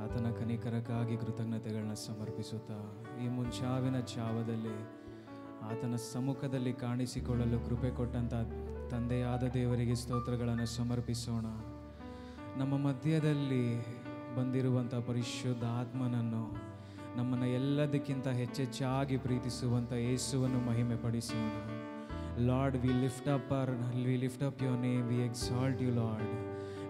ಆತನ ಕನಿಕರಕ್ಕಾಗಿ ಕೃತಜ್ಞತೆಗಳನ್ನ ಸಮರ್ಪಿಸುತ್ತಾ ಈ ಮುಂಚಾವಿನ ಚಾವದಲ್ಲಿ ಆತನ ಸಮ್ಮುಖದಲ್ಲಿ ಕಾಣಿಸಿಕೊಳ್ಳಲು ಕೃಪೆ ಕೊಟ್ಟಂಥ ತಂದೆಯಾದ ದೇವರಿಗೆ ಸ್ತೋತ್ರಗಳನ್ನು ಸಮರ್ಪಿಸೋಣ. ನಮ್ಮ ಮಧ್ಯದಲ್ಲಿ ಬಂದಿರುವಂಥ ಪರಿಶುದ್ಧ ಆತ್ಮನನ್ನು, ನಮ್ಮನ್ನು ಎಲ್ಲದಕ್ಕಿಂತ ಹೆಚ್ಚೆಚ್ಚಾಗಿ ಪ್ರೀತಿಸುವಂಥ ಯೇಸುವನ್ನು ಮಹಿಮೆ ಪಡಿಸೋಣ. Lord, we lift up your name, we exalt you Lord.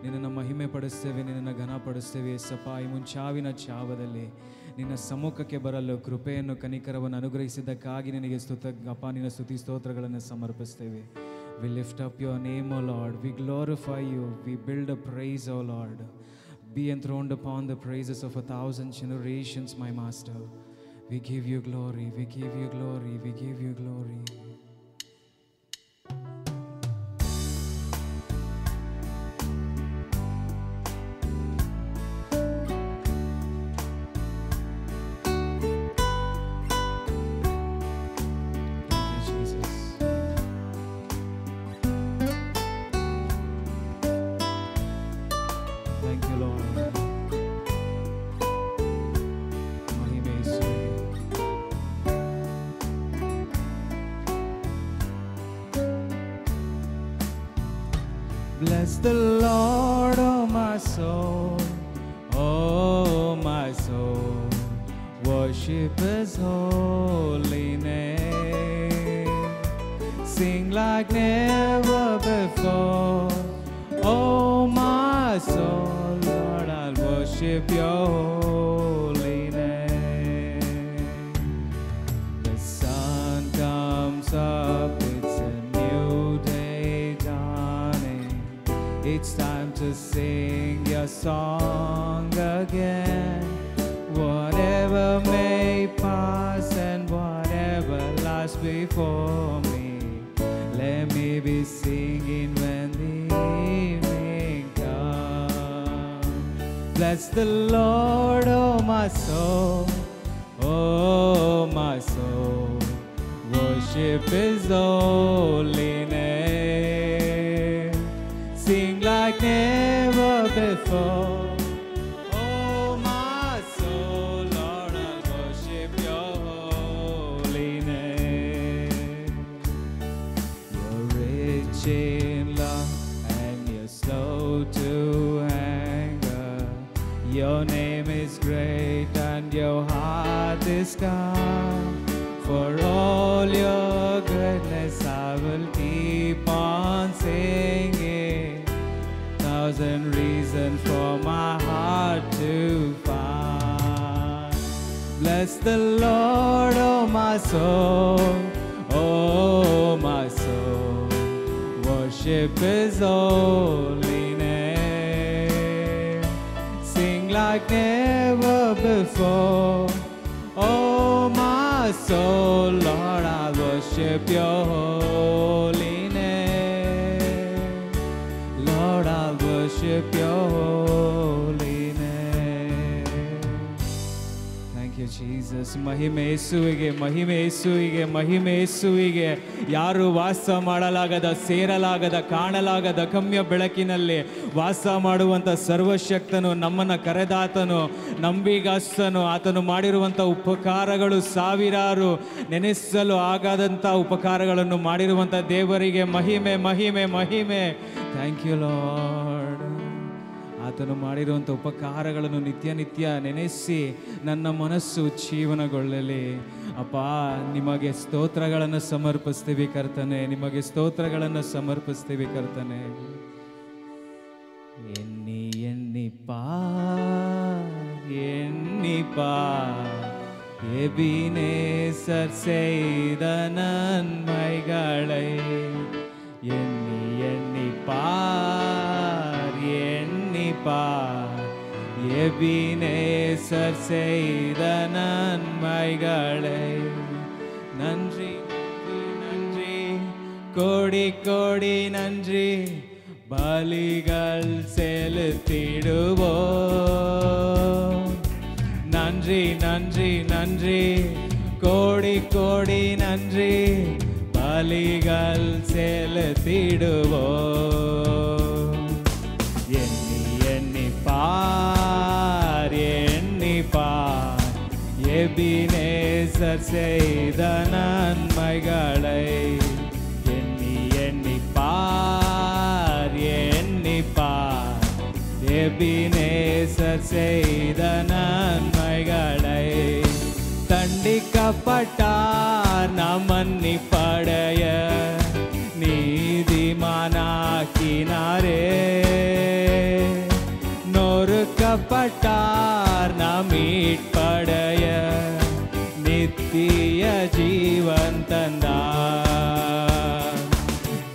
ನಿನ್ನನ್ನು ಮಹಿಮೆ ಪಡಿಸ್ತೇವೆ, ನಿನ್ನನ್ನು ಘನಪಡಿಸ್ತೇವೆ ಯೇಸಪ್ಪ. ಈ ಮುಂಚಾವಿನ ಚಾವದಲ್ಲಿ ನಿನ್ನ ಸಮ್ಮುಖಕ್ಕೆ ಬರಲು ಕೃಪೆಯನ್ನು, ಕನಿಕರವನ್ನು ಅನುಗ್ರಹಿಸಿದ್ದಕ್ಕಾಗಿ ನಿನಗೆ ನಿನ್ನ ಸ್ತುತಿ ಸ್ತೋತ್ರಗಳನ್ನು ಸಮರ್ಪಿಸ್ತೇವೆ. We lift up your name, O Lord. We glorify you. We build a praise, O Lord. Be enthroned upon the praises of 1,000 generations, my Master. We give you glory. We give you glory. We give you glory. Bless the Lord, oh my soul, oh my soul, worship His holy name. Sing like never before, oh my soul, Lord, I'll worship your holy name. The sun comes up, it's a new day dawning. It's time to sing your song again. Whatever may pass and whatever lies before me, let me be singing when the evening comes. Bless the Lord, oh my soul, oh my soul, worship His holy name. Sing like never before, oh my soul, Lord, I'll worship your holy name. You're rich in love and you're slow to anger. Your name is great and your heart is kind. For all your goodness I will keep on singing. 1,000 reasons for my heart to find. Bless the Lord, oh my soul, oh my soul, worship His holy name. Sing like never before, oh my soul, Lord, I worship your holy name. Lord, I worship your holy name. Thank you, Jesus. ಮಹಿಮೆ ಯೇಸುವಿಗೆ, ಮಹಿಮೆ ಯೇಸುವಿಗೆ, ಮಹಿಮೆ ಯೇಸುವಿಗೆ. ಯಾರು ವಾಸ ಮಾಡಲಾಗದ, ಸೇರಲಾಗದ, ಕಾಣಲಾಗದ ಗಮ್ಯ ಬೆಳಕಿನಲ್ಲಿ ವಾಸ ಮಾಡುವಂಥ ಸರ್ವಶಕ್ತನು, ನಮ್ಮನ್ನು ಕರೆದಾತನು, ನಂಬಿಗಸ್ತನು. ಆತನು ಮಾಡಿರುವಂಥ ಉಪಕಾರಗಳು ಸಾವಿರಾರು, ನೆನೆಸಲು ಆಗದಂಥ ಉಪಕಾರಗಳನ್ನು ಮಾಡಿರುವಂಥ ದೇವರಿಗೆ ಮಹಿಮೆ, ಮಹಿಮೆ, ಮಹಿಮೆ. Thank you Lord. ಆತನು ಮಾಡಿರುವಂಥ ಉಪಕಾರಗಳನ್ನು ನಿತ್ಯ ನಿತ್ಯ ನೆನೆಸಿ ನನ್ನ ಮನಸ್ಸು ಜೀವನಗೊಳ್ಳಲಿ. ಅಪ್ಪ, ನಿಮಗೆ ಸ್ತೋತ್ರಗಳನ್ನು ಸಮರ್ಪಿಸ್ತೀವಿ ಕರ್ತನೆ, ನಿಮಗೆ ಸ್ತೋತ್ರಗಳನ್ನು ಸಮರ್ಪಿಸ್ತೀವಿ ಕರ್ತನೆ. ಎಣ್ಣಿ ಎಣ್ಣಿಪ್ಪ எபினேசர் செய்த நன்மைகளை எண்ணி எண்ணிப்பார் எபினேசர் செய்த நன்மைகளை. நன்றி நன்றி நன்றி, கோடி கோடி நன்றி, பலிகள் செலுத்திடுவோம். நன்றி நன்றி நன்றி, கோடி கோடி நன்றி, பலிகள் செலுத்திடுவோம். எண்ணி எண்ணிப்பார் நேசர் செய்த நன்மைகளை எண்ணி எண்ணி பார், எண்ணி பார். எபினேசர் செய்த நன்மைகளை தண்டிக்கப்பட்டார் நாம் மன்னிப்படைய நீதிமானாக்கினாரே. நொறுக்கப்பட்டார் நாம் மீட்படைய நித்திய ஜீவன் தந்தார்.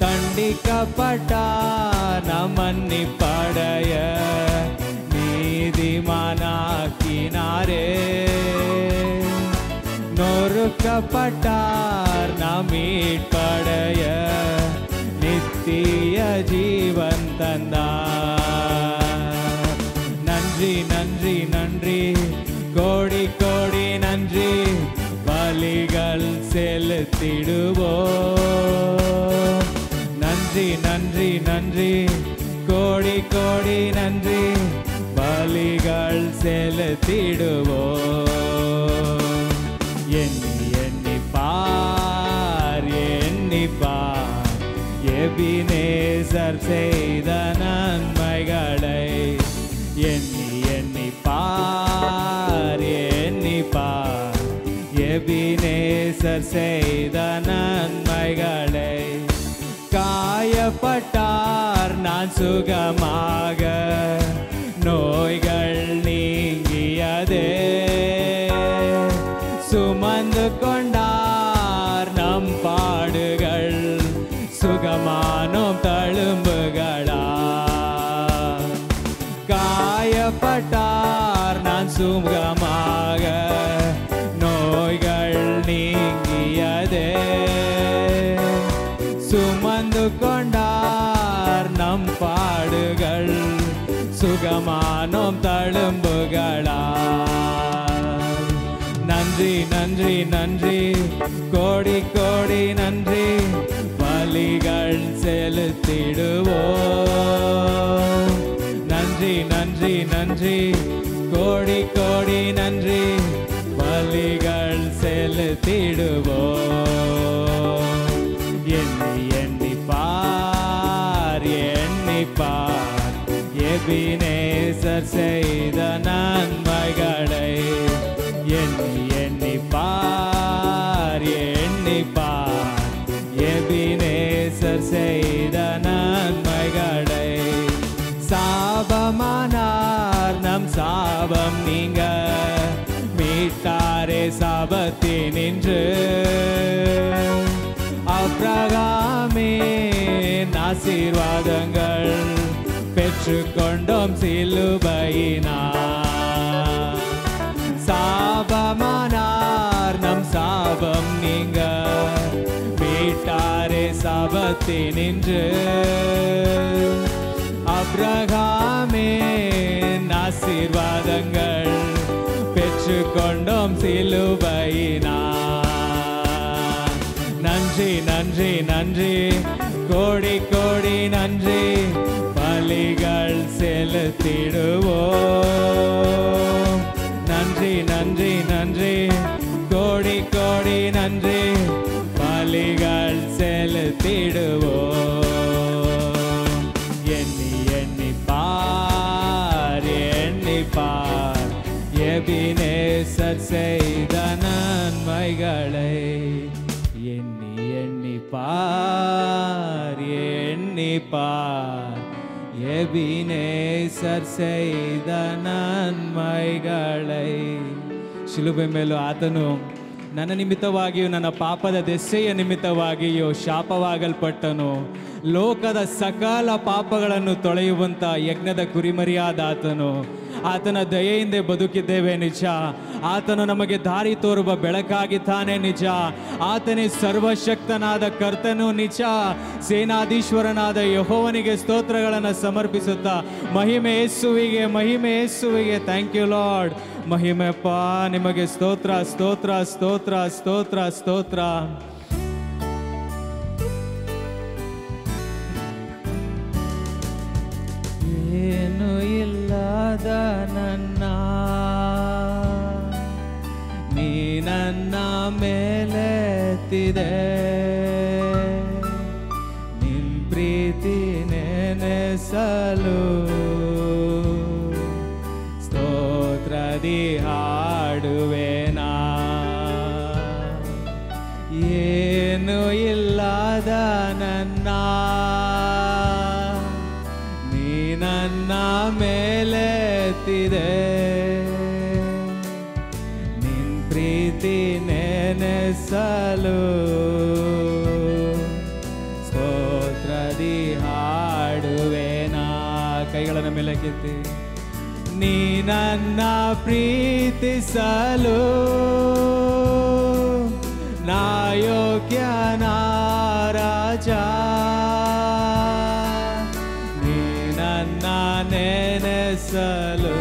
தண்டிக்கப்பட்டார் நாம் மன்னிப்படைய நீதிமானாக்கினாரே. நொறுக்கப்பட்டார் நாம் மீட்படைய நித்திய ஜீவன் தந்தார். நன்றி நன்றி நன்றி, கோடி கோடி நன்றி, பலிகள் செலுத்திடுவோம். நன்றி நன்றி நன்றி, கோடி கோடி நன்றி, பலிகள் செலுத்திடுவோம். எண்ணி எண்ணி பார், எண்ணி பார், எபினேசர் செய்த நன்மைகளை எண்ணி எண்ணி பார், எண்ணி பார், எபினேசர் செய்த நன்மைகளை. காயப்பட்டார் நான் சுகமாக, நோய்கள் நீங்கியதே. சுமந்து கொண்டார் நம் பாடுகள், சுகமானோம் தழும்புகளா. காயப்பட்டார் நான் சுகமாக, நோய்கள் நீங்கியதே. சுமந்து கொண்டார் நம் பாடுகள், சுகமானோம் தழும்புகளா. நன்றி நன்றி நன்றி, கோடி கோடி நன்றி, பலிகள் செலுத்திடுவோம். நன்றி நன்றி நன்றி, கோடி கோடி நன்றி, பலிகள் செலுத்திடுவோம். எண்ணி எண்ணி பார், எண்ணி பார், எபினேசர் செய்த நன்மைகளை எண்ணி எண்ணி பார், எண்ணி பார், எபினேசர் செய்த நன்மைகளை. சாபமானார் நம் சாபம் நீங்க, மீட்டாரே சாபத்தினின்று. ஆபிரகாமின் ஆசீர்வாதங்கள் பெற்றுக்கொண்டோம் சிலுவையினார். சாபமானார் நம் சாபம் நீங்க, மீட்டாரே சாபத்தினின்று. ஆபிரகாமின் ஆசீர்வாதங்கள் பெற்றுக்கொண்டோம் சிலுவையினார். நன்றி நன்றி நன்றி, கோடி கோடி நன்றி, பலிகள் செலுத்திடுவோம். நன்றி நன்றி நன்றி, கோடி கோடி நன்றி, பலிகள் செலுத்திடுவோம். எண்ணி எண்ணி பார், எண்ணி பார், எபினேசர் செய்த நன்மைகளை எண்ணி எண்ணி பார், எண்ணி பார், ಎಬಿನೇಸರ್ செய்த ನನ್ಮೈಗಳೇ. ಶಿಲುಬೆ ಮೇಲೂ ಆತನು ನನ್ನ ನಿಮಿತ್ತವಾಗಿಯೂ ನನ್ನ ಪಾಪದ ದೆಸೆಯ ನಿಮಿತ್ತವಾಗಿಯೂ ಶಾಪವಾಗಲ್ಪಟ್ಟನು. ಲೋಕದ ಸಕಲ ಪಾಪಗಳನ್ನು ತೊಳೆಯುವಂಥ ಯಜ್ಞದ ಕುರಿಮರಿಯಾದ ಆತನು. ಆತನ ದಯೆಯಿಂದ ಬದುಕಿದ್ದೇವೆ ನಿಜ. ಆತನು ನಮಗೆ ದಾರಿ ತೋರುವ ಬೆಳಕಾಗಿದ್ದಾನೆ ನಿಜ. ಆತನೇ ಸರ್ವಶಕ್ತನಾದ ಕರ್ತನು ನಿಜ. ಸೇನಾಧೀಶ್ವರನಾದ ಯೆಹೋವನಿಗೆ ಸ್ತೋತ್ರಗಳನ್ನು ಸಮರ್ಪಿಸುತ್ತಾ ಮಹಿಮೆ ಯೇಸುವಿಗೆ, ಮಹಿಮೆ ಯೇಸುವಿಗೆ. Thank you lord. ಮಹಿಮೆಪ್ಪ ನಿಮಗೆ ಸ್ತೋತ್ರ, ಸ್ತೋತ್ರ, ಸ್ತೋತ್ರ, ಸ್ತೋತ್ರ, ಸ್ತೋತ್ರ. ಏನು ಇಲ್ಲದ ನನ್ನ ನೀ ನನ್ನ ಮೇಲೆತ್ತಿದೆ, ನಿನ್ ಪ್ರೀತಿ ನೆನೆಸಲು ಸ್ತೋತ್ರದಿ ಹಾಡುವೆನಾ. ಏನು ಇಲ್ಲದ ನನ್ನ ನೀ ನನ್ನ ಮೇಲೆತ್ತಿದೆ, ನಿನ್ ಪ್ರೀತಿ ನೆನೆಸಲು ಸ್ತೋತ್ರದಿ ಹಾಡುವೆನಾ. ಕೈಗಳನ್ನು ಮೇಲೆ ಕೆತ್ತಿ. ನೀ ನನ್ನ ಪ್ರೀತಿಸಲು ನಾ ಯೋಗ್ಯನ ರಾಜ, ನೀ ನನ್ನ ನೆನೆಸಲು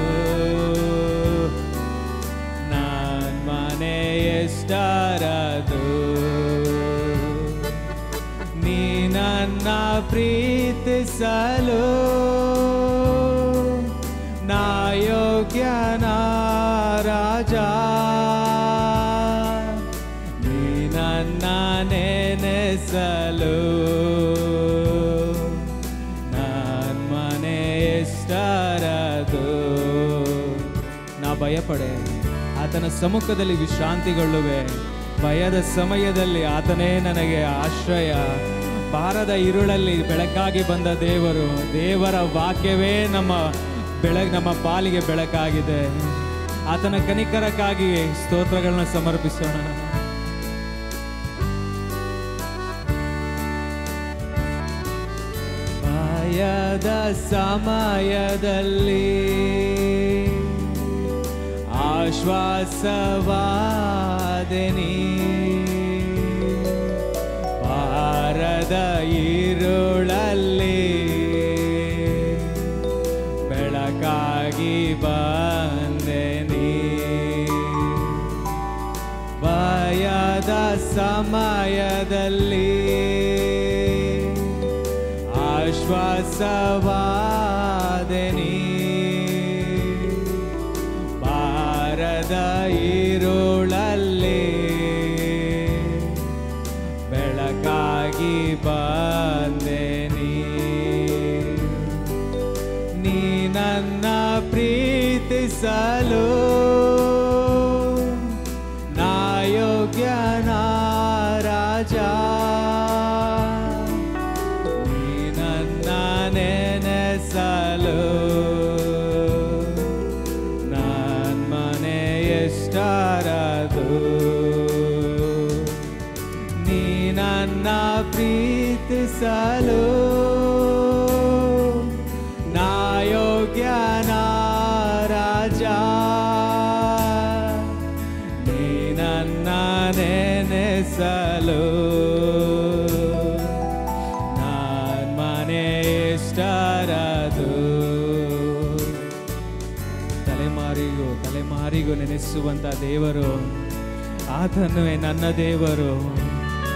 ನನ್ ಮನೆ ಎಷ್ಟರದು. ನೀ ನನ್ನ ಪ್ರೀತಿಸಲು ನಾ ಯೋಗ್ಯನ ರಾಜ, ನೀ ನನ್ನ ನೆನೆಸಲು ನನ್ ಮನೆ ಎಷ್ಟರದು. ನಾ ಭಯಪಡೆ ಆತನ ಸಮ್ಮುಖದಲ್ಲಿ ವಿಶ್ರಾಂತಿಗೊಳ್ಳುವೆ. ಭಯದ ಸಮಯದಲ್ಲಿ ಆತನೇ ನನಗೆ ಆಶ್ರಯ. ಭಾರದ ಇರುಳಲ್ಲಿ ಬೆಳಕಾಗಿ ಬಂದ ದೇವರು, ದೇವರ ವಾಕ್ಯವೇ ನಮ್ಮ ಪಾಲಿಗೆ ಬೆಳಕಾಗಿದೆ. ಆತನ ಕನಿಕರಕ್ಕಾಗಿ ಸ್ತೋತ್ರಗಳನ್ನ ಸಮರ್ಪಿಸೋಣ. ಭಯದ ಸಮಯದಲ್ಲಿ ಆಶ್ವಾಸವಾದೆನಿ, ಭಾರದ ಇರುಳಲ್ಲಿ ಬೆಳಕಾಗಿ ಬಂದೆನಿ. ಭಯದ ಸಮಯದಲ್ಲಿ ಆಶ್ವಾಸವಾದೆನಿ, ಭಾರದ ಇರುಳಲ್ಲಿ ಬೆಳಕಾಗಿ ಬಂದೆನಿ. ನೀ ನನ್ನ ಪ್ರೀತಿಸಲು ನಾ ಯೋಗ್ಯನ ರಾಜ, ನೀ ನನ್ನ ನೆನೆಸಲು ನನ್ ಮನೆ ಎಷ್ಟರದು. ನೀ ನನ್ನ ಪ್ರೀತಿಸಲು ನಾ ಯೋಗ್ಯನ ರಾಜ, ನೀ ನನ್ನ ನೆನೆಸಲು ನನ್ ಮನೆ ಎಷ್ಟರದು. ತಲೆಮಾರಿಗೂ ನೆನೆಸುವಂತ ದೇವರು ಆತನುವೇ ನನ್ನ ದೇವರು.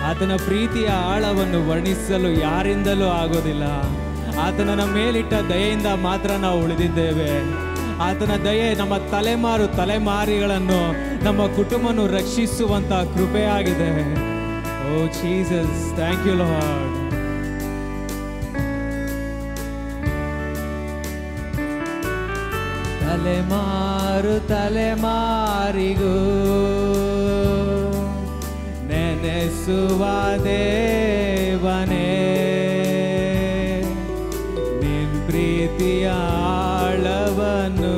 ಆತನ ಪ್ರೀತಿಯ ಆಳವನ್ನು ವರ್ಣಿಸಲು ಯಾರಿಂದಲೂ ಆಗೋದಿಲ್ಲ. ಆತನ ಮೇಲಿಟ್ಟ ದಯೆಯಿಂದ ಮಾತ್ರ ನಾವು ಉಳಿದಿದ್ದೇವೆ. ಆತನ ದಯೆ ನಮ್ಮ ತಲೆಮಾರಿಗಳನ್ನು, ನಮ್ಮ ಕುಟುಂಬವನ್ನು ರಕ್ಷಿಸುವಂತ ಕೃಪೆಯಾಗಿದೆ. ಓ ಜೀಸಸ್, ಥ್ಯಾಂಕ್ ಯು ಲಾರ್ಡ್. ತಲೆಮಾರಿಗೂ ನೆನೆಸುವ ದೇವನೇ, ನಿನ್ ಪ್ರೀತಿಯ ಆಳವನ್ನು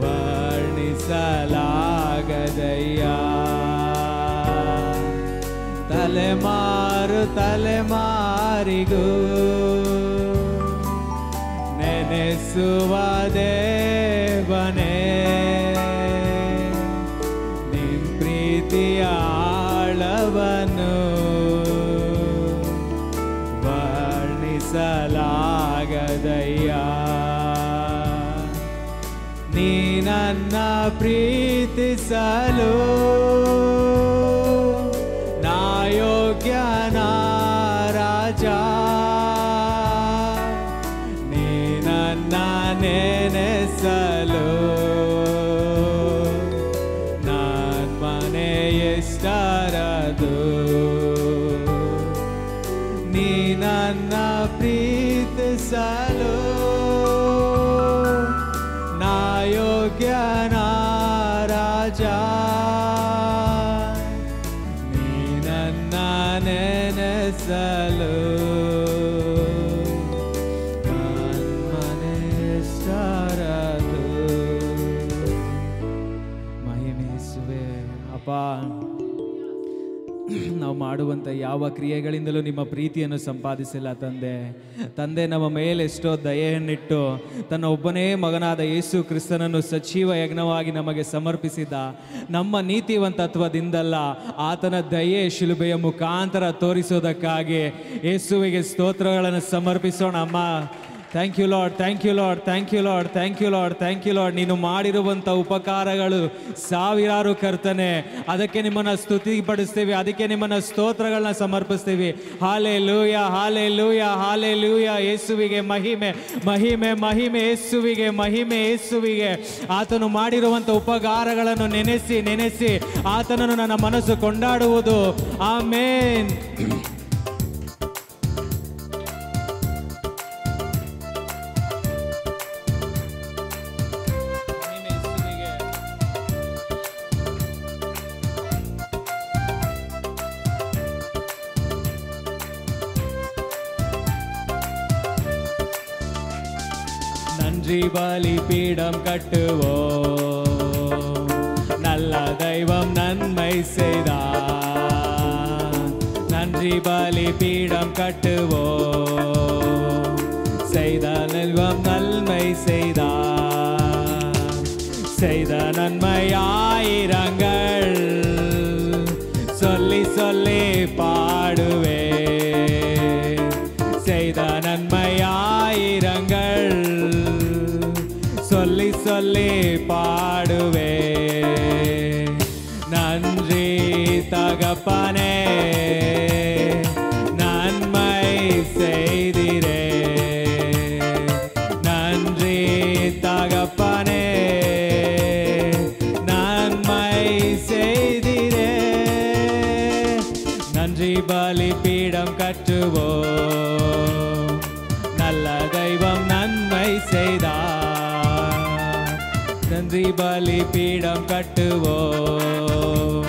ವರ್ಣಿಸಲಾಗದಯ್ಯ. ತಲೆಮಾರಿಗೂ ನೆನೆಸುವ ದೇವನೇ, ನಿನ್ ಪ್ರೀತಿಯ ಆಳವನ್ನು ವರ್ಣಿಸಲಾಗದಯ್ಯ. ನೀ ನನ್ನ ಪ್ರೀತಿಸಲು ನಾ ಯೋಗ್ಯನ ರಾಜ, ನೀ ನನ್ನ ನೆನೆಸಲು ನನ್ ಮನೆ ಇಷ್ಟರದು ನೀ ನನ್ನ ಪ್ರೀತಿಸಲು ನಾ ಯೋಗ್ಯನ ರಾಜ ನೀ ನನ್ನ ನೆನೆಸಲು ನಾವು ಮಾಡುವಂಥ ಯಾವ ಕ್ರಿಯೆಗಳಿಂದಲೂ ನಿಮ್ಮ ಪ್ರೀತಿಯನ್ನು ಸಂಪಾದಿಸಿಲ್ಲ ತಂದೆ ನಮ್ಮ ಮೇಲೆ ಎಷ್ಟೋ ದಯೆಯನ್ನಿಟ್ಟು ತನ್ನ ಒಬ್ಬನೇ ಮಗನಾದ ಯೇಸು ಕ್ರಿಸ್ತನನ್ನು ಸಜೀವ ಯಜ್ಞವಾಗಿ ನಮಗೆ ಸಮರ್ಪಿಸಿದ ನಮ್ಮ ನೀತಿವಂತತ್ವದಿಂದಲ್ಲ ಆತನ ದಯೆ ಶಿಲುಬೆಯ ಮುಖಾಂತರ ತೋರಿಸೋದಕ್ಕಾಗಿ ಯೇಸುವಿಗೆ ಸ್ತೋತ್ರಗಳನ್ನು ಸಮರ್ಪಿಸೋಣ. ಅಮ್ಮ, thank you Lord, thank you Lord, thank you Lord, thank you Lord, thank you Lord. ನೀನು ಮಾಡಿರುವಂಥ ಉಪಕಾರಗಳು ಸಾವಿರಾರು ಕರ್ತನೆ. ಅದಕ್ಕೆ ನಿಮ್ಮನ್ನು ಸ್ತುತಿಪಡಿಸ್ತೀವಿ, ಅದಕ್ಕೆ ನಿಮ್ಮನ್ನು ಸ್ತೋತ್ರಗಳನ್ನ ಸಮರ್ಪಿಸ್ತೀವಿ. Hallelujah, hallelujah, hallelujah. ಯೇಸುವಿಗೆ ಮಹಿಮೆ, ಮಹಿಮೆ, ಮಹಿಮೆ. ಯೇಸುವಿಗೆ ಮಹಿಮೆ, ಯೇಸುವಿಗೆ. ಆತನು ಮಾಡಿರುವಂಥ ಉಪಕಾರಗಳನ್ನು ನೆನೆಸಿ ನೆನೆಸಿ ಆತನನ್ನು ನನ್ನ ಮನಸ್ಸು ಕೊಂಡಾಡುವುದು. ಆಮೇನ್. நன்றி பலிபீடம் கட்டுவோம், நல்ல தெய்வம் நன்மை செய்தார். நன்றி பலிபீடம் கட்டுவோம், செய்த தெய்வம் நன்மை செய்தார். செய்த நன்மை ஆயிரங்கள் சொல்லி சொல்லி பாடுவே. செய்த நன்மை ஆயிரங்கள் சொல்லி சொல்லி பாடுவே. நன்றி தகப்பனே, நன்மை செய்திரே. நன்றி தகப்பனே, நன்மை செய்திரே. நன்றி பலிபீடம் கட்டுவோம், நல்ல தெய்வம் நன்மை செய்தார். நன்றி பலிபீடம் கட்டுவோம்,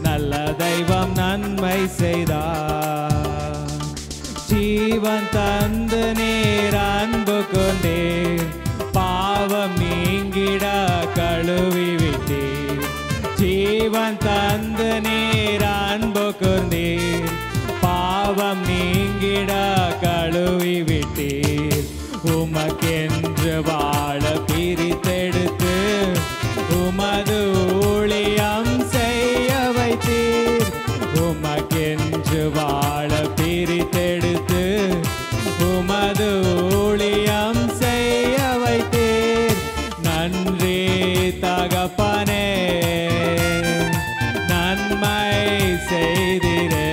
நல்ல தெய்வம் நன்மை செய்தார். ஜீவன் தந்து நீர் அன்பு கொண்டீர், பாவம் நீங்கிட கழுவி விட்டீர். ஜீவன் தந்து நீர் அன்பு கொண்டீர், பாவம் நீங்கிட கழுவி விட்டீர். உமக்கென்று வாழ பிரித்தெடுத்து உமது ஊழியம் செய்ய வைத்தீர். உமக்கென்று வாழ பிரித்தெடுத்து உமது ஊழியம் செய்ய வைத்தீர். நன்றி தகப்பனே, நன்மை செய்திரே.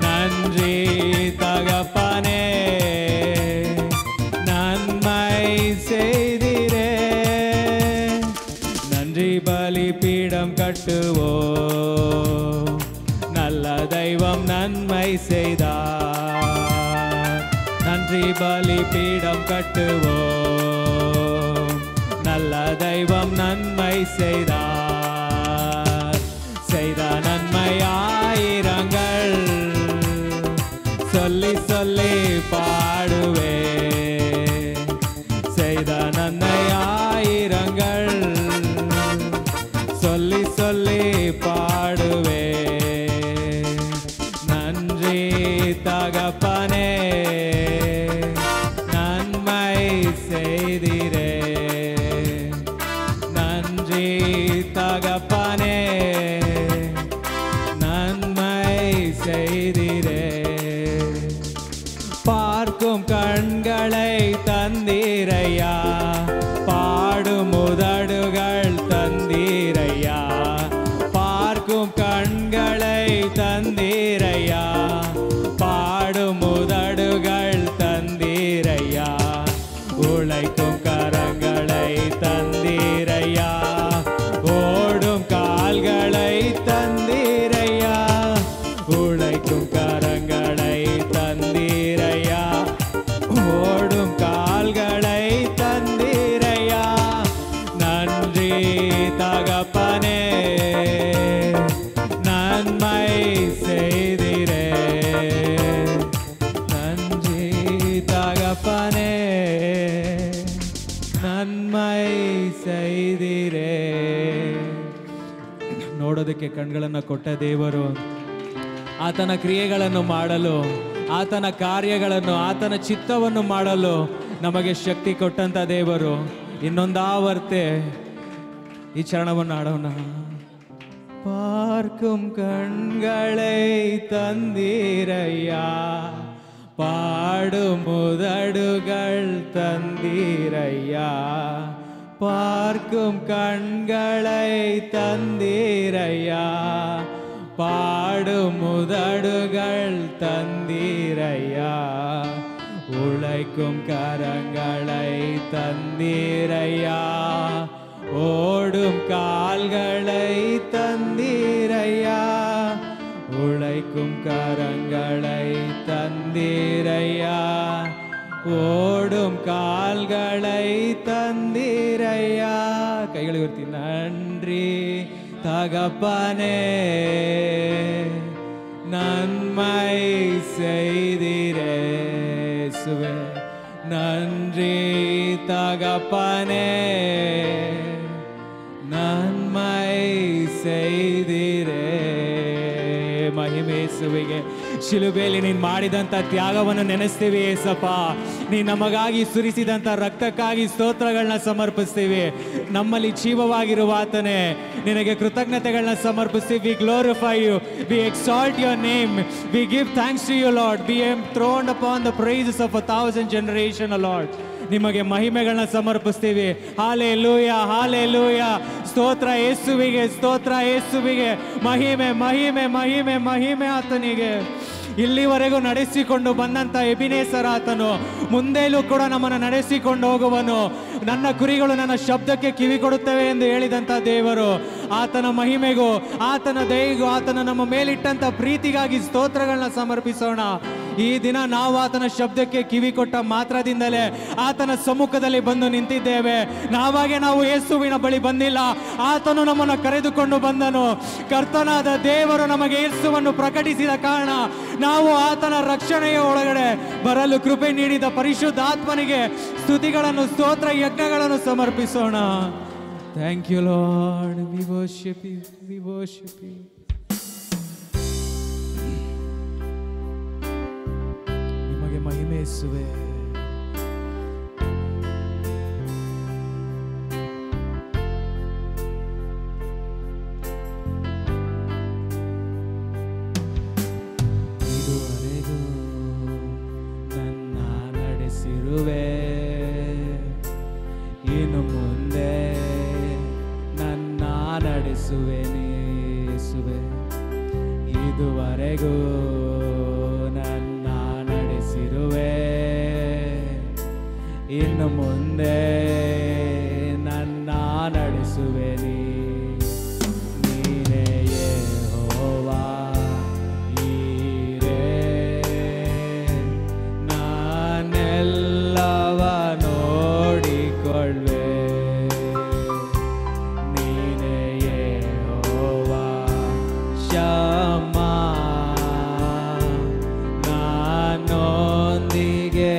நன்றி தகப்பனே, நன்மை செய்திரே. நன்றி பலிபீடம் கட்டுவோம், நல்ல தெய்வம் நன்மை செய்தார். நன்றி பலிபீடம் கட்டுவோம், நல்ல தெய்வம் நன்மை செய்தார். செய்த நன்மை ஆயிரங்கள் சொல்லி சொல்லி பாடுவே. செய்த நன்மை ஆயிரங்கள் சொல்லி சொல்லி பாடுவே. நன்றி தகப்பனே, நன்மை செய்திரே. நன்றி தகப்பனே, நன்மை செய்திரே. பார்க்கும் கண்களை தந்தீரையா, பாடும் உதடுகள் தந்தீரையா. பார்க்கும் கண்களை தந்தீரையா, பாடும் உதடுகள் தந்தீரையா. உழைக்கும் கரங்களை தந்தீரையா, ஓடும் கால்களை ನನ್ಮೈಸೈದಿರೆ. ನೋಡೋದಕ್ಕೆ ಕಣ್ಗಳನ್ನು ಕೊಟ್ಟ ದೇವರು ಆತನ ಕ್ರಿಯೆಗಳನ್ನು ಮಾಡಲು, ಆತನ ಕಾರ್ಯಗಳನ್ನು, ಆತನ ಚಿತ್ತವನ್ನು ಮಾಡಲು ನಮಗೆ ಶಕ್ತಿ ಕೊಟ್ಟಂತ ದೇವರು. ಇನ್ನೊಂದಾವರ್ತೆ ಈ ಚರಣವನ್ನು ಆಡೋಣ. பார்க்கும் கண்களை தந்தீரையா, பாடும் உதடுகள் தந்தீரையா. பார்க்கும் கண்களை தந்தீரையா, பாடும் உதடுகள் தந்தீரையா. உழைக்கும் கரங்களை தந்தீரையா, ஓடும் கால்களை தந்தீரையா. உழைக்கும் கரங்களை தந்தீரையா, ஓடும் கால்களை தந்தீரையா. கைகளை உயர்த்தி நன்றி தகப்பனே, நன்மை செய்தீரே சுவே. நன்றி தகப்பனே, நன்மை செய்தீரே. ಮಹಿಮೆ ಯೇಸುವಿಗೆ. ಶಿಲುಬೆಯಲ್ಲಿ ನೀನು ಮಾಡಿದಂಥ ತ್ಯಾಗವನ್ನು ನೆನೆಸ್ತೀವಿ ಏಸಪ್ಪ. ನೀನು ನಮಗಾಗಿ ಸುರಿಸಿದಂಥ ರಕ್ತಕ್ಕಾಗಿ ಸ್ತೋತ್ರಗಳನ್ನ ಸಮರ್ಪಿಸ್ತೀವಿ. ನಮ್ಮಲ್ಲಿ ಜೀವವಾಗಿರುವ ಆತನೇ, ನಿನಗೆ ಕೃತಜ್ಞತೆಗಳನ್ನ ಸಮರ್ಪಿಸ್ತೀವಿ. We glorify you, we exalt your name, we give thanks to you lord. We am throned upon the praises of 1000 generation Lord. ನಿಮಗೆ ಮಹಿಮೆಗಳನ್ನ ಸಮರ್ಪಿಸ್ತೀವಿ. Hallelujah, hallelujah. ಸ್ತೋತ್ರ ಯೇಸುವಿಗೆ, ಸ್ತೋತ್ರ ಯೇಸುವಿಗೆ. ಮಹಿಮೆ, ಮಹಿಮೆ, ಮಹಿಮೆ, ಮಹಿಮೆ ಆತನಿಗೆ. ಇಲ್ಲಿವರೆಗೂ ನಡೆಸಿಕೊಂಡು ಬಂದಂಥ ಎಬಿನೇಸರ್ ಆತನು, ಮುಂದೆಲೂ ಕೂಡ ನಮ್ಮನ್ನು ನಡೆಸಿಕೊಂಡು ಹೋಗುವನು. ನನ್ನ ಕುರಿಗಳು ನನ್ನ ಶಬ್ದಕ್ಕೆ ಕಿವಿ ಕೊಡುತ್ತವೆ ಎಂದು ಹೇಳಿದಂಥ ದೇವರು, ಆತನ ಮಹಿಮೆಗೂ ಆತನ ದಯೆಗೂ ಆತನ ನಮ್ಮ ಮೇಲಿಟ್ಟಂಥ ಪ್ರೀತಿಗಾಗಿ ಸ್ತೋತ್ರಗಳನ್ನ ಸಮರ್ಪಿಸೋಣ. ಈ ದಿನ ನಾವು ಆತನ ಶಬ್ದಕ್ಕೆ ಕಿವಿ ಕೊಟ್ಟ ಮಾತ್ರದಿಂದಲೇ ಆತನ ಸಮ್ಮುಖದಲ್ಲಿ ಬಂದು ನಿಂತಿದ್ದೇವೆ. ನಾವಾಗೆ ನಾವು ಯೇಸುವಿನ ಬಳಿ ಬಂದಿಲ್ಲ, ಆತನು ನಮ್ಮನ್ನು ಕರೆದುಕೊಂಡು ಬಂದನು. ಕರ್ತನಾದ ದೇವರು ನಮಗೆ ಯೇಸುವನ್ನು ಪ್ರಕಟಿಸಿದ ಕಾರಣ ನಾವು ಆತನ ರಕ್ಷಣೆಯ ಒಳಗಡೆ ಬರಲು ಕೃಪೆ ನೀಡಿದ ಪರಿಶುದ್ಧಾತ್ಮನಿಗೆ ಸ್ತುತಿಗಳನ್ನು, ಸ್ತೋತ್ರ ಯಜ್ಞಗಳನ್ನು ಸಮರ್ಪಿಸೋಣ. Thank you lord, we worship you, we worship you. ನಿಮಗೆ ಮಹಿಮೆ ಯೇಸುವೇ. ಇದುವರೆಗೂ ನನ್ನ ನಡೆಸಿರುವೆ, ಇನ್ನು ಮುಂದೆ ನನ್ನ ನಡೆಸುವೆ ಯೇಸುವೆ. ಇದುವರೆಗೂ ನನ್ನ ನಡೆಸಿರುವೆ, ಇನ್ನು ಮುಂದೆ ನನ್ನ ನಡೆಸುವೆ ನೀನೇ ಯೆಹೋವಾ ಈರೇ. ನಾನೆಲ್ಲವ ನೋಡಿಕೊಳ್ಳುವೆ, ನೀನೇ ಯೆಹೋವಾ ಶಮ್ಮ. ನಾನೊಂದಿಗೆ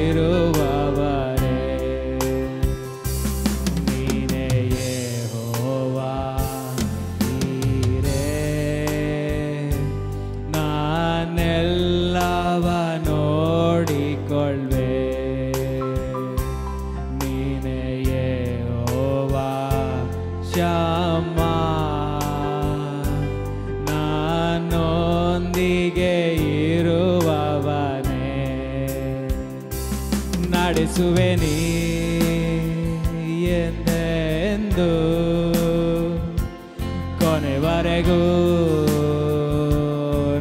ಇರುವವರೇ, ನೀನೇ ಯೆಹೋವಾ ಈರೇ. ನಾನೆಲ್ಲವ ನೋಡಿಕೊಳ್ಳುವೆ, ನೀನೇ ಯೆಹೋವಾ ಶಮ್ಮ. ನಾನೊಂದಿಗೆ ಇರುವವನೇ. ನಡೆಸುವೆ ನೀ ಎಂದೆಂದು, ಕೊನೆವರೆಗೂ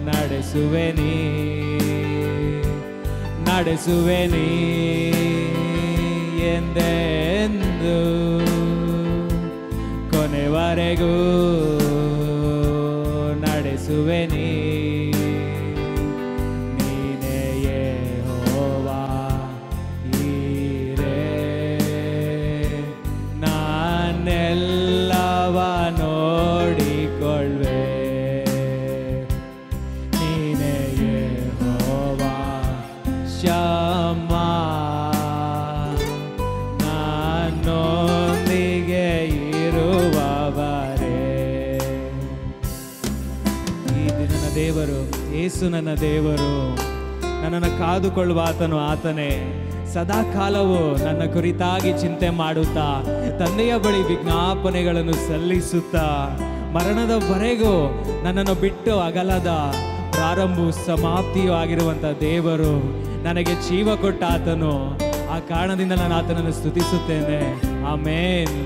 ನಡೆಸುವೆ ನೀ, ನಡೆಸುವೆ ನೀ ಎಂದೆಂದು, ಕೊನೆವರೆಗೂ ನಡೆಸುವೆ ನೀ. ನೀನೇ ಯೆಹೋವಾ ಈರೇ. ನಾನೆಲ್ಲವ ನೋಡಿಕೊಳ್ಳುವೆ, ನೀನೇ ಯೆಹೋವಾ ಶಮ್ಮ. ಯೇಸು ನನ್ನ ದೇವರು, ನನ್ನನ್ನು ಕಾದುಕೊಳ್ಳುವ ಆತನು ಆತನೇ. ಸದಾ ಕಾಲವು ನನ್ನ ಕುರಿತಾಗಿ ಚಿಂತೆ ಮಾಡುತ್ತಾ ತಂದೆಯ ಬಳಿ ವಿಜ್ಞಾಪನೆಗಳನ್ನು ಸಲ್ಲಿಸುತ್ತಾ ಮರಣದವರೆಗೂ ನನ್ನನ್ನು ಬಿಟ್ಟು ಅಗಲದ ಪ್ರಾರಂಭವು ಸಮಾಪ್ತಿಯೂ ಆಗಿರುವಂಥ ದೇವರು, ನನಗೆ ಜೀವ ಕೊಟ್ಟ ಆತನು. ಆ ಕಾರಣದಿಂದ ನಾನು ಆತನನ್ನು ಸ್ತುತಿಸುತ್ತೇನೆ. ಆಮೇನ್.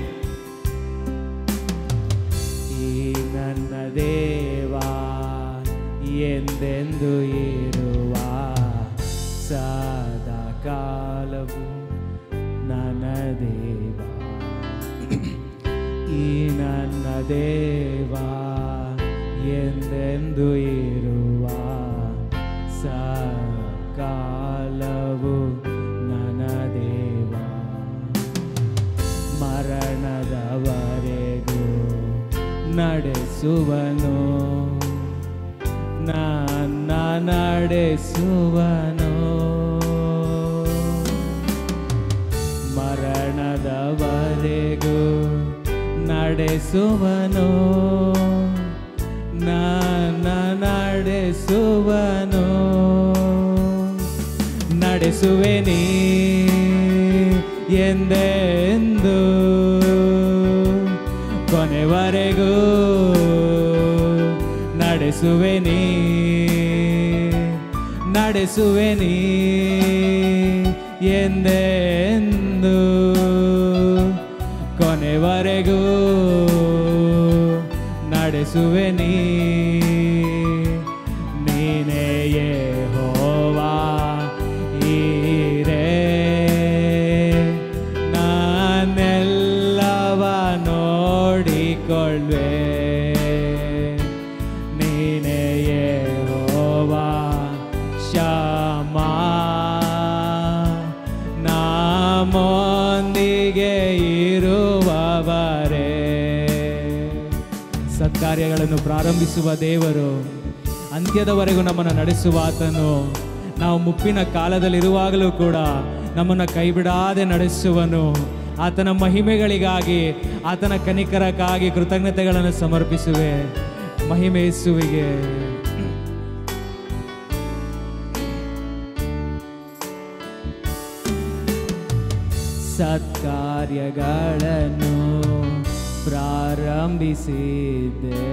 ಈ ನನ್ನ ದೇವ ಎಂದೆಂದು ಇರುವ, ಸದಾ ಕಾಲವು ನನ್ನ ದೇವ. ಈ ನನ್ನ ದೇವ ಎಂದೆಂದು ಇರುವ, ಸದಾ ಕಾಲವು ನನ್ನ ದೇವ. ಮರಣದವರೆಗೂ ನಡೆಸುವನು, ನನ್ನ ನಡೆಸುವನು. ಮರಣದವರೆಗೂ ನಡೆಸುವನು, ನನ್ನ ನಡೆಸುವನು. ನಡೆಸುವೆ ನೀ ಎಂದೆಂದು ಕೊನೆವರೆಗೂ, ನಡೆಸುವೆ ನೀ, ನಡೆಸುವೆ ನೀ ಎಂದೆಂದು ಕೊನೆವರೆಗೂ, ನಡೆಸುವೆ ನೀ. ನೀನೇ ಯೆಹೋವಾ ಈರೇ, ನಾನೆಲ್ಲವ ನೋಡಿಕೊಳ್ಳುವೆ. ನೀನೇ ಯೆಹೋವಾ ಶಮ್ಮಾ, ನಮ್ಮೊಂದಿಗೆ ಇರುವವರೇ. ಸತ್ಕಾರ್ಯಗಳನ್ನು ಪ್ರಾರಂಭಿಸುವ ದೇವರು, ಅಂತ್ಯದವರೆಗೂ ನಮ್ಮನ್ನು ನಡೆಸುವ ಆತನು. ನಾವು ಮುಪ್ಪಿನ ಕಾಲದಲ್ಲಿರುವಾಗಲೂ ಕೂಡ ನಮ್ಮನ್ನು ಕೈಬಿಡಾದೆ ನಡೆಸುವನು. ಆತನ ಮಹಿಮೆಗಳಿಗಾಗಿ, ಆತನ ಕನಿಕರಕ್ಕಾಗಿ ಕೃತಜ್ಞತೆಗಳನ್ನು ಸಮರ್ಪಿಸುವೆ. ಮಹಿಮೆ ಯೇಸುವಿಗೆ. ಸತ್ಕಾರ್ಯಗಳನ್ನು ಪ್ರಾರಂಭಿಸಿದ್ದೆ,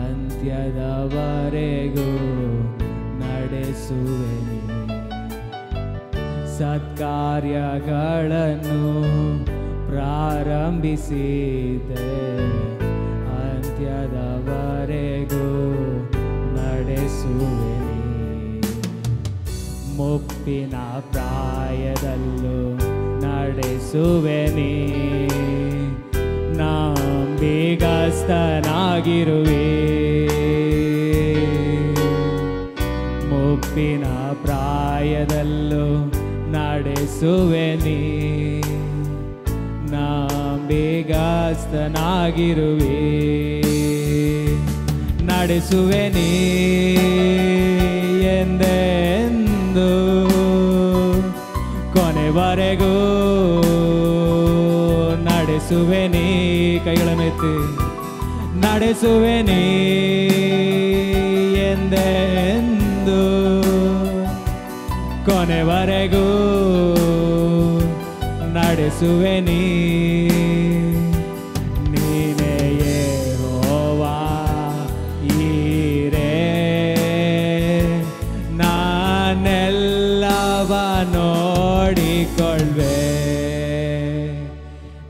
ಅಂತ್ಯದವರೆಗೂ ನಡೆಸುವೆ ನೀ. ಸತ್ಕಾರ್ಯಗಳನ್ನು ಪ್ರಾರಂಭಿಸಿದ್ದೆ, ಅಂತ್ಯದವರೆಗೂ ನಡೆಸುವೆ ನೀ. ಮುಪ್ಪಿನ ಪ್ರಾಯದಲ್ಲೂ ನಡೆಸುವೆ ನೀ, ನಂಬಿಗಸ್ತನಾಗಿರುವೆ. ಮುಪ್ಪಿನ ಪ್ರಾಯದಲ್ಲೂ ನಡೆಸುವೆ ನೀ, ನಂಬಿಗಸ್ತನಾಗಿರುವೆ. ನಡೆಸುವೆ ನೀ ಎಂದೆಂದು ಕೊನೆವರೆಗೂ, ನಡೆಸುವೆ ನೀ. ಕೈಗಳನ್ನು ಎತ್ತಿ. ನಡೆಸುವೆ ನೀ ಎಂದೆಂದು ಕೊನೆವರೆಗೂ, ನಡೆಸುವೆ ನೀ. ನೀನೇ ಯೆಹೋವಾ ಈರೇ, ನಾನೆಲ್ಲವ ನೋಡಿಕೊಳ್ಳುವೆ.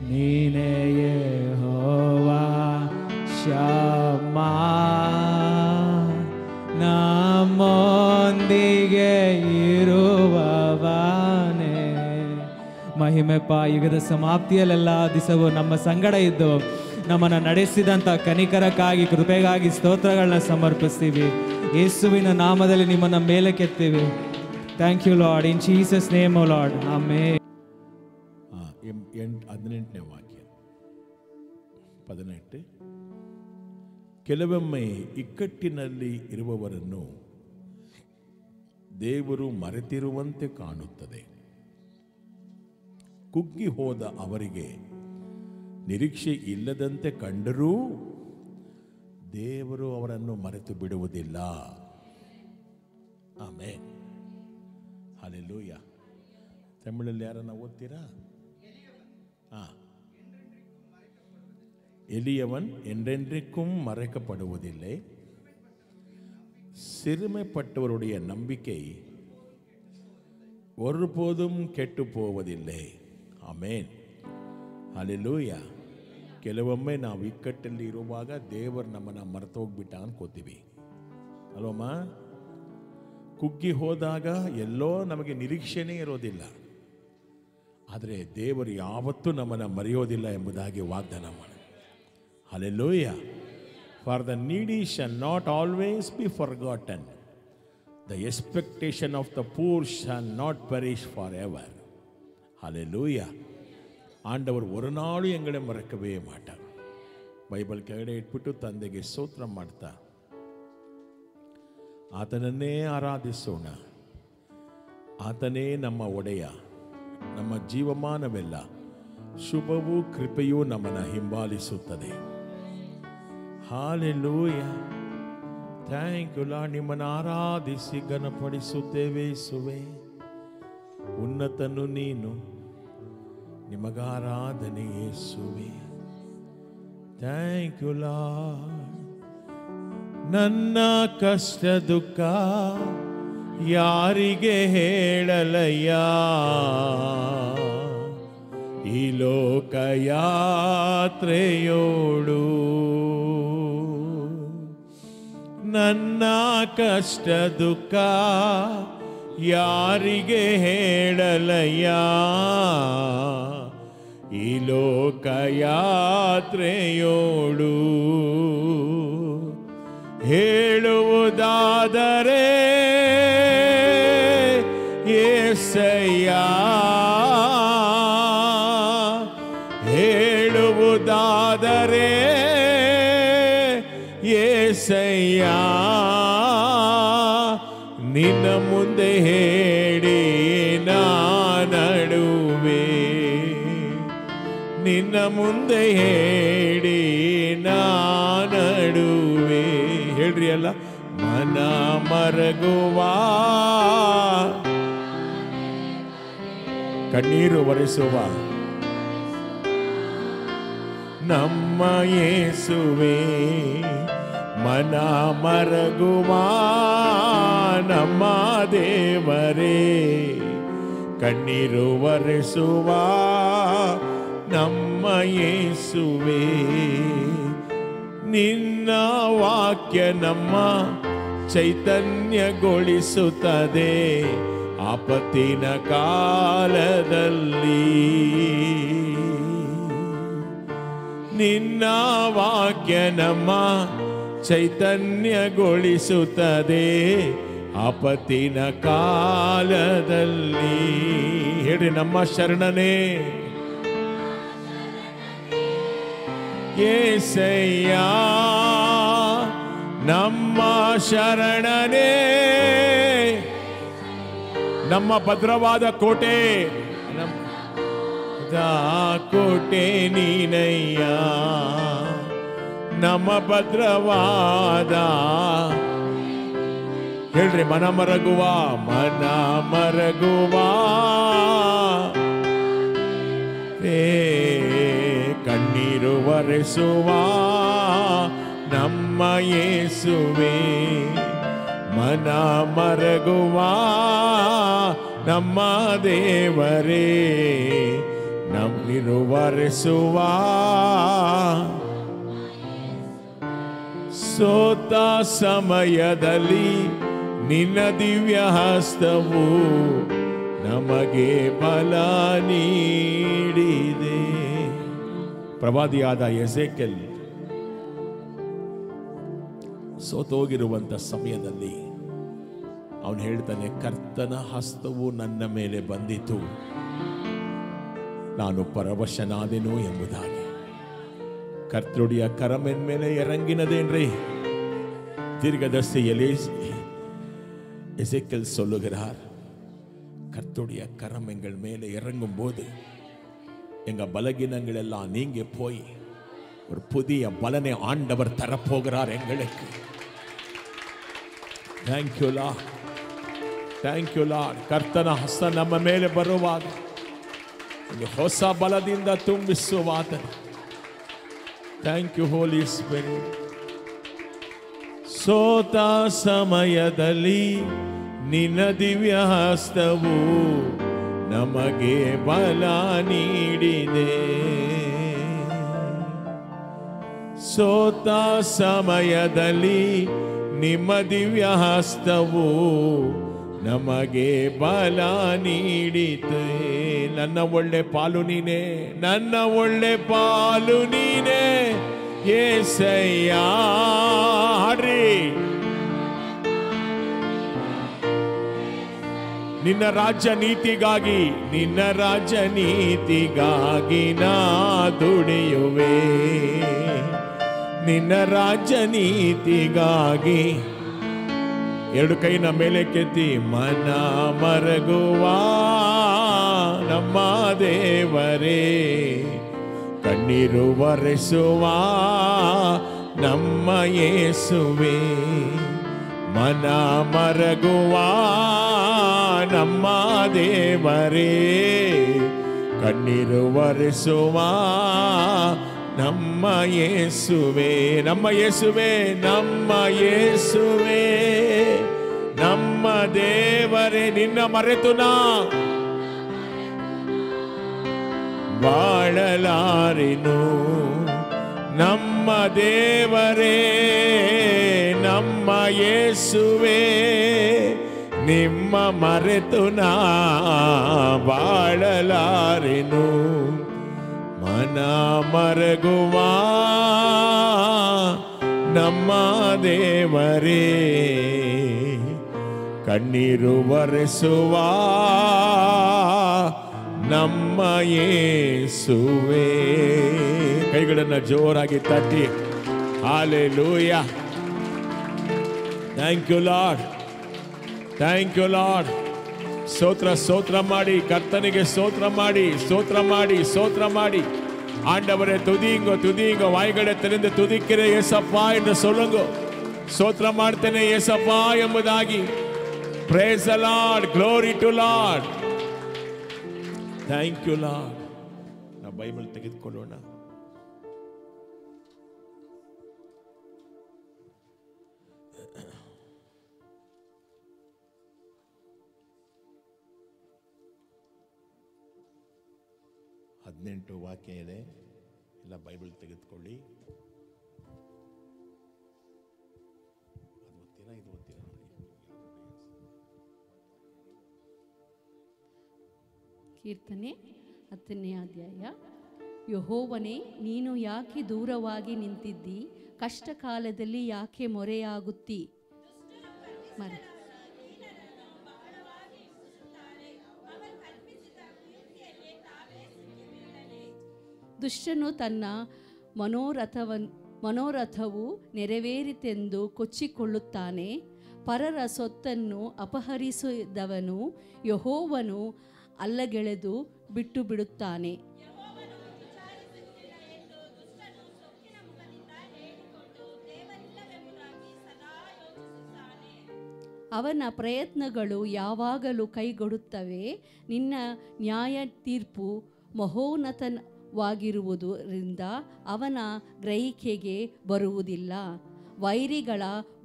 ನೀನೇ ಯೆಹೋವಾ ಶಮ್ಮಾ, ನಮ್ಮೊಂದಿಗೆ ಇರುವವನೇ. ಮಹಿಮೆಪ್ಪ, ಯುಗದ ಸಮಾಪ್ತಿಯಲ್ಲೆಲ್ಲ ದಿವಸವು ನಮ್ಮ ಸಂಗಡ ಇದ್ದು ನಮ್ಮನ್ನು ನಡೆಸಿದಂಥ ಕನಿಕರಕ್ಕಾಗಿ, ಕೃಪೆಗಾಗಿ ಸ್ತೋತ್ರಗಳನ್ನ ಸಮರ್ಪಿಸ್ತೀವಿ. ಯೇಸುವಿನ ನಾಮದಲ್ಲಿ ನಿಮ್ಮನ್ನು ಮೇಲಕ್ಕೆತ್ತೀವಿ. Thank you Lord, in Jesus name O Lord, amen. 18ನೇ ವಾಕ್ಯ 18. ಕೆಲವೊಮ್ಮೆ ಇಕ್ಕಟ್ಟಿನಲ್ಲಿ ಇರುವವರನ್ನು ದೇವರು ಮರೆತಿರುವಂತೆ ಕಾಣುತ್ತದೆ. ಕುಗ್ಗಿ ಹೋದ ಅವರಿಗೆ ನಿರೀಕ್ಷೆ ಇಲ್ಲದಂತೆ ಕಂಡರೂ ದೇವರು ಅವರನ್ನು ಮರೆತು ಬಿಡುವುದಿಲ್ಲ. ಹಾಲೆಲೂಯ. ತಮಿಳಲ್ಲಿ ಯಾರನ್ನ ಓದ್ತೀರಾ? எளியவன் என்றென்றைக்கும் மறைக்கப்படுவதில்லை, சிறுமைப்பட்டவருடைய நம்பிக்கை ஒருபோதும் ಕೆಟ್ಟು போவதில்லை. Amen, hallelujah. ಕೆಲವೊಮ್ಮೆ ನಾವು ಇಕ್ಕಟ್ಟಲ್ಲಿ ಇರುವಾಗ ದೇವರು ನಮ್ಮನ್ನು ಮರೆತೋಗ್ಬಿಟ್ಟ ಅನ್ಕೋತೀವಿ ಅಲ್ವಮ್ಮ. ಕುಗ್ಗಿ ಹೋದಾಗ ಎಲ್ಲೋ ನಮಗೆ ನಿರೀಕ್ಷೆನೇ ಇರೋದಿಲ್ಲ. ಆದರೆ ದೇವರು ಯಾವತ್ತೂ ನಮ್ಮನ್ನು ಮರೆಯೋದಿಲ್ಲ ಎಂಬುದಾಗಿ ವಾಗ್ದಾನ ಮಾಡಿ. Hallelujah. For the needy shall not always be forgotten. The expectation of the poor shall not perish forever. Hallelujah. ஆண்டவர் ஒரு நாளும் எங்களை மறக்கவே மாட்டார். ಬೈಬಲ್ ಕೆಳಗಡೆ ಇಟ್ಬಿಟ್ಟು ತಂದೆಗೆ ಸ್ತೋತ್ರ ಮಾಡ್ತಾ ಆತನನ್ನೇ ಆರಾಧಿಸೋಣ. ಆತನೇ ನಮ್ಮ ಒಡೆಯ, ನಮ್ಮ ಜೀವಮಾನವೆಲ್ಲ ಶುಭವೂ ಕೃಪೆಯೂ ನಮ್ಮನ್ನು ಹಿಂಬಾಲಿಸುತ್ತದೆ. ಹಾಲೆಲೂಯ. Thank you Lord. ನಿಮ್ಮನ್ನು ಆರಾಧಿಸಿ ಘನಪಡಿಸುತ್ತೇವೆ ಯೇಸುವೇ. ಉನ್ನತನು ನೀನು, ನಿಮಗಾರಾಧನೆ ಯೇಸುವೇ. Thank you Lord. ನನ್ನ ಕಷ್ಟ ದುಃಖ ಯಾರಿಗೆ ಹೇಳಲಯ್ಯ, ಈ ಲೋಕ ಯಾತ್ರೆಯೋಡು. ನನ್ನ ಕಷ್ಟ ದುಃಖ ಯಾರಿಗೆ ಹೇಳಲಯ್ಯ, ಈ ಲೋಕ ಯಾತ್ರೆಯೋಡು. ಹೇಳುವುದಾದರೆ యేసయ్య, ಹೇಳುವುದಾದರೆ యేసయ్య, ನಿನ್ನ ಮುಂದೆ ಹೇಳಿ ನಾ ನಡುವೆ, ನಿನ್ನ ಮುಂದೆ ಹೇಳಿ ನಾ ನಡುವೆ. ಹೇಳ್ರಿ ಅಲ್ಲ, ಮನ ಮರಗುವ, ಕಣ್ಣೀರು ಒರೆಸುವ ನಮ್ಮ ಯೇಸುವೆ, ಮನ ಮರಗುವ ನಮ್ಮ ದೇವರೇ, ಕಣ್ಣೀರು ಒರೆಸುವ ನಮ್ಮ ಯೇಸುವೆ. ನಿನ್ನ ವಾಕ್ಯ ನಮ್ಮ ಚೈತನ್ಯಗೊಳಿಸುತ್ತದೆ ಆಪತ್ತಿನ ಕಾಲದಲ್ಲಿ. ನಿನ್ನ ವಾಕ್ಯ ನಮ್ಮ ಚೈತನ್ಯಗೊಳಿಸುತ್ತದೆ ಆಪತ್ತಿನ ಕಾಲದಲ್ಲಿ. ಹೇಳಿ, ನಮ್ಮ ಶರಣನೇ యేసయ్య, ನಮ್ಮ ಶರಣನೇ, ನಮ್ಮ ಭದ್ರವಾದ ಕೋಟೆ, ಕೋಟೆ ನೀನಯ್ಯ, ನಮ್ಮ ಭದ್ರವಾದ. ಹೇಳ್ರಿ, ಮನ ಮರಗುವ, ಮನ ಮರಗುವ ಕಣ್ಣೀರು ಒರೆಸುವ ನಮ್ಮ ಯೇಸುವೆ, ಮನ ಮರಗುವ ನಮ್ಮ ದೇವರೇ, ನಮ್ಮನ್ನು ಒರೆಸುವ. ಸೋತ ಸಮಯದಲ್ಲಿ ನಿನ್ನ ದಿವ್ಯ ಹಸ್ತವು ನಮಗೆ ಬಲ ನೀಡಿದೆ. ಪ್ರವಾದಿಯಾದ ಎಸೆಕೆಲ್ ಸೋತೋಗಿರುವಂಥ ಸಮಯದಲ್ಲಿ ಅವನು ಹೇಳ್ತಾನೆ, ಕರ್ತನ ಹಸ್ತವು ನನ್ನ ಮೇಲೆ ಬಂದಿತು, ನಾನು ಪರವಶನಾದೆನು ಎಂಬುದಾಗಿ. கர்த்தருடைய கரம் என் மேலே இறங்கினது என்று தீர்க்கதரிசி எசேக்கியேல் சொல்லுகிறார். கர்த்தருடைய கரம் எங்கள் மேலே இறங்கும் போது எங்க பலகீனங்கள் எல்லாம் நீங்கி போய் ஒரு புதிய பலனை ஆண்டவர் தரப்போகிறார் எங்களுக்கு. Thank you Lord. Thank you Lord. ಕರ್ತನ ಹಸ್ತ ನಮ್ಮ ಮೇಲೆ ಬರುವಾಗ ಒಂದು ಹೊಸ ಬಲದಿಂದ ತುಂಬಿಸುವಾತ. Thank you holy spirit. ಸೋತ ಸಮಯದಲ್ಲಿ ನಿನ್ನ ದಿವ್ಯ ಹಸ್ತವು ನಮಗೆ ಬಲ ನೀಡಿದೆ. ಸೋತ ಸಮಯದಲ್ಲಿ ನಿಮ್ಮ ದಿವ್ಯ ಹಸ್ತವು ನಮಗೆ ಬಲ ನೀಡಿತೆ. ನನ್ನ ಒಳ್ಳೆ ಪಾಲು ನೀನೆ, ನನ್ನ ಒಳ್ಳೆ ಪಾಲು ನೀನೆ యేసయ్య. ಹಾಡ್ರಿ. ನಿನ್ನ ರಾಜ್ಯ ನೀತಿಗಾಗಿ, ನಿನ್ನ ರಾಜ್ಯ ನೀತಿಗಾಗಿ ನಾ ದುಡಿಯುವೆ. ನಿನ್ನ ರಾಜ್ಯ ನೀತಿಗಾಗಿ ಎರಡು ಕೈನ ಮೇಲೆ ಕೆತ್ತಿ ಮನ ಮರಗುವ ನಮ್ಮ ದೇವರೇ, ಕಣ್ಣೀರು ಒರೆಸುವ ನಮ್ಮ ಯೇಸುವೆ, ಮನ ಮರಗುವ ನಮ್ಮ ದೇವರೇ, ಕಣ್ಣೀರು ಒರೆಸುವ ನಮ್ಮ ಯೇಸುವೆ, ನಮ್ಮ ಯೇಸುವೆ, ನಮ್ಮ ಯೇಸುವೆ, ನಮ್ಮ ದೇವರೇ. ನಿನ್ನ ಮರೆತು ನಾ ಬಾಳಲಾರೆನು. ನಮ್ಮ ದೇವರೇ, ನಮ್ಮ ಯೇಸುವೆ, ನಿಮ್ಮ ಮರೆತು ನಾ ಬಾಳಲಾರೆನು. ಮನ ಮರಗುವ ನಮ್ಮ ದೇವರೇ, ಕಣ್ಣೀರು ಒರೆಸುವ ನಮ್ಮ ಯೇಸುವೆ. ಕೈಗಳನ್ನು ಜೋರಾಗಿ ತಟ್ಟಿ hallelujah. Thank you Lord, thank you Lord. ಸ್ತೋತ್ರ ಸ್ತೋತ್ರ ಮಾಡಿ, ಕರ್ತನಿಗೆ ಸ್ತೋತ್ರ ಮಾಡಿ, ಸ್ತೋತ್ರ ಮಾಡಿ, ಸ್ತೋತ್ರ ಮಾಡಿ. ஆண்டவரே துதிங்கோ துதிங்கோ, வாய்களை திறந்து துதிக்கிற ஏசப்பா என்று சொல்லுங்க. ಸ್ತೋತ್ರ ಮಾಡ್ತೇನೆ ಏಸಪ್ಪಾ ಎಂಬುದಾಗಿ. Praise the Lord, glory to Lord. Thank you Lord. ನಾವು ಬೈಬಲ್ ತೆಗೆದುಕೊಳ್ಳೋಣ. ಹದಿನೆಂಟು ವಾಕ್ಯ ಇದೆ, ಎಲ್ಲ ಬೈಬಲ್ ತೆಗೆದುಕೊಳ್ಳಿ. ಅದು ಓದ್ತೀರಾ, ಇದು ಓದ್ತೀರಾ? ಕೀರ್ತನೆ 10ನೇ ಅಧ್ಯಾಯ. ಯೆಹೋವನೇ, ನೀನು ಯಾಕೆ ದೂರವಾಗಿ ನಿಂತಿದ್ದಿ? ಕಷ್ಟ ಕಾಲದಲ್ಲಿ ಯಾಕೆ ಮೊರೆಯಾಗುತ್ತಿ? ದುಷ್ಟನು ತನ್ನ ಮನೋರಥವು ನೆರವೇರಿತೆಂದು ಕೊಚ್ಚಿಕೊಳ್ಳುತ್ತಾನೆ. ಪರರ ಸೊತ್ತನ್ನು ಅಪಹರಿಸಿದವನು ಯೆಹೋವನು ಅಲ್ಲಗೆಳೆದು ಬಿಟ್ಟು ಬಿಡುತ್ತಾನೆ. ಅವನ ಪ್ರಯತ್ನಗಳು ಯಾವಾಗಲೂ ಕೈಗೊಡುತ್ತವೆ. ನಿನ್ನ ನ್ಯಾಯ ತೀರ್ಪು ಮಹೋನ್ನತವಾಗಿರುವುದರಿಂದ ಅವನ ಗ್ರಹಿಕೆಗೆ ಬರುವುದಿಲ್ಲ. ವೈರಿಗಳ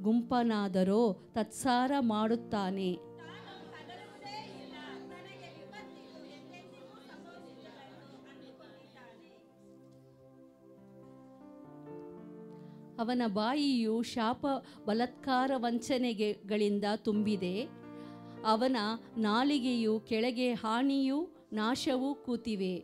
ಗುಂಪನಾದರೋ ತತ್ಸಾರ ಮಾಡುತ್ತಾನೆ. ಅವನ ಬಾಯಿಯು ಶಾಪ, ಬಲಾತ್ಕಾರ, ವಂಚನೆಗಳಿಂದ ತುಂಬಿದೆ. ಅವನ ನಾಲಿಗೆಯು ಕೆಳಗೆ ಹಾನಿಯೂ ನಾಶವೂ ಕೂತಿವೆ.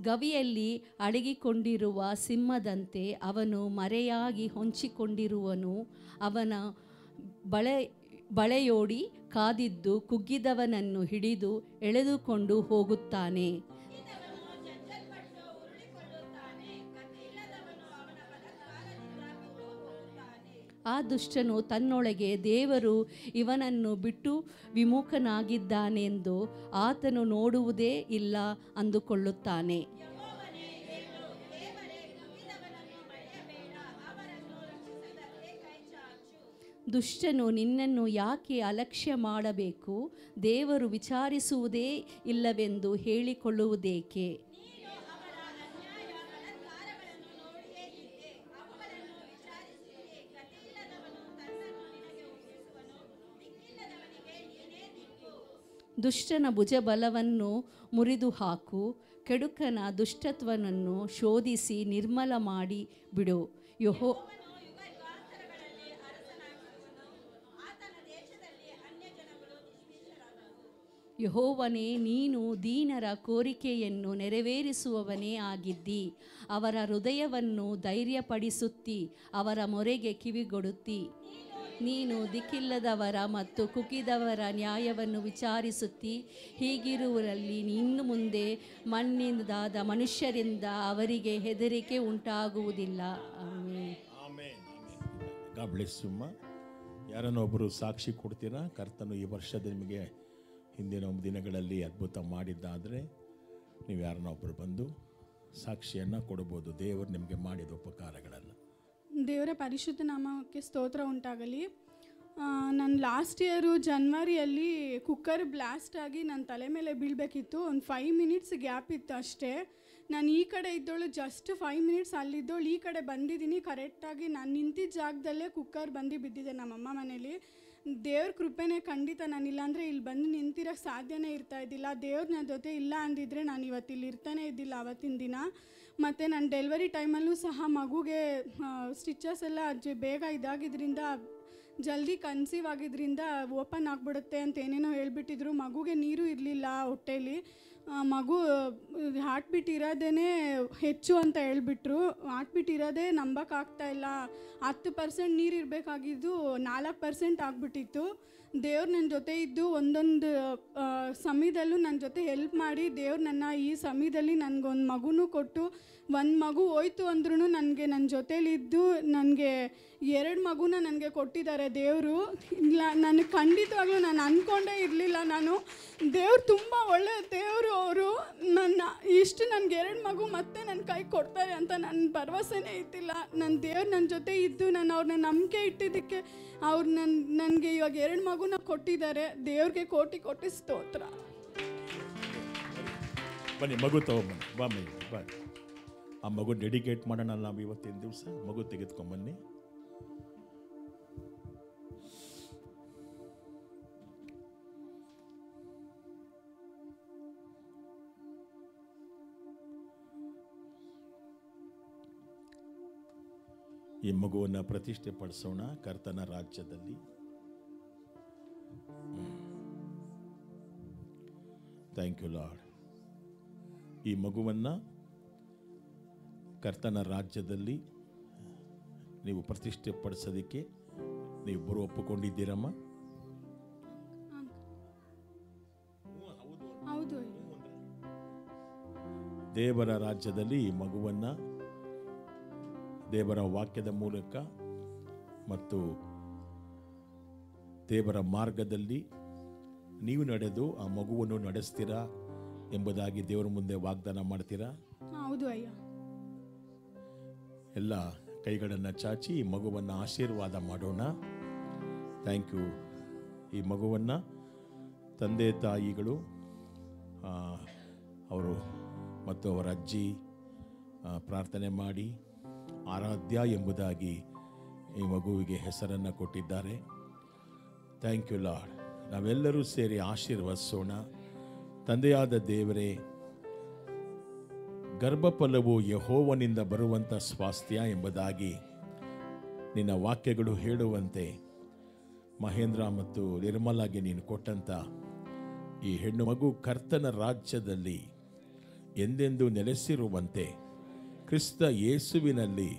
ಗವಿಯಲ್ಲಿ ಅಡಗಿಕೊಂಡಿರುವ ಸಿಂಹದಂತೆ ಅವನು ಮರೆಯಾಗಿ ಹೊಂಚಿಕೊಂಡಿರುವನು. ಅವನ ಬಳೆಯೋಡಿ ಕಾದಿದ್ದು ಕುಗ್ಗಿದವನನ್ನು ಹಿಡಿದು ಎಳೆದುಕೊಂಡು ಹೋಗುತ್ತಾನೆ. ಆ ದುಷ್ಟನು ತನ್ನೊಳಗೆ ದೇವರು ಇವನನ್ನು ಬಿಟ್ಟು ವಿಮುಖನಾಗಿದ್ದಾನೆಂದು ಆತನು ನೋಡುವುದೇ ಇಲ್ಲ ಅಂದುಕೊಳ್ಳುತ್ತಾನೆ. ದುಷ್ಟನು ನಿನ್ನನ್ನು ಯಾಕೆ ಅಲಕ್ಷ್ಯ ಮಾಡಬೇಕು? ದೇವರು ವಿಚಾರಿಸುವುದೇ ಇಲ್ಲವೆಂದು ಹೇಳಿಕೊಳ್ಳುವುದೇಕೆ? ದುಷ್ಟನ ಭುಜಬಲವನ್ನು ಮುರಿದು ಹಾಕು, ಕೆಡುಕನ ದುಷ್ಟತ್ವವನ್ನು ಶೋಧಿಸಿ ನಿರ್ಮಲ ಮಾಡಿ ಬಿಡು. ಯೆಹೋವನೇ, ನೀನು ದೀನರ ಕೋರಿಕೆಯನ್ನು ನೆರವೇರಿಸುವವನೇ ಆಗಿದ್ದಿ. ಅವರ ಹೃದಯವನ್ನು ಧೈರ್ಯಪಡಿಸುತ್ತಿ, ಅವರ ಮೊರೆಗೆ ಕಿವಿಗೊಡುತ್ತಿ. ನೀನು ದಿಕ್ಕಿಲ್ಲದವರ ಮತ್ತು ಕುಗ್ಗಿದವರ ನ್ಯಾಯವನ್ನು ವಿಚಾರಿಸುತ್ತಿ. ಹೀಗಿರುವಲ್ಲಿ ಇನ್ನು ಮುಂದೆ ಮಣ್ಣಿಂದಾದ ಮನುಷ್ಯರಿಂದ ಅವರಿಗೆ ಹೆದರಿಕೆ ಉಂಟಾಗುವುದಿಲ್ಲ. ಆಮೆನ್. God bless you. ಯಾರನ್ನೊಬ್ಬರು ಸಾಕ್ಷಿ ಕೊಡ್ತೀರಾ? ಕರ್ತನು ಈ ವರ್ಷದ ನಿಮಗೆ ಹಿಂದಿನ ದಿನಗಳಲ್ಲಿ ಅದ್ಭುತ ಮಾಡಿದ್ದಾದರೆ ನೀವು ಯಾರನ್ನೊಬ್ಬರು ಬಂದು ಸಾಕ್ಷಿಯನ್ನು ಕೊಡ್ಬೋದು, ದೇವರು ನಿಮಗೆ ಮಾಡಿದ ಉಪಕಾರಗಳನ್ನು. ದೇವರ ಪರಿಶುದ್ಧ ನಾಮಕ್ಕೆ ಸ್ತೋತ್ರ ಉಂಟಾಗಲಿ. ನಾನು ಲಾಸ್ಟ್ ಇಯರು ಜನವರಿಯಲ್ಲಿ ಕುಕ್ಕರ್ ಬ್ಲಾಸ್ಟ್ ಆಗಿ ನನ್ನ ತಲೆ ಮೇಲೆ ಬೀಳಬೇಕಿತ್ತು. ಒಂದು 5 ಮಿನಿಟ್ಸ್ ಗ್ಯಾಪ್ ಇತ್ತು ಅಷ್ಟೇ. ನಾನು ಈ ಕಡೆ ಇದ್ದೋಳು ಜಸ್ಟ್ 5 ಮಿನಿಟ್ಸ್ ಅಲ್ಲಿದ್ದೋಳು ಈ ಕಡೆ ಬಂದಿದ್ದೀನಿ. ಕರೆಕ್ಟಾಗಿ ನಾನು ನಿಂತಿದ್ದ ಜಾಗದಲ್ಲೇ ಕುಕ್ಕರ್ ಬಂದು ಬಿದ್ದಿದೆ ನಮ್ಮಮ್ಮ ಮನೇಲಿ. ದೇವ್ರ ಕೃಪೆನೇ ಖಂಡಿತ. ನಾನು ಇಲ್ಲಾಂದರೆ ಇಲ್ಲಿ ಬಂದು ನಿಂತಿರೋಕ್ಕೆ ಸಾಧ್ಯನೇ ಇರ್ತಾಯಿದ್ದಿಲ್ಲ. ದೇವ್ರು ನನ್ನ ಜೊತೆ ಇಲ್ಲ ಅಂದಿದ್ರೆ ನಾನು ಇವತ್ತು ಇಲ್ಲಿ ಇರ್ತಾನೆ ಇದ್ದಿಲ್ಲ ಆವತ್ತಿನ ದಿನ. ಮತ್ತು ನಾನು ಡೆಲಿವರಿ ಟೈಮಲ್ಲೂ ಸಹ ಮಗುಗೆ ಸ್ಟಿಚಸ್ ಎಲ್ಲ ಬೇಗ ಇದಾಗಿದ್ದರಿಂದ, ಜಲ್ದಿ ಕನ್ಸೀವ್ ಆಗಿದ್ದರಿಂದ ಓಪನ್ ಆಗಿಬಿಡುತ್ತೆ ಅಂತ ಏನೇನೋ ಹೇಳ್ಬಿಟ್ಟಿದ್ರು. ಮಗುಗೆ ನೀರು ಇರಲಿಲ್ಲ ಹೊಟ್ಟೇಲಿ. ಮಗು ಹಾರ್ಟ್ ಬೀಟ್ ಇರೋದೇ ಹೆಚ್ಚು ಅಂತ ಹೇಳ್ಬಿಟ್ರು. ಹಾರ್ಟ್ ಬೀಟ್ ಇರೋದೇ ನಂಬಕ್ಕಾಗ್ತಾಯಿಲ್ಲ. 10% ನೀರು ಇರಬೇಕಾಗಿದ್ದು 4% ಆಗಿಬಿಟ್ಟಿತ್ತು. ದೇವ್ರು ನನ್ನ ಜೊತೆ ಇದ್ದು ಒಂದೊಂದು ಸಮಯದಲ್ಲೂ ನನ್ನ ಜೊತೆ ಹೆಲ್ಪ್ ಮಾಡಿ ದೇವ್ರು ನನ್ನ ಈ ಸಮಯದಲ್ಲಿ ನನಗೊಂದು ಮಗುನೂ ಕೊಟ್ಟು, ಒಂದು ಮಗು ಹೋಯ್ತು ಅಂದ್ರೂ ನನಗೆ ನನ್ನ ಜೊತೇಲಿದ್ದು ನನಗೆ 2 ಮಗುನ ನನಗೆ ಕೊಟ್ಟಿದ್ದಾರೆ ದೇವರು. ಇಲ್ಲ, ನನಗೆ ಖಂಡಿತವಾಗ್ಲೂ ನಾನು ಅಂದ್ಕೊಂಡೇ ಇರಲಿಲ್ಲ. ನಾನು ದೇವ್ರು ತುಂಬ ಒಳ್ಳೆಯ ದೇವರು. ಅವರು ಇಷ್ಟು ನನಗೆ 2 ಮಗು ಮತ್ತೆ ನನ್ನ ಕೈ ಕೊಡ್ತಾರೆ ಅಂತ ನನ್ನ ಭರವಸೆನೇ ಇದ್ದಿಲ್ಲ. ನನ್ನ ದೇವ್ರು ನನ್ನ ಜೊತೆ ಇದ್ದು ನಾನು ಅವ್ರನ್ನ ನಂಬಿಕೆ ಇಟ್ಟಿದ್ದಕ್ಕೆ ಅವ್ರು ನನಗೆ ಇವಾಗ 2 ಮಗುನ ಕೊಟ್ಟಿದ್ದಾರೆ. ದೇವ್ರಿಗೆ ಕೋಟಿ ಕೋಟಿ ಸ್ತೋತ್ರ. ಬನ್ನಿ, ಮಗು ತಗೊಂಬನ್ನಿ. ಬಾ. ಆ ಮಗು ಡೆಡಿಕೇಟ್ ಮಾಡೋಣ ನಾವು ಇವತ್ತಿನ ದಿವಸ. ಮಗು ತೆಗೆದುಕೊಂಬನ್ನಿ. ಈ ಮಗುವನ್ನು ಪ್ರತಿಷ್ಠೆ ಪಡಿಸೋಣ ಕರ್ತನ ರಾಜ್ಯದಲ್ಲಿ. Thank you Lord. ಈ ಮಗುವನ್ನು ಕರ್ತನ ರಾಜ್ಯದಲ್ಲಿ ನೀವು ಪ್ರತಿಷ್ಠೆ ಪಡಿಸೋದಕ್ಕೆ ನೀವಿಬ್ಬರು ಒಪ್ಪಿಕೊಂಡಿದ್ದೀರಮ್ಮ? ಹೌದು. ದೇವರ ರಾಜ್ಯದಲ್ಲಿ ಈ ಮಗುವನ್ನು ದೇವರ ವಾಕ್ಯದ ಮೂಲಕ ಮತ್ತು ದೇವರ ಮಾರ್ಗದಲ್ಲಿ ನೀವು ನಡೆದು ಆ ಮಗುವನ್ನು ನಡೆಸ್ತೀರಾ ಎಂಬುದಾಗಿ ದೇವರ ಮುಂದೆ ವಾಗ್ದಾನ ಮಾಡ್ತೀರಾ? ಹೌದು ಅಯ್ಯ. ಎಲ್ಲ ಕೈಗಳನ್ನು ಚಾಚಿ ಈ ಮಗುವನ್ನು ಆಶೀರ್ವಾದ ಮಾಡೋಣ. Thank you. ಈ ಮಗುವನ್ನು ತಂದೆ ತಾಯಿಗಳು ಅವರು ಮತ್ತು ಅವರ ಅಜ್ಜಿ ಪ್ರಾರ್ಥನೆ ಮಾಡಿ ಆರಾಧ್ಯ ಎಂಬುದಾಗಿ ಈ ಮಗುವಿಗೆ ಹೆಸರನ್ನು ಕೊಟ್ಟಿದ್ದಾರೆ. Thank you lord. ನಾವೆಲ್ಲರೂ ಸೇರಿ ಆಶೀರ್ವದಿಸೋಣ. ತಂದೆಯಾದ ದೇವರೇ, ಗರ್ಭಫಲವು ಯೆಹೋವನಿಂದ ಬರುವಂಥ ಸ್ವಾಸ್ಥ್ಯ ಎಂಬುದಾಗಿ ನಿನ್ನ ವಾಕ್ಯಗಳು ಹೇಳುವಂತೆ ಮಹೇಂದ್ರ ಮತ್ತು ನಿರ್ಮಲಾಗೆ ನೀನು ಕೊಟ್ಟಂಥ ಈ ಹೆಣ್ಣು ಮಗು ಕರ್ತನ ರಾಜ್ಯದಲ್ಲಿ ಎಂದೆಂದು ನೆಲೆಸಿರುವಂತೆ, ಕ್ರಿಸ್ತ ಯೇಸುವಿನಲ್ಲಿ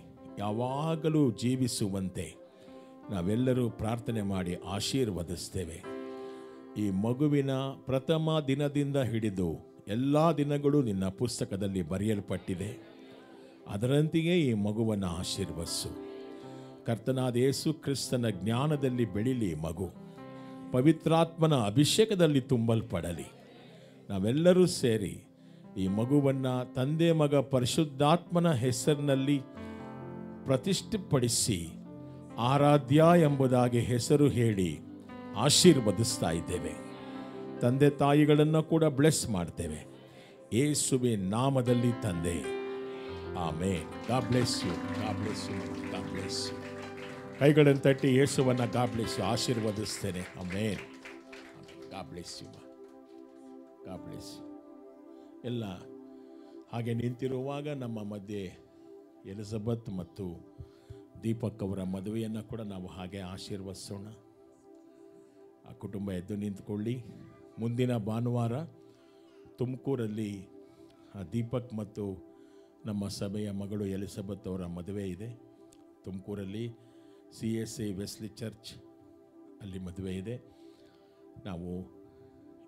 ಯಾವಾಗಲೂ ಜೀವಿಸುವಂತೆ ನಾವೆಲ್ಲರೂ ಪ್ರಾರ್ಥನೆ ಮಾಡಿ ಆಶೀರ್ವದಿಸ್ತೇವೆ. ಈ ಮಗುವಿನ ಪ್ರಥಮ ದಿನದಿಂದ ಹಿಡಿದು ಎಲ್ಲ ದಿನಗಳು ನಿನ್ನ ಪುಸ್ತಕದಲ್ಲಿ ಬರೆಯಲ್ಪಟ್ಟಿದೆ. ಅದರಂತೆಯೇ ಈ ಮಗುವನ್ನು ಆಶೀರ್ವದಿಸು. ಕರ್ತನಾದ ಯೇಸು ಕ್ರಿಸ್ತನ ಜ್ಞಾನದಲ್ಲಿ ಬೆಳೀಲಿ ಮಗು. ಪವಿತ್ರಾತ್ಮನ ಅಭಿಷೇಕದಲ್ಲಿ ತುಂಬಲ್ಪಡಲಿ. ನಾವೆಲ್ಲರೂ ಸೇರಿ ಈ ಮಗುವನ್ನು ತಂದೆ ಮಗ ಪರಿಶುದ್ಧಾತ್ಮನ ಹೆಸರಿನಲ್ಲಿ ಪ್ರತಿಷ್ಠೆಪಡಿಸಿ ಆರಾಧ್ಯ ಎಂಬುದಾಗಿ ಹೆಸರು ಹೇಳಿ ಆಶೀರ್ವದಿಸ್ತಾ ಇದ್ದೇವೆ. ತಂದೆ ತಾಯಿಗಳನ್ನು ಕೂಡ ಬ್ಲೆಸ್ ಮಾಡ್ತೇವೆ ಯೇಸುವಿನ ನಾಮದಲ್ಲಿ ತಂದೆ. Amen. God bless you, God bless you, God bless you. ಕೈಗಳನ್ನು ತಟ್ಟಿ ಯೇಸುವನ್ನು ಗಾಡ್ ಬ್ಲೆಸ್ ಯು ಆಶೀರ್ವದಿಸ್ತೇನೆ. Amen. God bless you, God bless you. ಎಲ್ಲ ಹಾಗೆ ನಿಂತಿರುವಾಗ ನಮ್ಮ ಮಧ್ಯೆ ಎಲಿಜಬೆತ್ ಮತ್ತು ದೀಪಕ್ ಅವರ ಮದುವೆಯನ್ನು ಕೂಡ ನಾವು ಹಾಗೆ ಆಶೀರ್ವದಿಸೋಣ. ಆ ಕುಟುಂಬ ಎದ್ದು ನಿಂತ್ಕೊಳ್ಳಿ. ಮುಂದಿನ ಭಾನುವಾರ ತುಮಕೂರಲ್ಲಿ ದೀಪಕ್ ಮತ್ತು ನಮ್ಮ ಸಭೆಯ ಮಗಳು ಎಲಿಜಬೆತ್ ಅವರ ಮದುವೆ ಇದೆ. ತುಮಕೂರಲ್ಲಿ CSA ವೆಸ್ಲಿ ಚರ್ಚ್ ಅಲ್ಲಿ ಮದುವೆ ಇದೆ. ನಾವು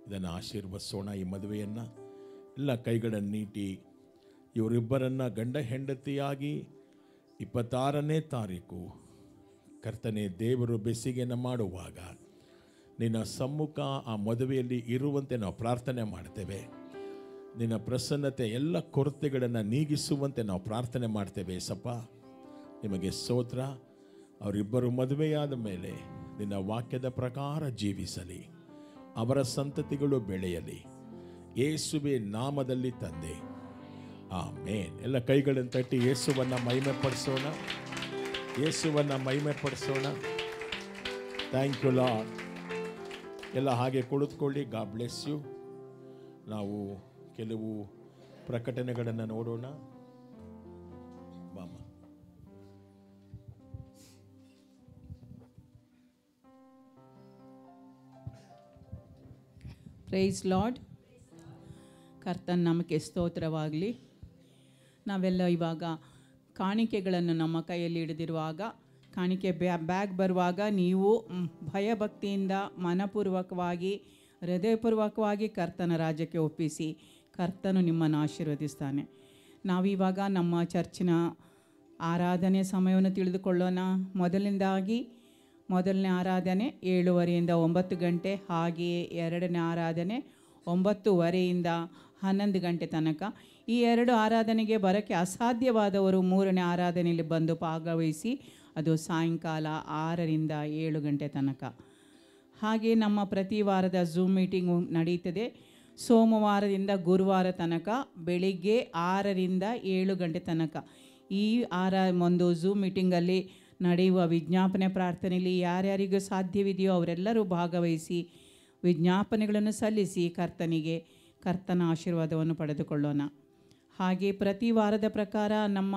ಇದನ್ನು ಆಶೀರ್ವದಿಸೋಣ. ಈ ಮದುವೆಯನ್ನು ಎಲ್ಲ ಕೈಗಳನ್ನು ನೀಟಿ ಇವರಿಬ್ಬರನ್ನು ಗಂಡ ಹೆಂಡತಿಯಾಗಿ 26ನೇ ತಾರೀಕು ಕರ್ತನೆ ದೇವರು ಬೆಸಿಗೆಯನ್ನು ಮಾಡುವಾಗ ನಿನ್ನ ಸಮ್ಮುಖ ಆ ಮದುವೆಯಲ್ಲಿ ಇರುವಂತೆ ನಾವು ಪ್ರಾರ್ಥನೆ ಮಾಡ್ತೇವೆ. ನಿನ್ನ ಪ್ರಸನ್ನತೆ ಎಲ್ಲ ಕೊರತೆಗಳನ್ನು ನೀಗಿಸುವಂತೆ ನಾವು ಪ್ರಾರ್ಥನೆ ಮಾಡ್ತೇವೆ. ಸಪ್ಪ ನಿಮಗೆ ಸ್ತೋತ್ರ. ಅವರಿಬ್ಬರು ಮದುವೆಯಾದ ಮೇಲೆ ನಿನ್ನ ವಾಕ್ಯದ ಪ್ರಕಾರ ಜೀವಿಸಲಿ, ಅವರ ಸಂತತಿಗಳು ಬೆಳೆಯಲಿ, ಯೇಸುವೆ ನಾಮದಲ್ಲಿ ತಂದೆ. ಆಮೇನ್. ಎಲ್ಲ ಕೈಗಳನ್ನು ತಟ್ಟಿ ಯೇಸುವನ್ನು ಮಹಿಮೆ ಪಡಿಸೋಣ, ಯೇಸುವನ್ನು ಮಹಿಮೆ ಪಡಿಸೋಣ. Thank you lord. ಎಲ್ಲ ಹಾಗೆ ಕುಳಿತುಕೊಳ್ಳಿ. God bless you. ನಾವು ಕೆಲವು ಪ್ರಕಟಣೆಗಳನ್ನು ನೋಡೋಣ. ಬಾಮ. Praise Lord. ಕರ್ತನ ನಮಗೆ ಸ್ತೋತ್ರವಾಗಲಿ. ನಾವೆಲ್ಲ ಇವಾಗ ಕಾಣಿಕೆಗಳನ್ನು ನಮ್ಮ ಕೈಯಲ್ಲಿ ಹಿಡಿದಿರುವಾಗ, ಕಾಣಿಕೆ ಬ್ಯಾಗ್ ಬರುವಾಗ ನೀವು ಭಯಭಕ್ತಿಯಿಂದ ಮನಪೂರ್ವಕವಾಗಿ ಹೃದಯಪೂರ್ವಕವಾಗಿ ಕರ್ತನ ರಾಜ್ಯಕ್ಕೆ ಒಪ್ಪಿಸಿ ಕರ್ತನು ನಿಮ್ಮನ್ನು ಆಶೀರ್ವದಿಸ್ತಾನೆ. ನಾವಿವಾಗ ನಮ್ಮ ಚರ್ಚಿನ ಆರಾಧನೆ ಸಮಯವನ್ನು ತಿಳಿದುಕೊಳ್ಳೋಣ. ಮೊದಲನೇ ಆರಾಧನೆ 7:30ಯಿಂದ 9 ಗಂಟೆ, ಹಾಗೆಯೇ ಎರಡನೇ ಆರಾಧನೆ 9:30ಯಿಂದ 11 ಗಂಟೆ ತನಕ. ಈ 2 ಆರಾಧನೆಗೆ ಬರೋಕ್ಕೆ ಅಸಾಧ್ಯವಾದವರು 3ನೇ ಆರಾಧನೆಯಲ್ಲಿ ಬಂದು ಭಾಗವಹಿಸಿ, ಅದು ಸಾಯಂಕಾಲ 6ರಿಂದ 7 ಗಂಟೆ ತನಕ. ಹಾಗೆ ನಮ್ಮ ಪ್ರತಿ ವಾರದ ಝೂಮ್ ಮೀಟಿಂಗು ನಡೀತದೆ. ಸೋಮವಾರದಿಂದ ಗುರುವಾರ ತನಕ ಬೆಳಿಗ್ಗೆ 6ರಿಂದ 7 ಗಂಟೆ ತನಕ. ಈ ಒಂದು ಝೂಮ್ ಮೀಟಿಂಗಲ್ಲಿ ನಡೆಯುವ ವಿಜ್ಞಾಪನೆ ಪ್ರಾರ್ಥನೆಯಲ್ಲಿ ಯಾರ್ಯಾರಿಗೂ ಸಾಧ್ಯವಿದೆಯೋ ಅವರೆಲ್ಲರೂ ಭಾಗವಹಿಸಿ ವಿಜ್ಞಾಪನೆಗಳನ್ನು ಸಲ್ಲಿಸಿ ಕರ್ತನ ಆಶೀರ್ವಾದವನ್ನು ಪಡೆದುಕೊಳ್ಳೋಣ. ಹಾಗೆ ಪ್ರತಿ ವಾರದ ಪ್ರಕಾರ ನಮ್ಮ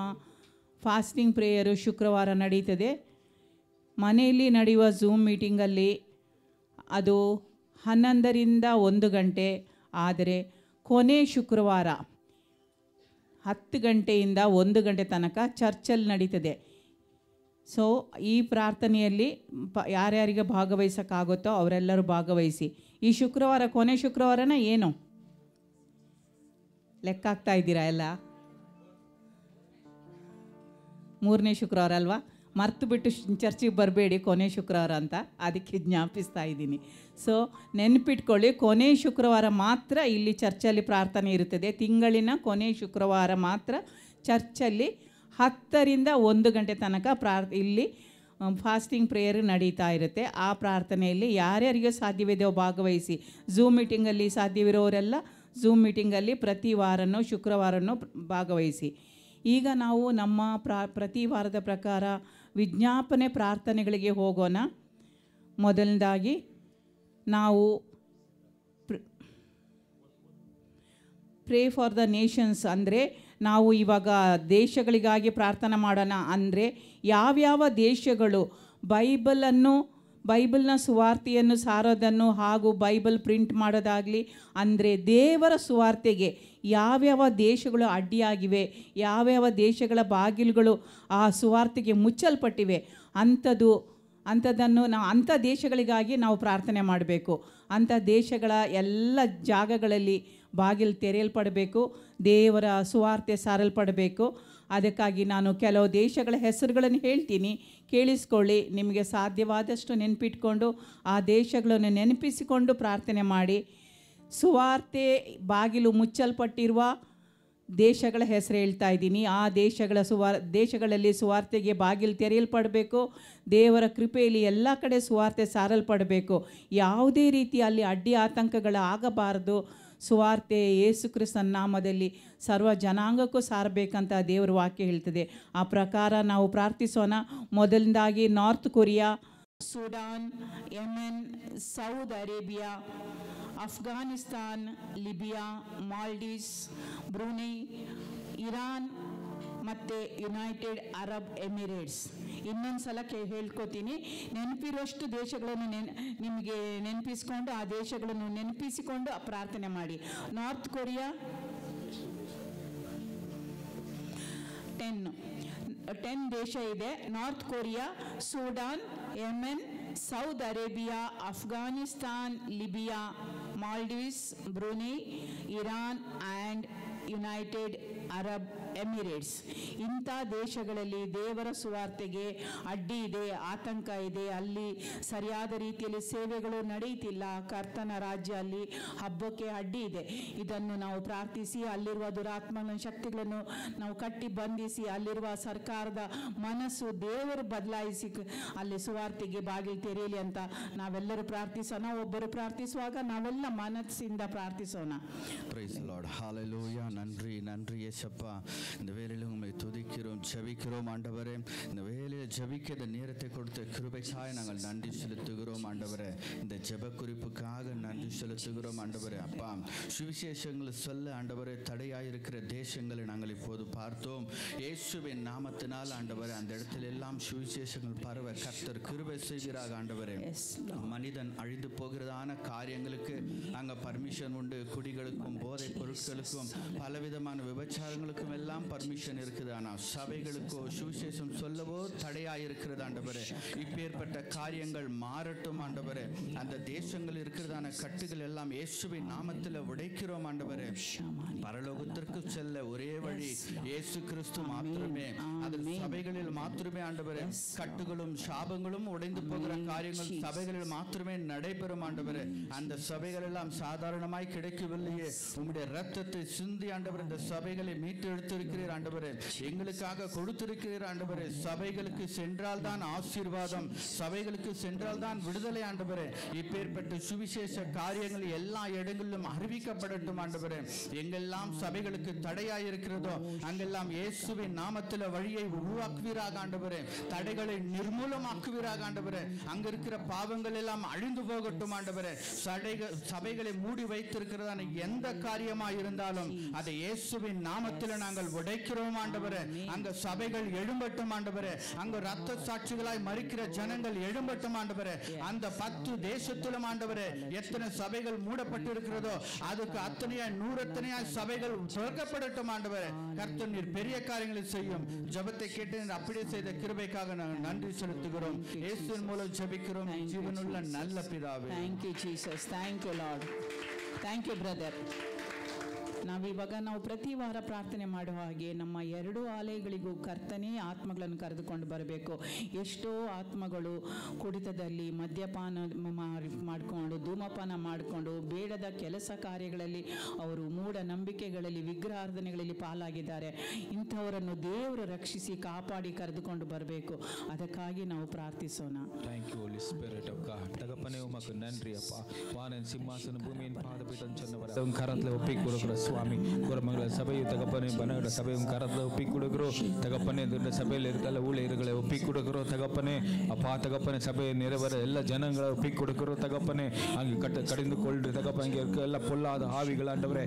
ಫಾಸ್ಟಿಂಗ್ ಪ್ರೇಯರು ಶುಕ್ರವಾರ ನಡೀತದೆ. ಮನೆಯಲ್ಲಿ ನಡೆಯುವ ಝೂಮ್ ಮೀಟಿಂಗಲ್ಲಿ ಅದು 11ರಿಂದ 1 ಗಂಟೆ, ಆದರೆ ಕೊನೆ ಶುಕ್ರವಾರ 10 ಗಂಟೆಯಿಂದ 1 ಗಂಟೆ ತನಕ ಚರ್ಚಲ್ಲಿ ನಡೀತದೆ. ಸೊ ಈ ಪ್ರಾರ್ಥನೆಯಲ್ಲಿ ಯಾರ್ಯಾರಿಗೆ ಭಾಗವಹಿಸೋಕ್ಕಾಗುತ್ತೋ ಅವರೆಲ್ಲರೂ ಭಾಗವಹಿಸಿ. ಈ ಶುಕ್ರವಾರ ಕೊನೆ ಶುಕ್ರವಾರನ ಏನು ಲೆಕ್ಕ ಆಗ್ತಾ ಇದ್ದೀರಾ? ಎಲ್ಲ 3ನೇ ಶುಕ್ರವಾರ ಅಲ್ವಾ? ಮರ್ತು ಬಿಟ್ಟು ಚರ್ಚಿಗೆ ಬರಬೇಡಿ ಕೊನೆ ಶುಕ್ರವಾರ ಅಂತ, ಅದಕ್ಕೆ ಜ್ಞಾಪಿಸ್ತಾ ಇದ್ದೀನಿ. ಸೊ ನೆನಪಿಟ್ಕೊಳ್ಳಿ, ಕೊನೆ ಶುಕ್ರವಾರ ಮಾತ್ರ ಇಲ್ಲಿ ಚರ್ಚಲ್ಲಿ ಪ್ರಾರ್ಥನೆ ಇರುತ್ತದೆ. ತಿಂಗಳಿನ ಕೊನೆ ಶುಕ್ರವಾರ ಮಾತ್ರ ಚರ್ಚಲ್ಲಿ 10ರಿಂದ 1 ಗಂಟೆ ತನಕ ಇಲ್ಲಿ ಫಾಸ್ಟಿಂಗ್ ಪ್ರೇಯರ್ ನಡೀತಾ ಇರುತ್ತೆ. ಆ ಪ್ರಾರ್ಥನೆಯಲ್ಲಿ ಯಾರ್ಯಾರಿಗೆ ಸಾಧ್ಯವಿದೆಯೋ ಭಾಗವಹಿಸಿ. ಝೂಮ್ ಮೀಟಿಂಗಲ್ಲಿ ಸಾಧ್ಯವಿರೋರೆಲ್ಲ ಝೂಮ್ ಮೀಟಿಂಗಲ್ಲಿ ಪ್ರತಿ ವಾರನೂ ಶುಕ್ರವಾರನೂ ಭಾಗವಹಿಸಿ. ಈಗ ನಾವು ನಮ್ಮ ಪ್ರತಿ ವಾರದ ಪ್ರಕಾರ ವಿಜ್ಞಾಪನೆ ಪ್ರಾರ್ಥನೆಗಳಿಗೆ ಹೋಗೋಣ. ಮೊದಲನೇದಾಗಿ ನಾವು ಪ್ರೇ ಫಾರ್ ದ ನೇಷನ್ಸ್, ಅಂದರೆ ನಾವು ಇವಾಗ ದೇಶಗಳಿಗಾಗಿ ಪ್ರಾರ್ಥನೆ ಮಾಡೋಣ. ಅಂದರೆ ಯಾವ್ಯಾವ ದೇಶಗಳು ಬೈಬಲ್ನ ಸುವಾರ್ತೆಯನ್ನು ಸಾರೋದನ್ನು ಹಾಗೂ ಬೈಬಲ್ ಪ್ರಿಂಟ್ ಮಾಡೋದಾಗಲಿ, ಅಂದರೆ ದೇವರ ಸುವಾರ್ತೆಗೆ ಯಾವ್ಯಾವ ದೇಶಗಳು ಅಡ್ಡಿಯಾಗಿವೆ, ಯಾವ್ಯಾವ ದೇಶಗಳ ಬಾಗಿಲುಗಳು ಆ ಸುವಾರ್ತೆಗೆ ಮುಚ್ಚಲ್ಪಟ್ಟಿವೆ, ಅಂಥದ್ದನ್ನು ಅಂಥ ದೇಶಗಳಿಗಾಗಿ ನಾವು ಪ್ರಾರ್ಥನೆ ಮಾಡಬೇಕು. ಅಂಥ ದೇಶಗಳ ಎಲ್ಲ ಜಾಗಗಳಲ್ಲಿ ಬಾಗಿಲು ತೆರೆಯಲ್ಪಡಬೇಕು, ದೇವರ ಸುವಾರ್ತೆ ಸಾರಲ್ಪಡಬೇಕು. ಅದಕ್ಕಾಗಿ ನಾನು ಕೆಲವು ದೇಶಗಳ ಹೆಸರುಗಳನ್ನು ಹೇಳ್ತೀನಿ, ಕೇಳಿಸ್ಕೊಳ್ಳಿ. ನಿಮಗೆ ಸಾಧ್ಯವಾದಷ್ಟು ನೆನಪಿಟ್ಕೊಂಡು ಆ ದೇಶಗಳನ್ನು ನೆನಪಿಸಿಕೊಂಡು ಪ್ರಾರ್ಥನೆ ಮಾಡಿ. ಸುವಾರ್ತೆ ಬಾಗಿಲು ಮುಚ್ಚಲ್ಪಟ್ಟಿರುವ ದೇಶಗಳ ಹೆಸರು ಹೇಳ್ತಾ ಇದ್ದೀನಿ. ಆ ದೇಶಗಳಲ್ಲಿ ಸುವಾರ್ತೆಗೆ ಬಾಗಿಲು ತೆರೆಯಲ್ಪಡಬೇಕು. ದೇವರ ಕೃಪೆಯಲ್ಲಿ ಎಲ್ಲ ಕಡೆ ಸುವಾರ್ತೆ ಸಾರಲ್ಪಡಬೇಕು. ಯಾವುದೇ ರೀತಿ ಅಲ್ಲಿ ಅಡ್ಡಿ ಆತಂಕಗಳು ಆಗಬಾರದು. ಸುವಾರ್ತೆ ಯೇಸು ಕ್ರಿಸ್ತನ ನಾಮದಲ್ಲಿ ಸರ್ವ ಜನಾಂಗಕ್ಕೂ ಸಾರಬೇಕಂತ ದೇವರ ವಾಕ್ಯ ಹೇಳ್ತದೆ. ಆ ಪ್ರಕಾರ ನಾವು ಪ್ರಾರ್ಥಿಸೋಣ. ಮೊದಲನೇದಾಗಿ north Korea, Sudan, Yemen, Saudi Arabia, Afghanistan, Libya, Maldives, Brunei, Iran ಮತ್ತು ಯುನೈಟೆಡ್ ಅರಬ್ ಎಮಿರೇಟ್ಸ್. ಇನ್ನೊಂದು ಸಲ ಹೇಳ್ಕೊತೀನಿ. ನೆನಪಿರೋಷ್ಟು ದೇಶಗಳನ್ನು ನಿಮಗೆ ನೆನಪಿಸ್ಕೊಂಡು ಆ ದೇಶಗಳನ್ನು ನೆನಪಿಸಿಕೊಂಡು ಪ್ರಾರ್ಥನೆ ಮಾಡಿ. ನಾರ್ತ್ ಕೊರಿಯಾ 10 ದೇಶ ಇದೆ. North Korea, Sudan, Yemen, Saudi Arabia, Afghanistan, Libya, Maldives, Brunei, Iran and United Arab Emirates. ಇಂಥ ದೇಶಗಳಲ್ಲಿ ದೇವರ ಸುವಾರ್ತೆಗೆ ಅಡ್ಡಿ ಇದೆ, ಆತಂಕ ಇದೆ. ಅಲ್ಲಿ ಸರಿಯಾದ ರೀತಿಯಲ್ಲಿ ಸೇವೆಗಳು ನಡೆಯುತ್ತಿಲ್ಲ. ಕರ್ತನ ರಾಜ್ಯ ಅಲ್ಲಿ ಹಬ್ಬಕ್ಕೆ ಅಡ್ಡಿ ಇದೆ. ಇದನ್ನು ನಾವು ಪ್ರಾರ್ಥಿಸಿ ಅಲ್ಲಿರುವ ದುರಾತ್ಮನ ಶಕ್ತಿಗಳನ್ನು ನಾವು ಕಟ್ಟಿ ಬಂಧಿಸಿ ಅಲ್ಲಿರುವ ಸರ್ಕಾರದ ಮನಸ್ಸು ದೇವರು ಬದಲಾಯಿಸಿ ಅಲ್ಲಿ ಸುವಾರ್ತೆಗೆ ಬಾಗಿಲು ತೆರೆಯಲಿ ಅಂತ ನಾವೆಲ್ಲರೂ ಪ್ರಾರ್ಥಿಸೋಣ. ಒಬ್ಬರು ಪ್ರಾರ್ಥಿಸುವಾಗ ನಾವೆಲ್ಲ ಮನಸ್ಸಿಂದ ಪ್ರಾರ್ಥಿಸೋಣ. Praise the Lord. Hallelujah. நன்றி ஏசப்பா. இந்த வேளையில் உண்மை துதிக்கிறோம், ஜெபிக்கிறோம் ஆண்டவரே. இந்த வேளையில் ஜெபிக்கிற நேரத்தை கொடுத்த கிருபைக்காக நாங்கள் நன்றி செலுத்துகிறோம் ஆண்டவரே. இந்த ஜெப குறிப்புக்காக நன்றி செலுத்துகிறோம் ஆண்டவரே. அப்பா, சுவிசேஷங்களை சொல்ல ஆண்டவரே தடையாயிருக்கிற தேசங்களை நாங்கள் இப்போது பார்த்தோம். இயேசுவின் நாமத்தினால் ஆண்டவரே அந்த இடத்துல எல்லாம் சுவிசேஷங்கள் பரவ கர்த்தர் கிருபை செய்கிறார் ஆண்டவரே. மனிதன் அழிந்து போகிறதான காரியங்களுக்கு அங்கே பர்மிஷன் உண்டு. குடிகளுக்கும் போதை பொருட்களுக்கும் பலவிதமான விபச்சாரங்களுக்கும் எல்லாம் பர்மிஷன் இருக்குது. ஆனால் சபைகளுக்கோ சுவிசேஷம் சொல்லவோ தடையாயிருக்கிறது ஆண்டவரே. இப்பேற்பட்ட காரியங்கள் மாறட்டும் ஆண்டவரே. அந்த தேசங்கள் இருக்கிறதான கட்டுகள் எல்லாம் இயேசுவின் நாமத்தில் உடைக்கிறோம் ஆண்டவரே. பரலோகத்திற்கு செல்ல ஒரே வழி இயேசு கிறிஸ்து மாத்திரமே. அது சபைகளில் மாத்திரமே ஆண்டவரே. கட்டுகளும் சாபங்களும் உடைந்து போகிற காரியங்கள் சபைகளில் மாத்திரமே நடைபெறும் ஆண்டவரே. அந்த சபைகள் எல்லாம் சாதாரணமாய் கிடைக்கவில்லையே. உம்முடைய ரத்தத்தை சிந்தி ஆண்டவர் இந்த சபைகளை மீட்டு எடுத்திருக்கிறீர் ஆண்டவரே. எங்களுக்காக கொடுத்திருக்கிறீர் ஆண்டவரே. சபைகளுக்கு சென்றால் தான் ஆசீர்வாதம், சபைகளுக்கு சென்றால் தான் விடுதலை ஆண்டவரே. இப்பேற்பட்ட சுவிசேஷ காரியங்கள் எல்லா இடங்களிலும் அறிவிக்கப்படட்டும் ஆண்டவரே. எங்கெல்லாம் சபைகளுக்கு தடையாயிருக்கிறதோ அங்கெல்லாம் இயேசுவின் நாமத்தில் வழியை உருவாக்குவீராக ஆண்டவரே. தடைகளை நிர்மூலமாக்குவீராக ஆண்டவரே. அங்க இருக்கிற பாவங்கள் எல்லாம் அழிந்து போகட்டும் ஆண்டவரே. சபைகளை மூடி வைத்திருக்கிறதான எந்த காரியமா இருந்தாலும் அதை இயேசுவின் நாமத்தில் நாங்கள் உடைக்கிறோம் ஆண்டவரே. அங்க சபைகள் எழும்பட்டும் ஆண்டவரே. அங்க ரத்த சாட்சிகளாய் மரிக்கிற ஜனங்கள் எழும்பட்டும் ஆண்டவரே. அந்த 10 தேசத்திலும் ஆண்டவரே எத்தனை சபைகள் மூடப்பட்டு இருக்கிறதோ அதுக்கு அத்தனையாய் 100 சபைகள் திறக்கப்படட்டும் ஆண்டவரே. கர்த்தர் நீர் பெரிய காரியங்களை செய்யும். ஜெபத்தை கேட்டு அப்படியே செய்த கிருபைக்காக நாங்கள் நன்றி செலுத்துகிறோம். இயேசுவின் மூலம் ஜெபிக்கிறோம் ஜீவனுள்ள நல்ல பிதாவே. Thank you Jesus. Thank you Lord. Thank you brother. ನಾವಿವಾಗ ನಾವು ಪ್ರತಿ ವಾರ ಪ್ರಾರ್ಥನೆ ಮಾಡುವ ಹಾಗೆ ನಮ್ಮ 2 ಆಲಯಗಳಿಗೂ ಕರ್ತನೇ ಆತ್ಮಗಳನ್ನು ಕರೆದುಕೊಂಡು ಬರಬೇಕು. ಎಷ್ಟೋ ಆತ್ಮಗಳು ಕುಡಿತದಲ್ಲಿ ಮದ್ಯಪಾನ ಮಾಡಿಕೊಂಡು ಧೂಮಪಾನ ಮಾಡಿಕೊಂಡು ಬೇಡದ ಕೆಲಸ ಕಾರ್ಯಗಳಲ್ಲಿ ಅವರು ಮೂಢನಂಬಿಕೆಗಳಲ್ಲಿ ವಿಗ್ರಹಾರಾಧನೆಗಳಲ್ಲಿ ಪಾಲಾಗಿದ್ದಾರೆ. ಇಂಥವರನ್ನು ದೇವರು ರಕ್ಷಿಸಿ ಕಾಪಾಡಿ ಕರೆದುಕೊಂಡು ಬರಬೇಕು. ಅದಕ್ಕಾಗಿ ನಾವು ಪ್ರಾರ್ಥಿಸೋಣ. Thank you Holy Spirit of God. தகப்பனே உமக்கு நன்றி அப்பா. வானன் சிம்மாசன பூமியின் பாதபீடம் சொன்னவர் உன் கரத்தில் ஒப்பிக் கொடுக்கிற சுவாமி குரமங்கள சபையை தகப்பனே பனகட சபையும் கரத்தில் ஒப்பிக் கொடுக்கிறோம் தகப்பனே. இந்த சபையில் இருக்கல ஊழியர்களை ஒப்பிக் கொடுக்கிறோம் தகப்பனே. அப்பா தகப்பனே சபையை நிறைவேற எல்லா ஜனங்களை ஒப்பிக் கொடுக்கிறோம் தகப்பனே. அங்கே கடிந்து கொள்டு தகப்ப அங்கே இருக்க எல்லாம் பொல்லாத ஆவிகள் ஆண்டவரே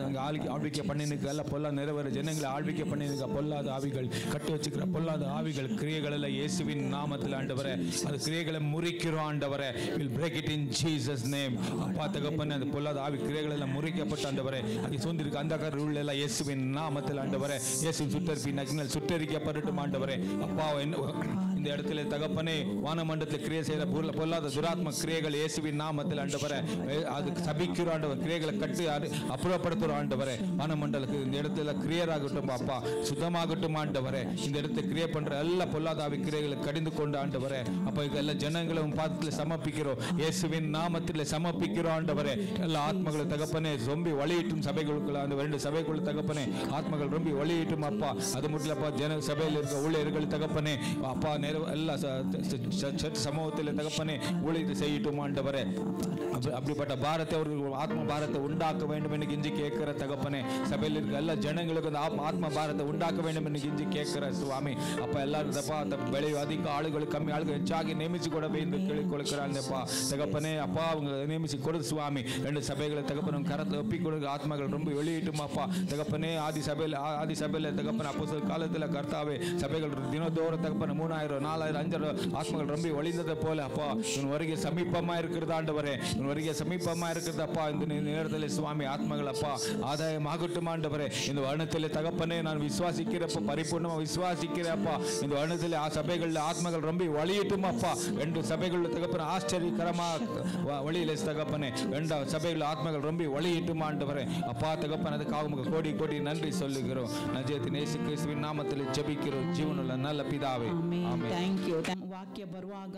அங்கே ஆழ்விக்க பண்ணினுக்கு எல்லாம் பொல்லா நிறைவேற ஜனங்களை ஆழ்விக்க பண்ணினுக்க பொல்லாத ஆவிகள் கட்டி வச்சுக்கிற பொல்லாத ஆவிகள் கிரியைகள் எல்லாம் இயேசுவின் நாமத்தில் ஆண்டவரே அந்த கிரியைகளை முறிக்கிறோம் ஆண்டவரே. Will break it in Jesus name. அப்பா தகப்பனே அந்த பொல்லாத ஆவி கிரியைகள் எல்லாம் முறிக்கப்பட்ட ஆண்டவரே அங்கே சொந்திருக்க அந்த உள்ள எல்லாம் இயேசுவின் நாமத்தில் ஆண்டவரே. இயேசு சுட்டரிப்பின் அக்னியால் சுட்டரிக்கப்படட்டும் ஆண்டவரே. அப்பா இந்த இடத்துல தகப்பனே வானமண்டலத்தில் கிரியை செய்கிற பொல்லாத துராத்ம கிரியைகள் இயேசுவின் நாமத்தில் ஆண்டவரே அது சபிக்கிறோம் ஆண்டவர், கிரியைகளை கட்டு அப்புறப்படுத்துகிறோம் ஆண்டவரே. வானமண்டலத்துக்கு இந்த இடத்துல கிரியர் ஆகட்டும் அப்பா, சுத்தமாகட்டும் ஆண்டவரே. இந்த இடத்துல கிரியை பண்ற எல்லா பொல்லாதாவி கிரியைகளை கடிந்து கொண்டு ஆண்டவரே அப்ப எல்லா ஜனங்களும் பாதத்தில் சமர்ப்பிக்கிறோம், இயேசுவின் நாமத்தில் சமர்ப்பிக்கிறோம் ஆண்டவரே. எல்லா ஆத்மகளும் தகப்பனே ரொம்ப வழியிட்டும் சபைகளுக்குள்ள அந்த 2 சபைக்குள்ள தகப்பனே ஆத்மகள் ரொம்ப வழியிட்டும் அப்பா. அது மட்டும் அப்பா ஜன சபையில் இருக்க ஊழியர்கள் தகப்பனே அப்பா எல்லா சமூகத்தில் தகப்பனே ஊழியத்தை செய்யட்டும் ஆண்டவரே. அப்படிப்பட்ட பாரத்தை அவர்கள் ஆத்ம பாரத்தை உண்டாக்க வேண்டும் என்று கெஞ்சி கேட்கிற தகப்பனே. சபையில் இருக்க எல்லா ஜனங்களுக்கு அந்த ஆத்ம பாரத்தை உண்டாக்க வேண்டும் என்று கெஞ்சி கேட்கிற சுவாமி அப்ப எல்லாரும் தப்பா அந்த விலை அதிக ஆளுகள் கம்மி ஆளுகள் ಹೆಚ್ಚಾಗಿ ನೇಮಿಸಿ ಕೊಡಬೇಕು ಕೇಳಿಕೊಳ್ಳುತ್ತಾರೆ தகப்பனே. அப்பா அவங்க ನೇಮಿಸಿ ಕೊಡು சுவாமி. 2 சபைகளை தகப்பன கரத்தை ஒப்பி கொடுக்க ஆத்மகள் ரொம்ப வெளியிட்டும் அப்பா தகப்பனே. ஆதி சபையில் தகப்பன அப்போஸ்தலர் காலத்தில் கர்த்தாவே சபைகள் தினந்தோறும் தகப்பன 3000 4000 5000 ஆத்மகள் ரொம்ப ஒளிந்ததை போல அப்பா இவன் வருகை சமீபமா இருக்கிறது ஆண்டவரே. இவன் வருகை சமீபமா இருக்கிறது அப்பா. இந்த நேரத்தில் சுவாமி ஆத்மகள் அப்பா ஆதாயம் ஆகட்டும் ஆண்டவரே. இந்த வருணத்தில் தகப்பனே நான் விசுவாசிக்கிறப்ப பரிபூர்ணமா விசுவாசிக்கிறப்பா இந்த வருணத்தில் சபைகளில் ஆத்மகள் ரொம்ப வழியிட்டும் அப்பா. 2 சபைகளில் தகப்பன ஆச்சரியகரமா வழியில தகப்பனே 2 சபைகளில் ஆத்மகள் ரொம்ப வழியிட்டும் ஆண்டவரே அப்பா தகப்பன. அதுக்காக கோடி கோடி நன்றி சொல்லுகிறோம். நஜேத்தின் இயேசு கிறிஸ்துவின் நாமத்தில் ಜಪಿக்கிறோம் ಜೀವನದ நல்ல ಪಿತಾವೇ. ಆಮೆನ್. Thank you. ವಾಕ್ಯ ಬರುವಾಗ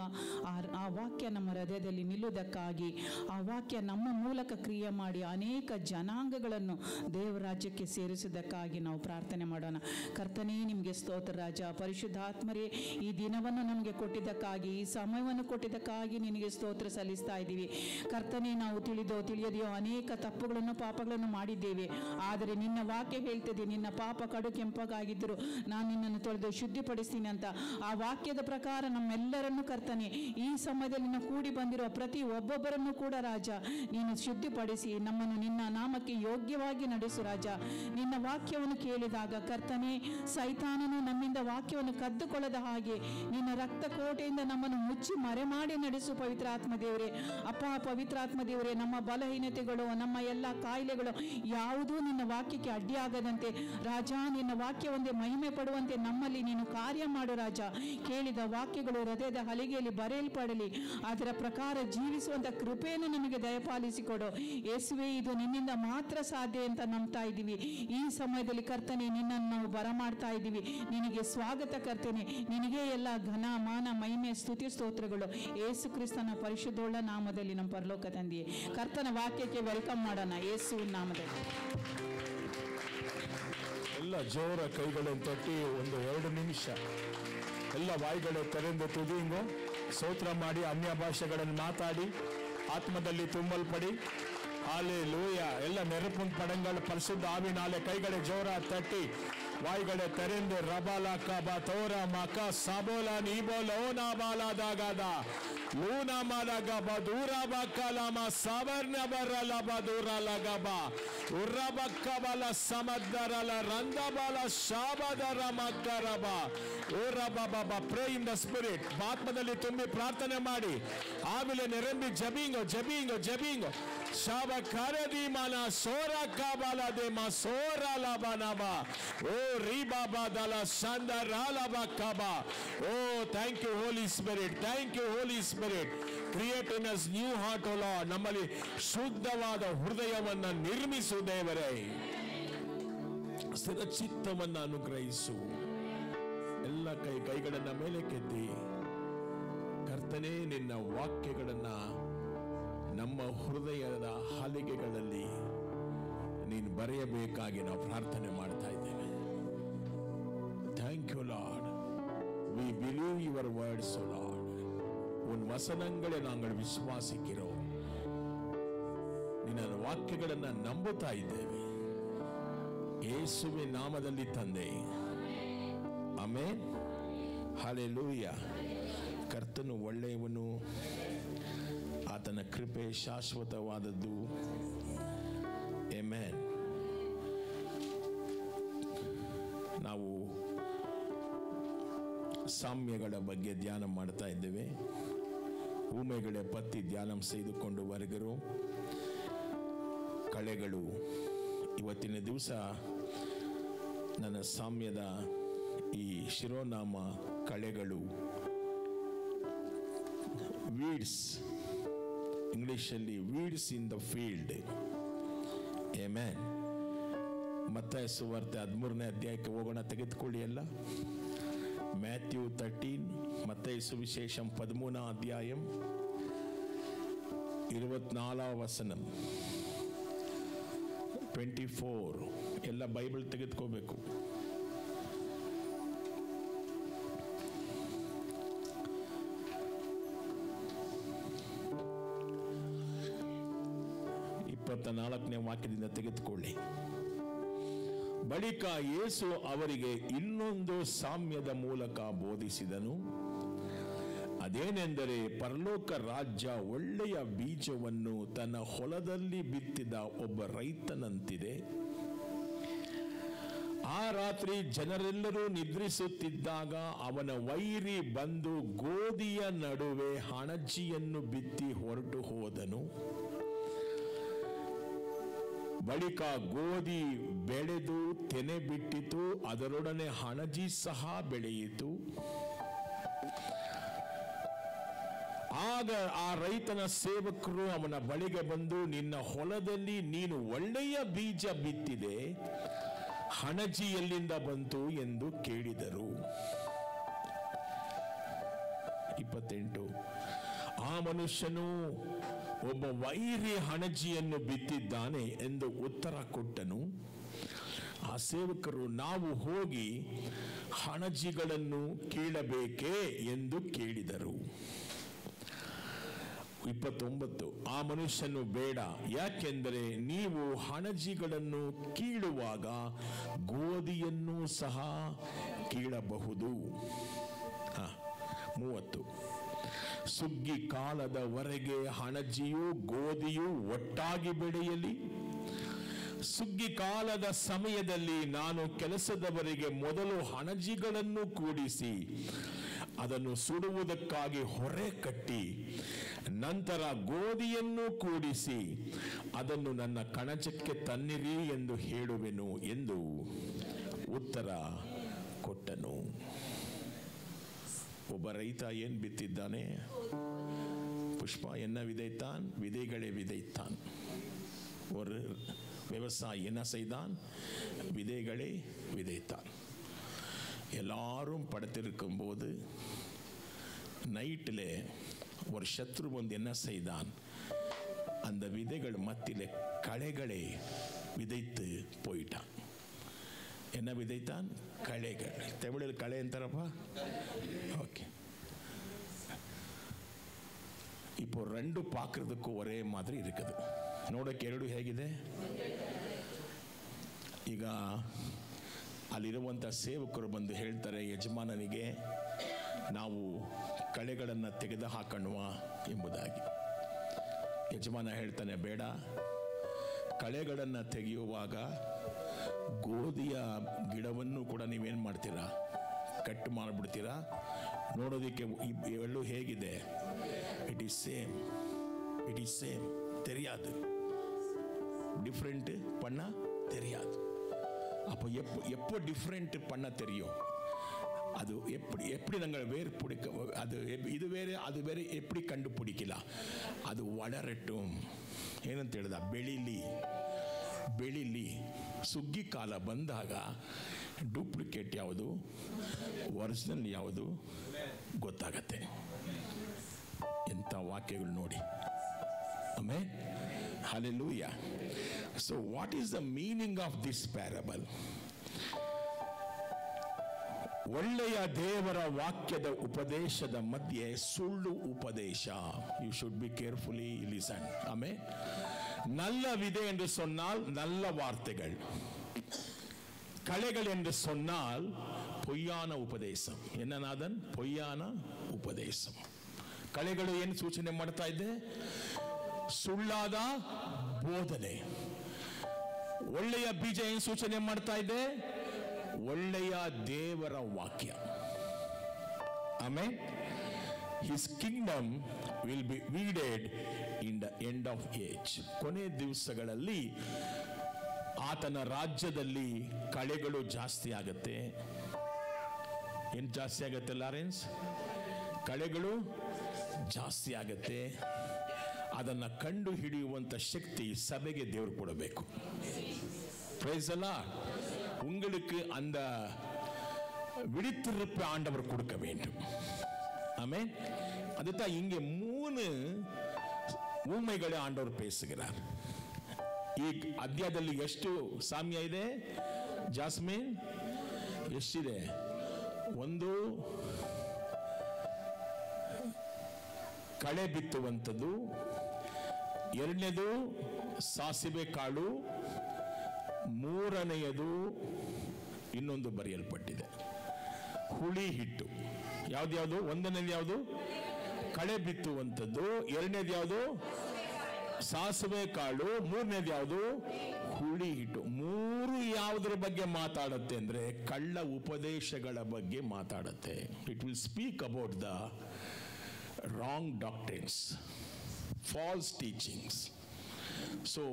ಆ ವಾಕ್ಯ ನಮ್ಮ ಹೃದಯದಲ್ಲಿ ನಿಲ್ಲುವುದಕ್ಕಾಗಿ ಆ ವಾಕ್ಯ ನಮ್ಮ ಮೂಲಕ ಕ್ರಿಯೆ ಮಾಡಿ ಅನೇಕ ಜನಾಂಗಗಳನ್ನು ದೇವರ ರಾಜ್ಯಕ್ಕೆ ಸೇರಿಸುವುದಕ್ಕಾಗಿ ನಾವು ಪ್ರಾರ್ಥನೆ ಮಾಡೋಣ. ಕರ್ತನೇ ನಿಮಗೆ ಸ್ತೋತ್ರ ರಾಜ. ಪರಿಶುದ್ಧಾತ್ಮರೇ ಈ ದಿನವನ್ನು ನಮಗೆ ಕೊಟ್ಟಿದ್ದಕ್ಕಾಗಿ ಈ ಸಮಯವನ್ನು ಕೊಟ್ಟಿದ್ದಕ್ಕಾಗಿ ನಿನಗೆ ಸ್ತೋತ್ರ ಸಲ್ಲಿಸ್ತಾ ಇದ್ದೀವಿ ಕರ್ತನೇ. ನಾವು ತಿಳಿಯದೆಯೋ ಅನೇಕ ತಪ್ಪುಗಳನ್ನು ಪಾಪಗಳನ್ನು ಮಾಡಿದ್ದೇವೆ. ಆದರೆ ನಿನ್ನ ವಾಕ್ಯ ಹೇಳ್ತದೆ ನಿನ್ನ ಪಾಪ ಕಡು ಕೆಂಪಗಾಗಿದ್ದರು ನಾನು ನಿನ್ನನ್ನು ತೊಳೆದು ಶುದ್ಧಿಪಡಿಸ್ತೀನಿ ಅಂತ. ಆ ವಾಕ್ಯದ ಪ್ರಕಾರ ನಮ್ಮೆಲ್ಲರನ್ನು ಕರ್ತನೆ ಈ ಸಮಯದಲ್ಲಿ ನಿನ್ನ ಕೂಡಿ ಬಂದಿರುವ ಪ್ರತಿ ಒಬ್ಬೊಬ್ಬರನ್ನು ಕೂಡ ರಾಜ ನೀನು ಶುದ್ಧಿಪಡಿಸಿ ನಮ್ಮನ್ನು ನಿನ್ನ ನಾಮಕ್ಕೆ ಯೋಗ್ಯವಾಗಿ ನಡೆಸು ರಾಜ. ನಿನ್ನ ವಾಕ್ಯವನ್ನು ಕೇಳಿದಾಗ ಕರ್ತನೆ ಸೈತಾನನು ನಮ್ಮಿಂದ ವಾಕ್ಯವನ್ನು ಕದ್ದುಕೊಳ್ಳದ ಹಾಗೆ ನಿನ್ನ ರಕ್ತ ಕೋಟೆಯಿಂದ ನಮ್ಮನ್ನು ಮುಚ್ಚಿ ಮರೆ ಮಾಡಿ ನಡೆಸು ಪವಿತ್ರಾತ್ಮ ದೇವರೇ. ಅಪ್ಪ ಪವಿತ್ರಾತ್ಮ ದೇವರೇ ನಮ್ಮ ಬಲಹೀನತೆಗಳು ನಮ್ಮ ಎಲ್ಲ ಕಾಯಿಲೆಗಳು ಯಾವುದೂ ನಿನ್ನ ವಾಕ್ಯಕ್ಕೆ ಅಡ್ಡಿಯಾಗದಂತೆ ರಾಜ ನಿನ್ನ ವಾಕ್ಯ ಒಂದೇ ಮಹಿಮೆ ಪಡುವಂತೆ ನಮ್ಮಲ್ಲಿ ನೀನು ಕಾರ್ಯ ಮಾಡು ರಾಜ. ಕೇಳಿದ ವಾಕ್ಯಗಳು ಹೃದಯದ ಹಲಿಗೆಯಲ್ಲಿ ಬರೆಯಲ್ಪಡಲಿ. ಅದರ ಪ್ರಕಾರ ಜೀವಿಸುವಂತ ಕೃಪೆಯನ್ನು ನಮಗೆ ದಯಪಾಲಿಸಿಕೊಡು ಯೇಸುವೆ. ಇದು ನಿನ್ನಿಂದ ಮಾತ್ರ ಸಾಧ್ಯ ಅಂತ ನಂಬ್ತಾ ಇದ್ದೀವಿ. ಈ ಸಮಯದಲ್ಲಿ ಕರ್ತನೆ ನಿನ್ನನ್ನು ನಾವು ಬರಮಾಡ್ತಾ ಇದ್ದೀವಿ. ನಿನಗೆ ಸ್ವಾಗತ ಕರ್ತನೆ. ನಿನಗೆ ಎಲ್ಲ ಘನ ಮಾನ ಮಹಿಮೆ ಸ್ತುತಿ ಸ್ತೋತ್ರಗಳು ಯೇಸು ಕ್ರಿಸ್ತನ ಪರಿಶುದ್ಧೋಳ ನಾಮದಲ್ಲಿ ನಮ್ಮ ಪರಲೋಕ ತಂದೆಯೇ. ಕರ್ತನ ವಾಕ್ಯಕ್ಕೆ ವೆಲ್ಕಮ್ ಮಾಡೋಣ ಯೇಸುವಿನ ನಾಮದಲ್ಲಿ. ಎಲ್ಲ ಜೋರ ಕೈಗಳನ್ನು ತಟ್ಟಿ 1-2 ನಿಮಿಷ ಎಲ್ಲ ಬಾಯಿಗಳು ತೆರೆದು ತುದಿಂಗು ಸ್ತೋತ್ರ ಮಾಡಿ ಅನ್ಯ ಭಾಷೆಗಳನ್ನು ಮಾತಾಡಿ ಆತ್ಮದಲ್ಲಿ ತುಂಬಲ್ಪಡಿ. ಹಾಲೆಲೂಯ. ಎಲ್ಲ ನೆರಪು ಪಡಂಗಳ ಪರಿಶುದ್ಧ ಆವಿನಾಲೆ ಕೈಗಳೇ ಜೋರ ತಟ್ಟಿ ವಾಯಿಗಳೇ ತೆರೆದು ರಬಾಲ ಕಬ ತೋರ ಮಕ ಸಬೋಲ ನೀಬೋಲ ಓನಾ ಬಾಲಾದಾಗದ ಲೂನಾ ಮಾಲಗಬ ದೂರ ಬಕ್ಕಲಮ ಸವರ್ಣ ಬರಲಬ ದೂರ ಲಗಬ ಉರ್ರಬಕ್ಕಬಲ ಸಮದ್ದರಲ ರಂದಬಲ ಶಾಬದರ ಮಕ್ಕರಬ ಉರ್ರಬಬ. Pray in the spirit. ಆತ್ಮದಲ್ಲಿ ತುಂಬಿ ಪ್ರಾರ್ಥನೆ ಮಾಡಿ ಆಮೇಲೆ ನೆರಂಬಿ ಜಬೀಂಗೋ ಶಾಬ ಕರದಿ ಮನ ಸೋರ ಕಬಲ ದೇಮ ಸೋರ ಲಬನಬ ಓ ರೀಬಾಬದಲ ಸಂದರಾಲಬ ಕಬ. O thank you holy spirit. Thank you holy spirit. Create in us new heart O Lord. ನಮ್ಮಲ್ಲಿ ಶುದ್ಧವಾದ ಹೃದಯವನ್ನ ನಿರ್ಮಿಸು ದೇವರೇ. ಸ್ಥಿರ ಚಿತ್ತವನ್ನ ಅನುಗ್ರಹಿಸು. ಎಲ್ಲ ಕೈಗಳನ್ನ ಮೇಲೆ ಕೆತ್ತಿ ಕರ್ತನೇ ನಿನ್ನ ವಾಕ್ಯಗಳನ್ನ ನಮ್ಮ ಹೃದಯದ ಹಲಿಗೆಗಳಲ್ಲಿ ನೀನು ಬರೆಯಬೇಕಾಗಿ ನಾವು ಪ್ರಾರ್ಥನೆ ಮಾಡ್ತಾ ಇದ್ದೇವೆ. Thank you lord. We believe your words O lord. உன் வசனங்களை நாங்கள் விசுவாசிக்கிறோம். ನಿನ್ನ ವಾಕ್ಯಗಳನ್ನು ನಂಬುತ್ತಾ ಇದ್ದೇವೆ ಯೇಸುವಿನ ನಾಮದಲ್ಲಿ ತಂದೆ. ಆಮೆನ್. ಹಲ್ಲೆಲೂಯಾ. ಕರ್ತನು ಒಳ್ಳೆಯವನು. ಆತನ ಕೃಪೆ ಶಾಶ್ವತವಾದದ್ದು. ಆಮೆನ್. ನಾವು ಸಾಮ್ಯಗಳ ಬಗ್ಗೆ ಧ್ಯಾನ ಮಾಡ್ತಾ ಇದ್ದೇವೆ. ஊமைகளை பற்றி தியானம் செய்து கொண்டு வருகிறோம். ಕಳೆಗಳು. ಇವತ್ತಿನ ದಿವಸ ನನ್ನ ಸಾಮ್ಯದ ಈ ಶಿರೋನಾಮ ಕಳೆಗಳು ವೀಡ್ಸ್, ಇಂಗ್ಲಿಷಲ್ಲಿ weeds in the field. Amen. ಮತ್ತಾಯ ಸುವಾರ್ತೆ 13ನೇ ಅಧ್ಯಾಯಕ್ಕೆ ಹೋಗೋಣ, ತೆಗೆದುಕೊಳ್ಳಿ ಎಲ್ಲ. ಮ್ಯಾಥ್ಯೂ 13, ಮತ್ತಾಯ ಸುವಿಶೇಷಂ 13 അധ്യായം 24 വചനം 24. ಎಲ್ಲ ಬೈಬಲ್ ತೆಗೆದುಕೋಬೇಕು. ನಾಲ್ಕನೇ ವಾಕ್ಯದಿಂದ ತೆಗೆದುಕೊಳ್ಳಿ. ಬಳಿಕ ಯೇಸು ಅವರಿಗೆ ಇನ್ನೊಂದು ಸಾಮ್ಯದ ಮೂಲಕ ಬೋಧಿಸಿದನು. ಅದೇನೆಂದರೆ, ಪರಲೋಕ ರಾಜ್ಯ ಒಳ್ಳೆಯ ಬೀಜವನ್ನು ತನ್ನ ಹೊಲದಲ್ಲಿ ಬಿತ್ತಿದ ಒಬ್ಬ ರೈತನಂತಿದೆ. ಆ ರಾತ್ರಿ ಜನರೆಲ್ಲರೂ ನಿದ್ರಿಸುತ್ತಿದ್ದಾಗ ಅವನ ವೈರಿ ಬಂದು ಗೋಧಿಯ ನಡುವೆ ಹಣಜಿಯನ್ನು ಬಿತ್ತಿ ಹೊರಟು ಹೋದನು. ಬಳಿಕ ಗೋಧಿ ಬೆಳೆದು ತೆನೆ ಬಿಟ್ಟಿತು, ಅದರೊಡನೆ ಹಣಜಿ ಸಹ ಬೆಳೆಯಿತು. ಆಗ ಆ ರೈತನ ಸೇವಕರು ಅವನ ಬಳಿಗೆ ಬಂದು, ನಿನ್ನ ಹೊಲದಲ್ಲಿ ನೀನು ಒಳ್ಳೆಯ ಬೀಜ ಬಿತ್ತಿದೆ, ಹಣಜಿ ಎಲ್ಲಿಂದ ಬಂತು ಎಂದು ಕೇಳಿದರು. 28. ಆ ಮನುಷ್ಯನು, ಒಬ್ಬ ವೈರಿ ಹಣಜಿಯನ್ನು ಬಿತ್ತಿದ್ದಾನೆ ಎಂದು ಉತ್ತರ ಕೊಟ್ಟನು. ಆ ಸೇವಕರು, ನಾವು ಹೋಗಿ ಹಣಜಿಗಳನ್ನು ಕೀಳಬೇಕೇ ಎಂದು ಕೇಳಿದರು. 29. ಆ ಮನುಷ್ಯನು, ಬೇಡ, ಯಾಕೆಂದರೆ ನೀವು ಹಣಜಿಗಳನ್ನು ಕೀಳುವಾಗ ಗೋಧಿಯನ್ನು ಸಹ ಕೀಳಬಹುದು. 30. ಸುಗ್ಗಿ ಕಾಲದವರೆಗೆ ಹಣಜಿಯೂ ಗೋಧಿಯೂ ಒಟ್ಟಾಗಿ ಬೆಳೆಯಲಿ. ಸುಗ್ಗಿ ಕಾಲದ ಸಮಯದಲ್ಲಿ ನಾನು ಕೆಲಸದವರಿಗೆ ಮೊದಲು ಹಣಜಿಗಳನ್ನು ಕೂಡಿಸಿ ಅದನ್ನು ಸುಡುವುದಕ್ಕಾಗಿ ಹೊರೆ ಕಟ್ಟಿ, ನಂತರ ಗೋಧಿಯನ್ನು ಕೂಡಿಸಿ ಅದನ್ನು ನನ್ನ ಕಣಜಕ್ಕೆ ತನ್ನಿರಿ ಎಂದು ಹೇಳುವೆನು ಎಂದು ಉತ್ತರ ಕೊಟ್ಟನು. ಒಬ್ಬ ರೈತ ಏನು ಬಿತ್ತಿದ್ದಾನೆ? புஷ்பா என்ன விதைத்தான்? விதைகளை விதைத்தான். ஒரு விவசாயி என்ன செய்தான்? விதைகளை விதைத்தான். எல்லாரும் படுத்திருக்கும் போது நைட்டில் ஒரு சத்ரு வந்து என்ன செய்தான்? அந்த விதைகள் மத்தியில் களைகளை விதைத்து போயிட்டான். என்ன விதைத்தான்? களைகள். தமிழில் கಳೆ ಅಂತಾರಪ್ಪ. ಓಕೆ. இப்போ ரெண்டு பார்க்கறதுக்கு ஒரೇ மாதிரி இருக்குது. ನೋಡಕ್ಕೆ ಎರಡು ಹೇಗಿದೆ? ಈಗ ಅಲ್ಲಿರುವಂಥ ಸೇವಕರು ಬಂದು ಹೇಳ್ತಾರೆ ಯಜಮಾನನಿಗೆ, ನಾವು ಕಳೆಗಳನ್ನು ತೆಗೆದು ಹಾಕೋಣ ಎಂಬುದಾಗಿ. ಯಜಮಾನ ಹೇಳ್ತಾನೆ, ಬೇಡ, ಕಳೆಗಳನ್ನು ತೆಗೆಯುವಾಗ ಗೋಧಿಯ ಗಿಡವನ್ನು ಕೂಡ ನೀವೇನು ಮಾಡ್ತೀರಾ? ಕಟ್ ಮಾಡಿಬಿಡ್ತೀರಾ. ನೋಡೋದಕ್ಕೆ ಇವೆಲ್ಲೂ ಹೇಗಿದೆ? It is same, it is same. தெரியாது, டிஃப்ரெண்ட் பண்ண தெரியாது. அப்போ எப்போ டிஃப்ரெண்ட் பண்ண தெரியும்? அது எப்படி நாங்கள் வேறு பிடிக்க, அது இது வேறு அது வேறு எப்படி கண்டுபிடிக்கலாம்? ಅದು ಒಳರಟ್ಟು ಏನಂತ ಹೇಳಿದ, ಬೆಳಿಲಿ. ಸುಗ್ಗಿ ಕಾಲ ಬಂದಾಗ ಡೂಪ್ಲಿಕೇಟ್ ಯಾವುದು, ಒರಿಜಿನಲ್ ಯಾವುದು ಗೊತ್ತಾಗತ್ತೆ. ಎಂಥ ವಾಕ್ಯಗಳು ನೋಡಿ. Amen, hallelujah. So what is the meaning of this parable? ಒಳ್ಳೆಯ ದೇವರ ವಾಕ್ಯದ ಉಪದೇಶದ ಮಧ್ಯೆ ಸುಳ್ಳು ಉಪದೇಶ. You should be carefully listen. Amen. நல்ல விதை என்று சொன்னால் நல்ல வார்த்தைகள், களைகள் என்று சொன்னால் பொய்யான ಉಪದೇಶ. என்னநாதன்? பொய்யான ಉಪದೇಶ. ಕಳೆಗಳು ಏನು ಸೂಚನೆ ಮಾಡ್ತಾ ಇದೆ? ಸುಳ್ಳಾದ ಬೋಧನೆ. ಒಳ್ಳೆಯ ಬೀಜ ಏನು ಸೂಚನೆ ಮಾಡ್ತಾ ಇದೆ? ಒಳ್ಳೆಯ ದೇವರ ವಾಕ್ಯ. Amen. His kingdom will be weeded in the end of age. ಕೊನೆ ದಿವಸಗಳಲ್ಲಿ ಆತನ ರಾಜ್ಯದಲ್ಲಿ ಕಳೆಗಳು ಜಾಸ್ತಿ ಆಗುತ್ತೆ. ಏನು ಜಾಸ್ತಿ ಆಗುತ್ತೆ ಲಾರೆನ್ಸ್? ಕಳೆಗಳು ಜಾಸ್ತಿ ಆಗತ್ತೆ. ಅದನ್ನು ಕಂಡು ಹಿಡಿಯುವಂಥ ಶಕ್ತಿ ಸಭೆಗೆ ದೇವರು ಕೊಡಬೇಕು. Praise the lord. உங்களுக்கு அந்த விழித்திருப்பு ஆண்டவர் கொடுக்க வேண்டும். ஆமென். அதுதான் இங்கே 3 ஊமைகளை ஆண்டவர் பேசுகிறார். ಈ ಅಧ್ಯಾಯದಲ್ಲಿ ಎಷ್ಟು ಸಾಮ್ಯ ಇದೆ ಜಾಸ್ಮಿನ್? ಎಷ್ಟಿದೆ? 1 ಕಳೆ ಬಿತ್ತುವಂಥದ್ದು, 2ನೇದು ಸಾಸಿವೆ ಕಾಳು, 3ನೇಯದು ಇನ್ನೊಂದು ಬರೆಯಲ್ಪಟ್ಟಿದೆ ಹುಳಿ ಹಿಟ್ಟು. ಯಾವ್ದು? 1ನೇದು ಯಾವುದು? ಕಳೆ ಬಿತ್ತುವಂಥದ್ದು, 2ನೇದು ಯಾವುದು? ಸಾಸಿವೆ ಕಾಳು, 3ನೇದು ಯಾವುದು? ಹುಳಿ ಹಿಟ್ಟು. 3 ಯಾವುದರ ಬಗ್ಗೆ ಮಾತಾಡುತ್ತೆ ಅಂದ್ರೆ ಕಳ್ಳ ಉಪದೇಶಗಳ ಬಗ್ಗೆ ಮಾತಾಡುತ್ತೆ. It will speak about the wrong doctrines, false teachings. So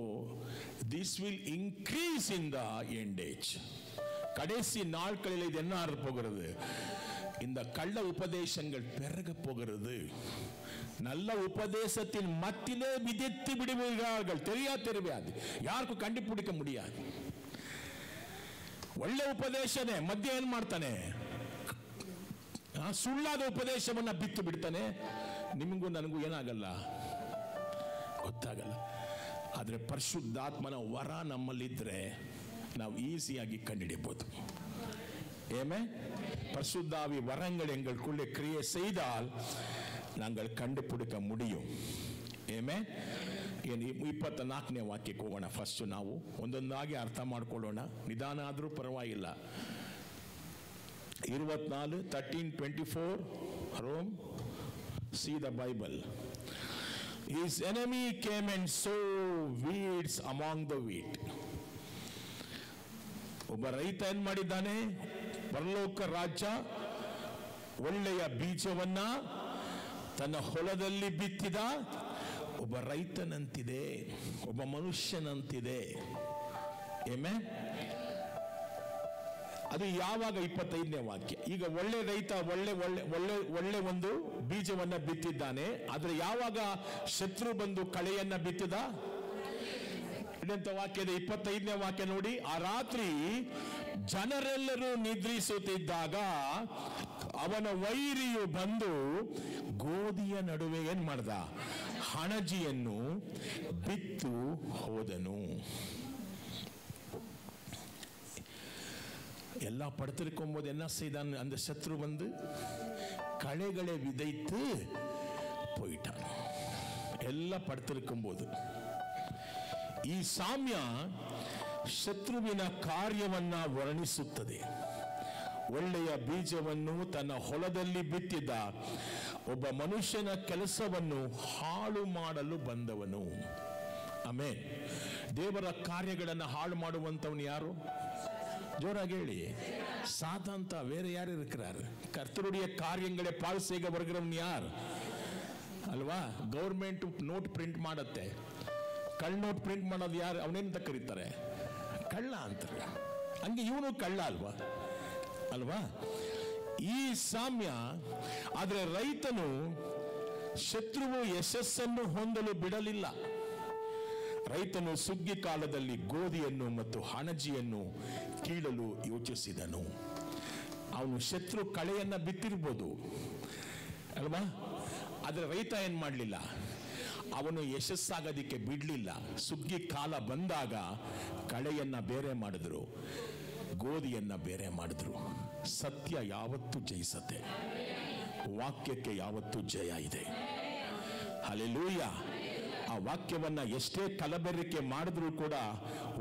this will increase in the end age. கடைசி நாட்களில் இது என்ன ஆக போகிறது? இந்த கள்ள உபதேசங்கள் பெருக போகிறது. நல்ல உபதேசத்தின் மத்தியிலே விதித்து விடுவார்கள். தெரியாது, யாருக்கும் கண்டுபிடிக்க முடியாது. ಒಳ್ಳೆ ಉಪದೇಶನೇ ಮಧ್ಯ ಏನ್ ಮಾಡ್ತಾನೆ? ಸುಳ್ಳಾದ ಉಪದೇಶವನ್ನ ಬಿತ್ತು ಬಿಡ್ತಾನೆ. ನಿಮಗೂ ನನಗೂ ಏನಾಗಲ್ಲ, ಗೊತ್ತಾಗಲ್ಲ. ಆದರೆ ಪರಿಶುದ್ಧಾತ್ಮನ ವರ ನಮ್ಮಲ್ಲಿದ್ದರೆ ನಾವು ಈಸಿಯಾಗಿ ಕಂಡುಹಿಡಿಯಬಹುದು. ஏமே பரிசுத்தாவி வரங்கள் எங்களுக்குள்ளே கிரியை செய்தால் நாங்கள் கண்டுபிடிக்க முடியும். ಏಮೇ 24ನೇ ವಾಕ್ಯಕ್ಕೆ ಹೋಗೋಣ. ಫಸ್ಟ್ ನಾವು ಒಂದೊಂದಾಗಿ ಅರ್ಥ ಮಾಡ್ಕೊಳ್ಳೋಣ. ನಿಧಾನ ಆದರೂ ಪರವಾಗಿಲ್ಲ. 24, 13, 24. Rome, see the Bible. His enemy came and sowed weeds among the wheat. ಒಬ್ಬ ರೈತ ಏನ್ ಮಾಡಿದ್ದಾನೆ? ಪರಲೋಕ ರಾಜ್ಯ ಒಳ್ಳೆಯ ಬೀಜವನ್ನ ತನ್ನ ಹೊಲದಲ್ಲಿ ಬಿತ್ತಿದ ಒಬ್ಬ ರೈತನಂತಿದೆ, ಒಬ್ಬ ಮನುಷ್ಯನಂತಿದೆ. ಏಮೇ ಅದು ಯಾವಾಗ? 25ನೇ ವಾಕ್ಯ. ಈಗ ಒಳ್ಳೆ ರೈತ ಒಳ್ಳೆ ಒಂದು ಬೀಜವನ್ನ ಬಿತ್ತಿದ್ದಾನೆ. ಆದ್ರೆ ಯಾವಾಗ ಶತ್ರು ಬಂದು ಕಳೆಯನ್ನ ಬಿತ್ತಿದ? ಇದಂತ ವಾಕ್ಯದ 25ನೇ ವಾಕ್ಯ ನೋಡಿ. ಆ ರಾತ್ರಿ ಜನರೆಲ್ಲರೂ ನಿದ್ರಿಸುತ್ತಿದ್ದಾಗ ಅವನ ವೈರಿಯು ಬಂದು ಗೋಧಿಯ ನಡುವೆ ಏನ್ ಮಾಡ್ದ? ಹಣಜಿಯನ್ನು ಬಿತ್ತು ಹೋದನು. எல்லா படுத்திருக்கும் போது என்ன செய்தான்? அந்த சத்ரு வந்து களைகளை விதைத்து போயிட்டான். எல்லாம் படுத்திருக்கும் போது ಈ ಸಾಮ್ಯ ಶತ್ರುವಿನ ಕಾರ್ಯವನ್ನ ವರ್ಣಿಸುತ್ತದೆ. ಒಳ್ಳೆಯ ಬೀಜವನ್ನು ತನ್ನ ಹೊಲದಲ್ಲಿ ಬಿತ್ತಿದ್ದ ಒಬ್ಬ ಮನುಷ್ಯನ ಕೆಲಸವನ್ನು ಹಾಳು ಮಾಡಲು ಬಂದವನು. ಆಮೆನ್. ದೇವರ ಕಾರ್ಯಗಳನ್ನು ಹಾಳು ಮಾಡುವಂತವನು ಯಾರು? ஜோராக ಹೇಳಿ. சாத்தான்தா. வேற யார் இருக்கிறார்? கர்த்தருடைய காரியங்களை பால் செய்ய வருகிறவன் யார்? ಅಲ್ವಾ? ಗೌರ್ಮೆಂಟ್ ನೋಟ್ ಪ್ರಿಂಟ್ ಮಾಡುತ್ತೆ. ಕಳ್ಳ ನೋಟ್ ಪ್ರಿಂಟ್ ಮಾಡೋದು ಯಾರು? ಅವನೇನಂತ ಕರೀತಾರೆ? ಕಳ್ಳ ಅಂತಾರೆ. ಹಂಗೆ ಇವನು ಕಳ್ಳ ಅಲ್ವಾ? ಅಲ್ವಾ? ಈ ಸಾಮ್ಯ. ಆದ್ರೆ ರೈತನು ಶತ್ರುವು ಯಶಸ್ಸನ್ನು ಹೊಂದಲು ಬಿಡಲಿಲ್ಲ. ರೈತನು ಸುಗ್ಗಿ ಕಾಲದಲ್ಲಿ ಗೋಧಿಯನ್ನು ಮತ್ತು ಹಣಜಿಯನ್ನು ಕೀಳಲು ಯೋಚಿಸಿದನು. ಅವನು ಶತ್ರು ಕಳೆಯನ್ನ ಬಿತ್ತಿರ್ಬೋದು ಅಲ್ವಾ? ಆದ್ರೆ ರೈತ ಏನ್ ಮಾಡಲಿಲ್ಲ, ಅವನು ಯಶಸ್ಸಾಗೋದಿಕ್ಕೆ ಬಿಡ್ಲಿಲ್ಲ. ಸುಗ್ಗಿ ಕಾಲ ಬಂದಾಗ ಕಳೆಯನ್ನ ಬೇರೆ ಮಾಡಿದ್ರು, ಗೋಧಿಯನ್ನ ಬೇರೆ ಮಾಡಿದ್ರು. ಸತ್ಯ ಯಾವತ್ತೂ ಜಯಿಸತ್ತೆ. ವಾಕ್ಯಕ್ಕೆ ಯಾವತ್ತೂ ಜಯ ಇದೆ. ಹಲ್ಲೆಲೂಯಾ. ಆ ವಾಕ್ಯವನ್ನ ಎಷ್ಟೇ ಕಲಬೆರಕೆ ಮಾಡಿದ್ರೂ ಕೂಡ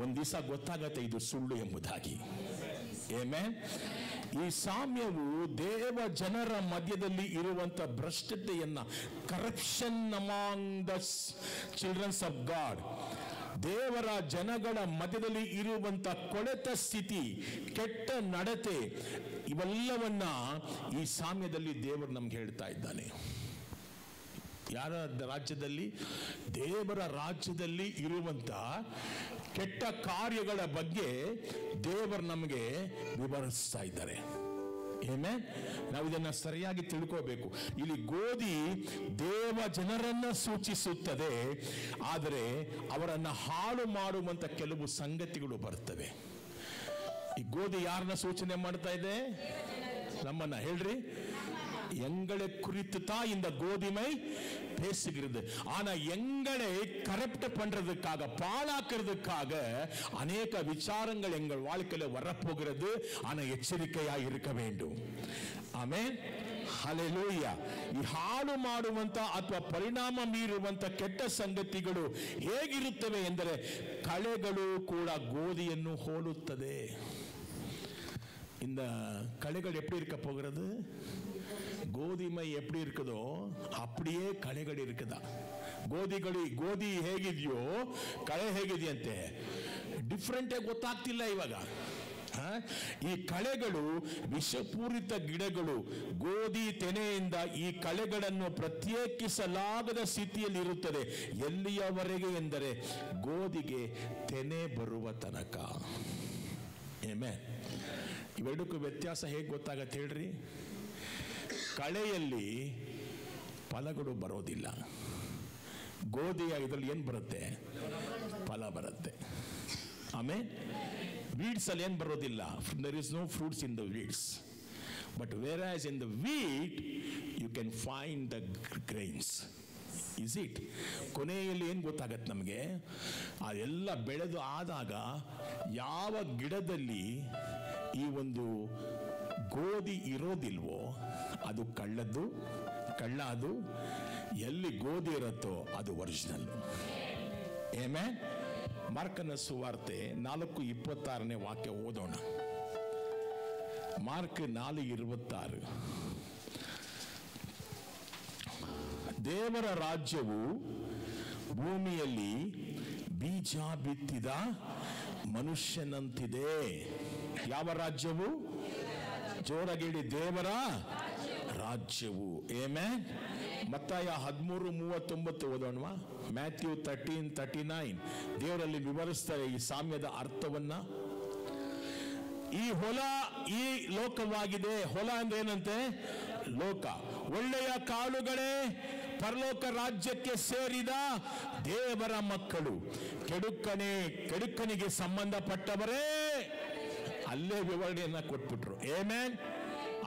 ಒಂದ್ ದಿವಸ ಗೊತ್ತಾಗತ್ತೆ ಇದು ಸುಳ್ಳು ಎಂಬುದಾಗಿ. ಆಮೆನ್. ಈ ಸಾಮ್ಯವು ದೇವ ಜನರ ಮಧ್ಯದಲ್ಲಿ ಇರುವಂತ ಭ್ರಷ್ಟತೆಯನ್ನ, corruption among the childrens of God, ದೇವರ ಜನಗಳ ಮಧ್ಯದಲ್ಲಿ ಇರುವಂತ ಕೊಳೆತ ಸ್ಥಿತಿ, ಕೆಟ್ಟ ನಡತೆ, ಇವೆಲ್ಲವನ್ನ ಈ ಸಾಮ್ಯದಲ್ಲಿ ದೇವರು ನಮ್ಗೆ ಹೇಳ್ತಾ ಇದ್ದಾನೆ. ಯಾರ ರಾಜ್ಯದಲ್ಲಿ? ದೇವರ ರಾಜ್ಯದಲ್ಲಿ ಇರುವಂತ ಕೆಟ್ಟ ಕಾರ್ಯಗಳ ಬಗ್ಗೆ ದೇವರು ನಮಗೆ ವಿವರಿಸ್ತಾ ಇದ್ದಾರೆ. ಆಮೆನ್. ನಾವು ಇದನ್ನ ಸರಿಯಾಗಿ ತಿಳ್ಕೋಬೇಕು. ಇಲ್ಲಿ ಗೋಧಿ ದೇವ ಜನರನ್ನ ಸೂಚಿಸುತ್ತದೆ, ಆದರೆ ಅವರನ್ನ ಹಾಳು ಮಾಡುವಂತ ಕೆಲವು ಸಂಗತಿಗಳು ಬರ್ತವೆ. ಈ ಗೋಧಿ ಯಾರನ್ನ ಸೂಚನೆ ಮಾಡ್ತಾ ಇದೆ? ನಮ್ಮನ್ನ. ಹೇಳ್ರಿ. எங்களை குறித்து தான் இந்த கோதுமை பேசுகிறது. ஆனா எங்களை கரப்ட் பண்றதுக்காக, பாழாக்குறதுக்காக அநேக விசாரங்கள் எங்கள் வாழ்க்கையில வரப்போகிறது. ஆனா ಎಚ್ಚರಿಕೆயா இருக்க வேண்டும். ಆಮೆನ್. ಹಲ್ಲೆಲೂಯಾ. ಈ ಹಾಳು ಮಾಡುವಂತ ಅಥವಾ ಪರಿಣಾಮ ಬೀರುವಂತ ಕೆಟ್ಟ ಸಂಗತಿಗಳು ಹೇಗಿರುತ್ತವೆ ಎಂದರೆ, ಕಳೆಗಳು ಕೂಡ ಗೋಧಿಯನ್ನು ಹೋಲುತ್ತದೆ. இந்த களைகள் எப்படி இருக்க போகிறது? கோதுமை எப்படி இருக்குதோ அப்படியே ಕಳೆಗಳು இருக்குதா? ಗೋಧಿ ಹೇಗಿದೆಯೋ ಕಳೆ ಹೇಗಿದೆಯಂತೆ, ಡಿಫ್ರೆಂಟ್ ಆಗಿ ಗೊತ್ತಾಗ್ತಿಲ್ಲ ಇವಾಗ. ಈ ಕಳೆಗಳು ವಿಷಪೂರಿತ ಗಿಡಗಳು. ಗೋಧಿ ತೆನೆಯಿಂದ ಈ ಕಳೆಗಳನ್ನು ಪ್ರತ್ಯೇಕಿಸಲಾಗದ ಸ್ಥಿತಿಯಲ್ಲಿ ಇರುತ್ತದೆ. ಎಲ್ಲಿಯವರೆಗೆ ಎಂದರೆ ಗೋಧಿಗೆ ತೆನೆ ಬರುವ ತನಕ. ಆಮೆನ್. ಇವೆರಡಕ್ಕೂ ವ್ಯತ್ಯಾಸ ಹೇಗೆ ಗೊತ್ತಾಗತ್ತೆ ಹೇಳ್ರಿ? ಕಳೆಯಲ್ಲಿ ಫಲಗಳು ಬರೋದಿಲ್ಲ. ಗೋಧಿಯ ಇದರಲ್ಲಿ ಏನು ಬರುತ್ತೆ? ಫಲ ಬರುತ್ತೆ. ಆಮೇಲೆ ವೀಡ್ಸ್ ಅಲ್ಲಿ ಏನು ಬರೋದಿಲ್ಲ. There is no fruits in the weeds. But whereas in the wheat you can find the grains. Is it? ಕೊನೆಯಲ್ಲಿ ಏನು ಗೊತ್ತಾಗತ್ತೆ ನಮಗೆ? ಅದೆಲ್ಲ ಬೆಳೆದು ಆದಾಗ ಯಾವ ಗಿಡದಲ್ಲಿ ಈ ಒಂದು ಗೋಧಿ ಇರೋದಿಲ್ವೋ ಅದು ಕಳ್ಳ. ಅದು ಎಲ್ಲಿ ಗೋಧಿ ಇರುತ್ತೋ ಅದು ಒರಿಜಿನಲ್. ಆಮೆನ್. ಮಾರ್ಕನ ಸುವಾರ್ತೆ 4:26 ವಾಕ್ಯ ಓದೋಣ. ಮಾರ್ಕ್ 4:26. ದೇವರ ರಾಜ್ಯವು ಭೂಮಿಯಲ್ಲಿ ಬೀಜ ಬಿತ್ತಿದ ಮನುಷ್ಯನಂತಿದೆ. ಯಾವ ರಾಜ್ಯವು? ಜೋರಾಗಿ ದೇವರ ರಾಜ್ಯವು. ಆಮೆನ್. ಮತ್ತಾಯ 13:39 ಓದೋಣವಾ? ಮ್ಯಾಥ್ಯೂ 13:39 ದೇವರಲ್ಲಿ ವಿವರಿಸ್ತಾರೆ ಈ ಸಾಮ್ಯದ ಅರ್ಥವನ್ನ. ಈ ಹೊಲ ಈ ಲೋಕವಾಗಿದೆ. ಹೊಲ ಅಂದ್ರೆ ಏನಂತೆ? ಲೋಕ. ಒಳ್ಳೆಯ ಕಾಳುಗಳೇ ಪರಲೋಕ ರಾಜ್ಯಕ್ಕೆ ಸೇರಿದ ದೇವರ ಮಕ್ಕಳು. ಕೆಡುಕನಿಗೆ ಸಂಬಂಧಪಟ್ಟವರೇ. ಅಲ್ಲೇ ವಿವರಣೆಯನ್ನ ಕೊಟ್ಬಿಟ್ರು. ಆಮೆನ್.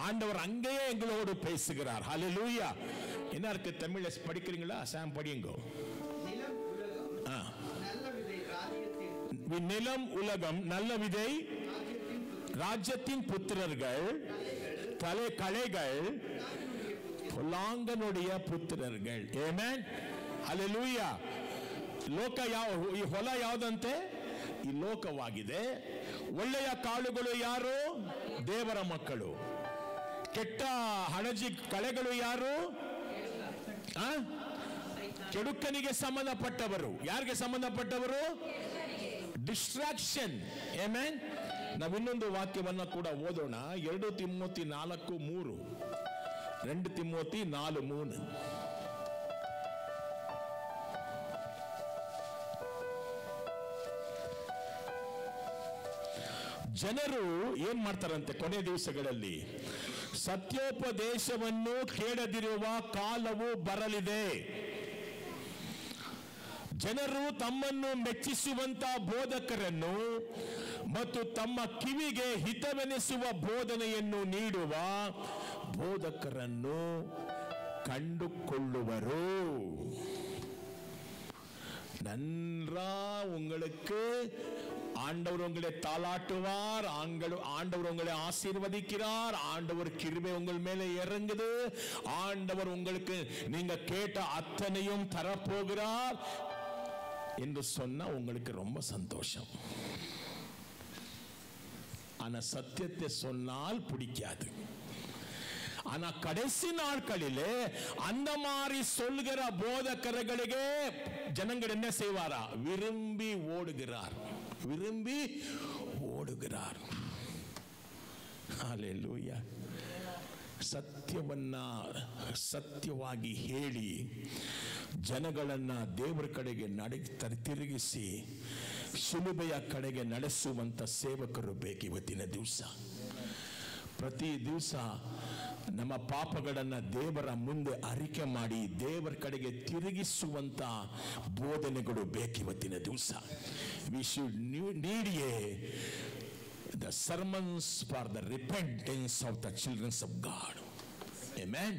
ஆண்டவர் அங்கேயே எங்களோடு பேசுகிறார். ஹல்லேலூயா. என்ன இருக்கு தமிழ்ல படிக்கிறீங்களா? சாம் படியுங்க. நிலம் உலகம் நல்ல விதை ராஜ்யத்தின் புத்திரர்கள் களைகள் பொல்லாங்கனுடைய புத்திரர்கள். ಆಮೆನ್. ಹಲ್ಲೆಲೂಯಾ. ಲೋಕ ಈ ಹೊಲ ಯಾವುದಂತೆ? ಈ ಲೋಕವಾಗಿದೆ. ಒಳ್ಳೆಯ ಕಾಳುಗಳು ಯಾರು? ದೇವರ ಮಕ್ಕಳು. ಕೆಟ್ಟ ಹಣಜಿ ಕಳೆಗಳು ಯಾರು? ಕೆಡುಕನಿಗೆ ಸಂಬಂಧಪಟ್ಟವರು. ಯಾರಿಗೆ ಸಂಬಂಧಪಟ್ಟವರು? ಡಿಸ್ಟ್ರಾಕ್ಷನ್. ಆಮೆನ್. ನಾವಿನ್ನೊಂದು ವಾಕ್ಯವನ್ನ ಕೂಡ ಓದೋಣ. 2 ತಿಮೋಥಿ 4:3. 2 ತಿಮೋಥಿ 4:3. ಜನರು ಏನ್ ಮಾಡ್ತಾರಂತೆ ಕೊನೆ ದಿವಸಗಳಲ್ಲಿ? ಸತ್ಯೋಪದೇಶವನ್ನು ಕೇಳದಿರುವ ಕಾಲವು ಬರಲಿದೆ. ಜನರು ತಮ್ಮನ್ನು ಮೆಚ್ಚಿಸುವಂತ ಬೋಧಕರನ್ನು ಮತ್ತು ತಮ್ಮ ಕಿವಿಗೆ ಹಿತವೆನಿಸುವ ಬೋಧನೆಯನ್ನು ನೀಡುವ ಬೋಧಕರನ್ನು ಕಂಡುಕೊಳ್ಳುವರು. நன்றா உங்களுக்கு ஆண்டவர் உங்களை தாளாட்டுவார். ஆண்டவர் உங்களை ஆசீர்வதிக்கிறார். ஆண்டவர் கிருபை உங்கள் மேலே இறங்குது. ஆண்டவர் உங்களுக்கு நீங்க கேட்ட அத்தனையும் தரப்போகிறார் என்று சொன்னா உங்களுக்கு ரொம்ப சந்தோஷம். ஆனா சத்தியத்தை சொன்னால் பிடிக்காது. ஆனா கடைசி நாட்களிலே அந்த மாதிரி சொல்கிற போதகர்களுக்கு ஜனங்கள் என்ன செய்வாரா? விரும்பி ஓடுகிறார். ஹல்லேலூயா. ಸತ್ಯವನ್ನ ಸತ್ಯವಾಗಿ ಹೇಳಿ ಜನಗಳನ್ನ ದೇವರ ಕಡೆಗೆ ತಿರುಗಿಸಿ ಶಿಲುಬೆಯ ಕಡೆಗೆ ನಡೆಸುವಂತ ಸೇವಕರು ಬೇಕು ಇವತ್ತಿನ ದಿವಸ. ಪ್ರತಿ ದಿವಸ ನಮ್ಮ ಪಾಪಗಳನ್ನು ದೇವರ ಮುಂದೆ ಅರಿಕೆ ಮಾಡಿ ದೇವರ ಕಡೆಗೆ ತಿರುಗಿಸುವಂತ ಬೋಧನೆಗಳು ಬೇಕಿವತ್ತಿನ ದಿವಸ. We should need the sermons for the repentance of the children of God. Amen.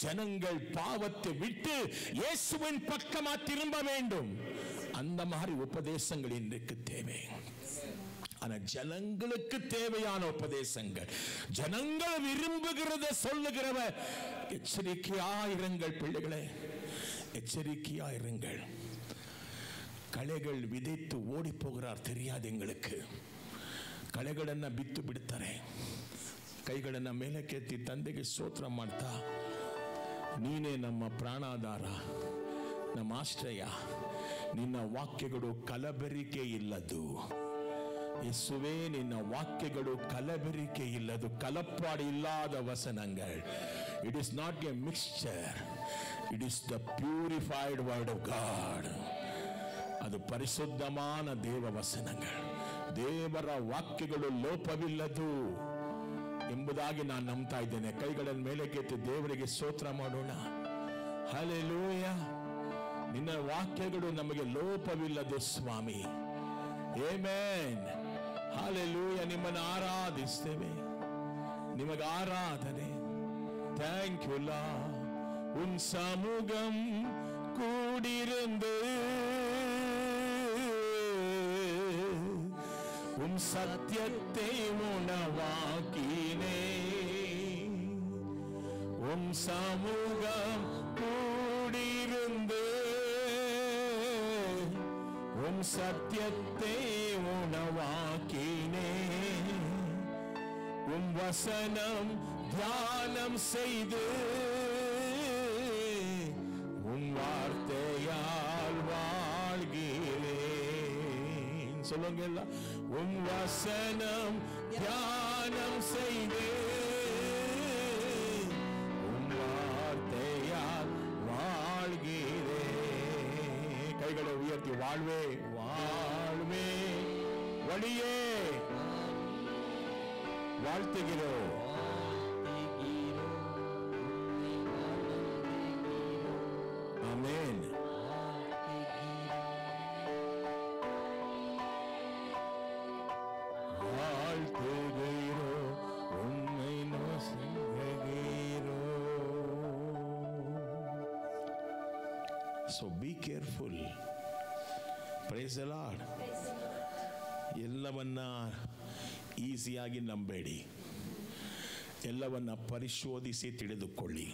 ஜனங்கள் பாவத்தை விட்டு இயேசுவின் பக்கமா திரும்ப வேண்டும். அந்த மாதிரி உபதேசங்கள் இன்றைக்கு தேவை. ஆனா ஜனங்களுக்கு தேவையான உபதேசங்கள், ஜனங்கள் விரும்புகிறத சொல்லுகிறவ. எச்சரிக்கையாயிருங்கள் பிள்ளைகளே, எச்சரிக்கையாயிருங்கள். ಕಳೆಗಳು ವಿದೆತ್ತು ಓಡಿ ಹೋಗ್ರಾರ್ தெரியாது எங்களுக்கு. ಕಳೆಗಳನ್ನು ಬಿತ್ತು ಬಿಡ್ತಾರೆ. ಕೈಗಳನ್ನು ಮೇಲೆ ಕೆತ್ತಿ ತಂದೆಗೆ ಸ್ತೋತ್ರ ಮಾಡ್ತಾ, ನೀನೇ ನಮ್ಮ ಪ್ರಾಣಾಧಾರ, ನಮ್ಮ ಆಶ್ರಯ. ನಿನ್ನ ವಾಕ್ಯಗಳು ಕಲಬೆರಿಕೆ ಇಲ್ಲದು ಯೇಸುವೆ, ನಿನ್ನ ವಾಕ್ಯಗಳು ಕಲಬೆರಿಕೆ ಇಲ್ಲದು, ಕಲಪ್ಪಾಡು ಇಲ್ಲದ ವಚನಗಳು. It is not A mixture, it is the purified word of god. ಅದು ಪರಿಶುದ್ಧமான ದೇವ ವಚನಗಳು. ದೇವರ ವಾಕ್ಯಗಳು ಲೋಪವಿಲ್ಲದು ಎಂಬುದಾಗಿ ನಾನು ನಂಬ್ತಾ ಇದ್ದೇನೆ. ಕೈಗಳನ್ನು ಮೇಲೆ ಕೆತ್ತಿ ದೇವರಿಗೆ ಸ್ತೋತ್ರ ಮಾಡೋಣ. ಹಲ್ಲೆಲೂಯ. ನಿನ್ನ ವಾಕ್ಯಗಳು ನಮಗೆ ಲೋಪವಿಲ್ಲದು ಸ್ವಾಮಿ. ಆಮೆನ್. ಹಲ್ಲೆಲೂಯ. ನಿಮ್ಮನ್ನು ಆರಾಧಿಸ್ತೇವೆ, ನಿಮಗೆ ಆರಾಧನೆ. Thank you lord. ಉನ್ சமூகம் கூடிருந்து உம் சத்தியத்தை உணவாக்கினே. உம் சமூகம் கூடிருந்து உம் சத்தியத்தை உணவாக்கினே. உம் வசனம் தியானம் செய்து உம் வார்த்தையால் வாழ்கிறேன். சொல்லுங்க எல்லாம். உம் வசனம் தியானம் செய்து உம் வார்த்தையால் வாழ்கிறேன். கைகளை உயர்த்தி வாழ்வே வாழ்வே வழியே வாழ்த்துகிறோம். ஆமென். வாழ்த்துகிறோம், உம்மை நோசுகிறோம். So be careful. Praise the Lord. ಎಲ್ಲವನ್ನ ಈಸಿಯಾಗಿ ನಂಬೇಡಿ, ಎಲ್ಲವನ್ನ ಪರಿಶೋಧಿಸಿ ತಿಳಿದುಕೊಳ್ಳಿ.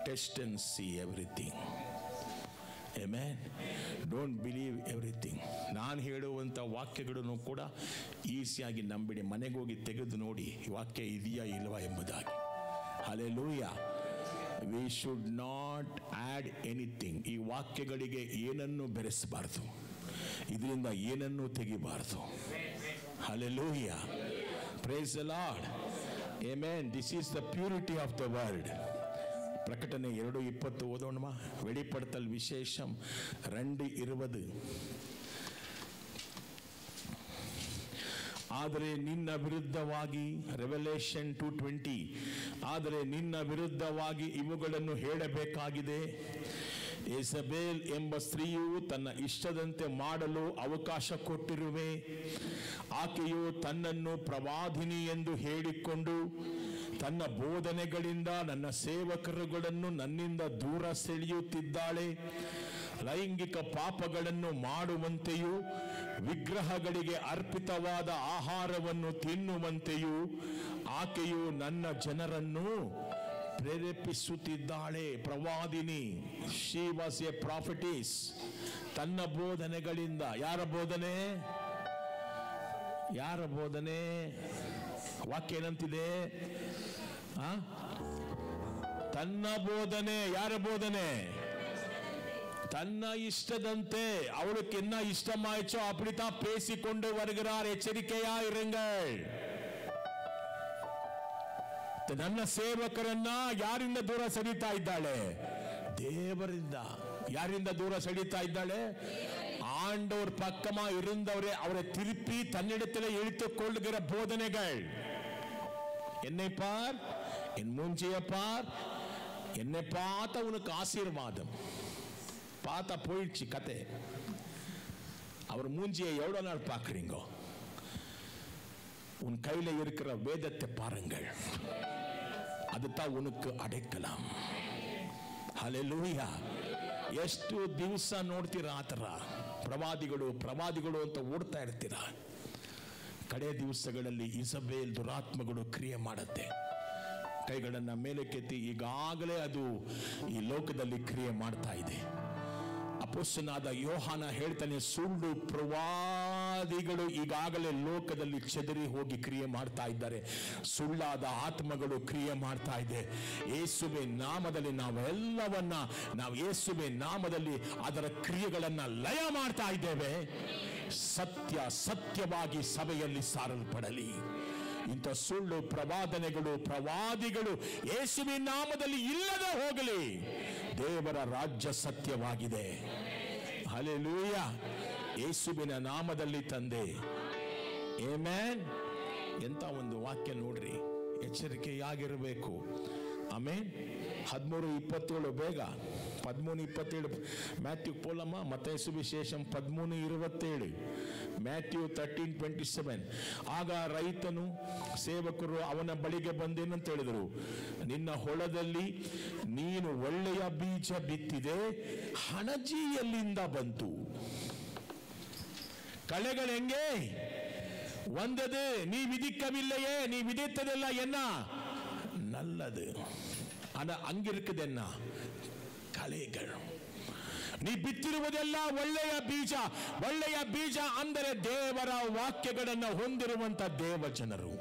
Test and C everything. Amen. Don't believe everything. ನಾನು ಹೇಳುವಂಥ ವಾಕ್ಯಗಳನ್ನು ಕೂಡ ಈಸಿಯಾಗಿ ನಂಬಿಡಿ. ಮನೆಗೆ ಹೋಗಿ ತೆಗೆದು ನೋಡಿ ಈ ವಾಕ್ಯ ಇದೆಯಾ ಇಲ್ವಾ ಎಂಬುದಾಗಿ. Hallelujah. We should not add anything. ಈ ವಾಕ್ಯಗಳಿಗೆ ಏನನ್ನು ಬೆರೆಸಬಾರ್ದು, ಇದರಿಂದ ಏನನ್ನೂ ತೆಗಿಬಾರ್ದು. Hallelujah. Praise the Lord. Amen. This is the purity of the word. ಪ್ರಕಟಣೆ 2:20 ಓದೋಣವಾ. வெளிப்படுத்தல் விசேஷம் 2:20. ಆದರೆ ನಿನ್ನ ವಿರುದ್ಧವಾಗಿ, ರೆವೆಲೇಷನ್ 2:20, ಆದರೆ ನಿನ್ನ ವಿರುದ್ಧವಾಗಿ ಇವುಗಳನ್ನು ಹೇಳಬೇಕಾಗಿದೆ. ಯೇಸಬೇಲ್ ಎಂಬ ಸ್ತ್ರೀಯು ತನ್ನ ಇಷ್ಟದಂತೆ ಮಾಡಲು ಅವಕಾಶ ಕೊಟ್ಟಿರುವೆ. ಆಕೆಯು ತನ್ನನ್ನು ಪ್ರವಾದಿನಿ ಎಂದು ಹೇಳಿಕೊಂಡು ತನ್ನ ಬೋಧನೆಗಳಿಂದ ನನ್ನ ಸೇವಕರುಗಳನ್ನು ನನ್ನಿಂದ ದೂರ ಸೆಳೆಯುತ್ತಿದ್ದಾಳೆ. ಲೈಂಗಿಕ ಪಾಪಗಳನ್ನು ಮಾಡುವಂತೆಯೂ ವಿಗ್ರಹಗಳಿಗೆ ಅರ್ಪಿತವಾದ ಆಹಾರವನ್ನು ತಿನ್ನುವಂತೆಯೂ ಆಕೆಯು ನನ್ನ ಜನರನ್ನು ಪ್ರೇರೇಪಿಸುತ್ತಿದ್ದಾಳೆ. ಪ್ರವಾದಿನಿ. She was a prophetess. ತನ್ನ ಬೋಧನೆಗಳಿಂದ. ಯಾರ ಬೋಧನೆ? ಯಾರ ಬೋಧನೆ? ವಾಕ್ಯ ಏನಂತಿದೆ? ತನ್ನ ಬೋಧನೆ. ಯಾರ ಬೋಧನೆ? தன்ன இஷ்டதந்தே அவளுக்கு என்ன இஷ்டமாயிச்சோ அப்படித்தான் பேசிக்கொண்டு வருகிறார். எச்சரிக்கையா இருங்கள். ನನ್ನ ಸೇವಕರನ್ನ ಯಾರಿಂದ ದೂರ ಸರಿತಾ ಇದ್ದಾಳೆ? ದೇವರಿಂದ. ಯಾರಿಂದ ದೂರ ಸರಿತಾ ಇದ್ದಾಳೆ? ஆண்டவர் பக்கமா இருந்தவரை அவரை திருப்பி தன்னிடத்தில் இழுத்துக் கொள்ளுகிற போதனைகள். என்னை பார், என் மூஞ்சியை பார், என்னை பார்த்த உனக்கு ஆசீர்வாதம். பார்த்தா போயிடுச்சு கதை. அவர் மூஞ்சியை எவ்வளவு நாள் பார்க்குறீங்க? உன் கையில இருக்கிற வேதத்தை பாருங்கள், அதுதான் ಉನಕ್ಕೆ ಅಡಕಲಂ. ಹಲ್ಲೆಲೂಯಾ. ಎಷ್ಟು ದಿವಸ ನೋಡ್ತೀರಾ ಆ ಥರ ಪ್ರವಾದಿಗಳು ಅಂತ ಓಡ್ತಾ ಇರ್ತೀರಾ? ಕಡೆ ದಿವಸಗಳಲ್ಲಿ ಇಸಬೇಲ್ ದುರಾತ್ಮಗಳು ಕ್ರಿಯೆ ಮಾಡುತ್ತೆ. ಕೈಗಳನ್ನು ಮೇಲೆ ಕೆತ್ತಿ ಈಗಾಗಲೇ ಅದು ಈ ಲೋಕದಲ್ಲಿ ಕ್ರಿಯೆ ಮಾಡ್ತಾ ಇದೆ. ಅಪೊಸ್ತಲನಾದ ಯೋಹಾನ ಹೇಳ್ತಾನೆ, ಸುಳ್ಳು ಪ್ರವಾದಿಗಳು ಈಗಾಗಲೇ ಲೋಕದಲ್ಲಿ ಚೆದರಿ ಹೋಗಿ ಕ್ರಿಯೆ ಮಾಡ್ತಾ ಇದ್ದಾರೆ. ಸುಳ್ಳಾದ ಆತ್ಮಗಳು ಕ್ರಿಯೆ ಮಾಡ್ತಾ ಇದೆ. ಯೇಸುವೆ ನಾಮದಲ್ಲಿ ನಾವು ಯೇಸುವೆ ನಾಮದಲ್ಲಿ ಅದರ ಕ್ರಿಯೆಗಳನ್ನ ಲಯ ಮಾಡ್ತಾ ಇದ್ದೇವೆ. ಸತ್ಯವಾಗಿ ಸಭೆಯಲ್ಲಿ ಸಾರಲ್ಪಡಲಿ. ಇಂಥ ಸುಳ್ಳು ಪ್ರವಾದಿಗಳು ಯೇಸುವಿನ ನಾಮದಲ್ಲಿ ಇಲ್ಲದೆ ಹೋಗಲಿ. ದೇವರ ರಾಜ್ಯ ಸತ್ಯವಾಗಿದೆ. ಹಲ್ಲೆಲೂಯಾ. ಯೇಸುವಿನ ನಾಮದಲ್ಲಿ ತಂದೆ. ಆಮೆನ್. ಎಂತ ಒಂದು ವಾಕ್ಯ ನೋಡ್ರಿ, ಎಚ್ಚರಿಕೆಯಾಗಿರಬೇಕು. ಆಮೆನ್. 13:27 ಬೇಗ 13:27 ಮ್ಯಾಥ್ಯೂ ಪೋಲಮ್ಮ ಮತ್ತಾಯ ಸುವಿಶೇಷಂ 13:27 ಮ್ಯಾಥ್ಯೂ 13:27. ಆಗ ರೈತನು ಸೇವಕರು ಅವನ ಬಳಿಗೆ ಬಂದೇನಂತ ಹೇಳಿದರು, ನಿನ್ನ ಹೊಲದಲ್ಲಿ ನೀನು ಒಳ್ಳೆಯ ಬೀಜ ಬಿತ್ತಿದೆ, ಹಣಜಿ ಎಲ್ಲಿಂದ ಬಂತು? ಕಳೆಗಳು ಹೆಂಗೆ வந்தது? நீ விதிக்கவில்லையே, நீ விதித்ததெல்லாம் என்ன நல்லது, ஆனா அங்க இருக்குது என்ன ಕಳೆಗಳು. ನೀ ಬಿತ್ತಿರುವುದೆಲ್ಲ ಒಳ್ಳೆಯ ಬೀಜ ಅಂದರೆ ದೇವರ ವಾಕ್ಯಗಳನ್ನು ಹೊಂದಿರುವಂತ ದೇವ ಜನರು.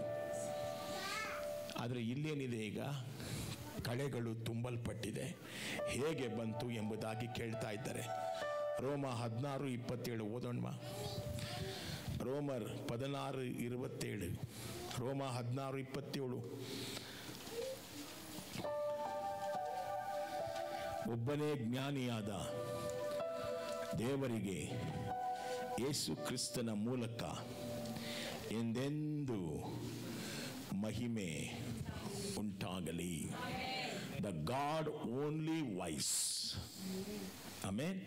ಆದರೆ ಇಲ್ಲೇನಿದೆ, ಈಗ ಕಳೆಗಳು ತುಂಬಲ್ಪಟ್ಟಿದೆ. ಹೇಗೆ ಬಂತು ಎಂಬುದಾಗಿ ಕೇಳ್ತಾ ಇದ್ದಾರೆ. ರೋಮ 16:27 ಓದೋಣ. ರೋಮರ್ 16:27. ರೋಮ 16:27. ಒಬ್ಬನೇ ಜ್ಞಾನಿಯಾದ ದೇವರಿಗೆ ಯೇಸು ಕ್ರಿಸ್ತನ ಮೂಲಕ ಎಂದೆಂದು ಮಹಿಮೆ ಉಂಟಾಗಲಿ. The God only wise. Amen.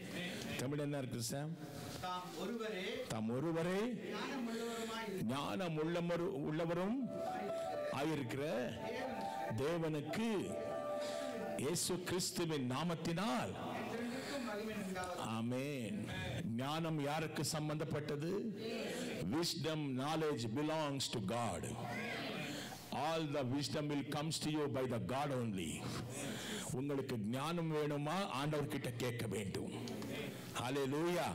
Tamil என்ன இருக்கு சாம்? தாம் ஒருவரே ஞானம் உள்ளவரும் ஆயிருக்கிற தேவனுக்கு இயேசு கிறிஸ்துவின் நாமத்தினால் ஆமென். ஞானம் யாருக்கு சம்பந்தப்பட்டது? wisdom, knowledge belongs to God. All the wisdom will comes to you by the God only. உங்களுக்கு ஞானம் வேணுமா? ஆண்டவர்கிட்ட கேட்க வேண்டும். ஹalleluya.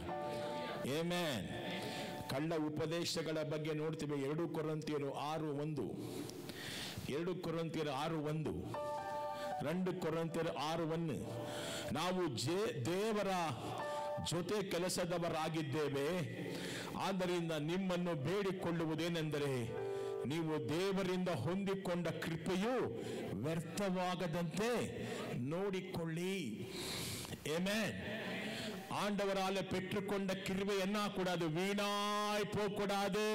ಆಮೆನ್. ಕಳ್ಳ ಉಪದೇಶಗಳ ಬಗ್ಗೆ ನೋಡ್ತೀವಿ. 2 ಕೊರಿಂಥಿಯರು 6:1, 2 ಕೊರಿಂಥಿಯರು 6:1, 2 ಕೊರಿಂಥಿಯರು 6:1. ನಾವು ದೇವರ ಜೊತೆ ಕೆಲಸದವರಾಗಿದ್ದೇವೆ. ಆದ್ದರಿಂದ ನಿಮ್ಮನ್ನು ಬೇಡಿಕೊಳ್ಳುವುದೇನೆಂದರೆ, ನೀವು ದೇವರಿಂದ ಹೊಂದಿಕೊಂಡ ಕೃಪೆಯು ವ್ಯರ್ಥವಾಗದಂತೆ ನೋಡಿಕೊಳ್ಳಿ. ಆಮೆನ್. ஆண்டவரால பெற்றுக்கொண்ட கிருபை என்ன கூடாது, வீணாய் போக கூடாது.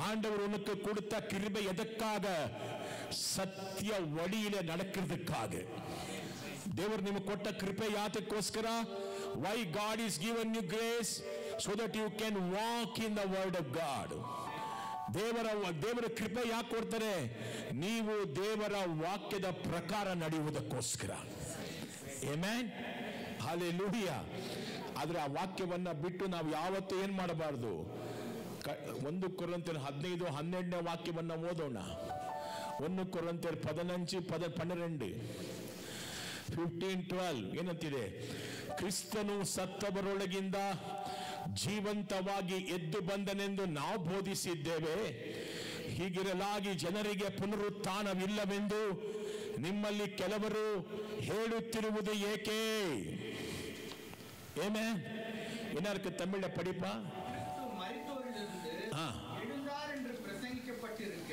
ஆண்டவர் உனக்கு கொடுத்த கிருபை எதற்காக? ಸತ್ಯ ವಳಿயிலே நடக்கிறதுக்காக. ದೇವರು ನಿಮಗೆ ಕೊಟ್ಟ ಕೃಪೆ ಯಾತಕ್ಕೋಸ್ಕರ? why God is given you grace so that you can walk in the word of God. ದೇವರ ಕೃಪೆ ಯಾಕೆ ಕೊಡ್ತಾರೆ? ನೀವು ದೇವರ ವಾಕ್ಯದ ಪ್ರಕಾರ ನಡೆಯುವುದಕ್ಕೋಸ್ಕರ. ಆಮೆನ್. ಹಲ್ಲೆಲೂಯಾ. ಆದ್ರೆ ಆ ವಾಕ್ಯವನ್ನ ಬಿಟ್ಟು ನಾವು ಯಾವತ್ತೂ ಏನ್ ಮಾಡಬಾರದು? 1 ಕೊರಿಂಥಿಯರು 15:12 ವಾಕ್ಯವನ್ನ ಓದೋಣ. 1 ಕೊರಿಂಥಿಯರು 15:12 15:12 ಏನಂತಿದೆ? ಕ್ರಿಸ್ತನು ಸತ್ತವರೊಳಗಿಂದ ಜೀವಂತವಾಗಿ ಎದ್ದು ಬಂದನೆಂದು ನಾವು ಬೋಧಿಸಿದ್ದೇವೆ. ಹೀಗಿರಲಾಗಿ ಜನರಿಗೆ ಪುನರುತ್ಥಾನವಿಲ್ಲವೆಂದು ನಿಮ್ಮಲ್ಲಿ ಕೆಲವರು ಹೇಳುತ್ತಿರುವುದು ಏಕೆ? ಏನೇ ಏನಾರ್க்கு தமிழ்ல படிப்பா? எழுந்தார் என்று பிரசங்கிக்கப்பட்டிருக்க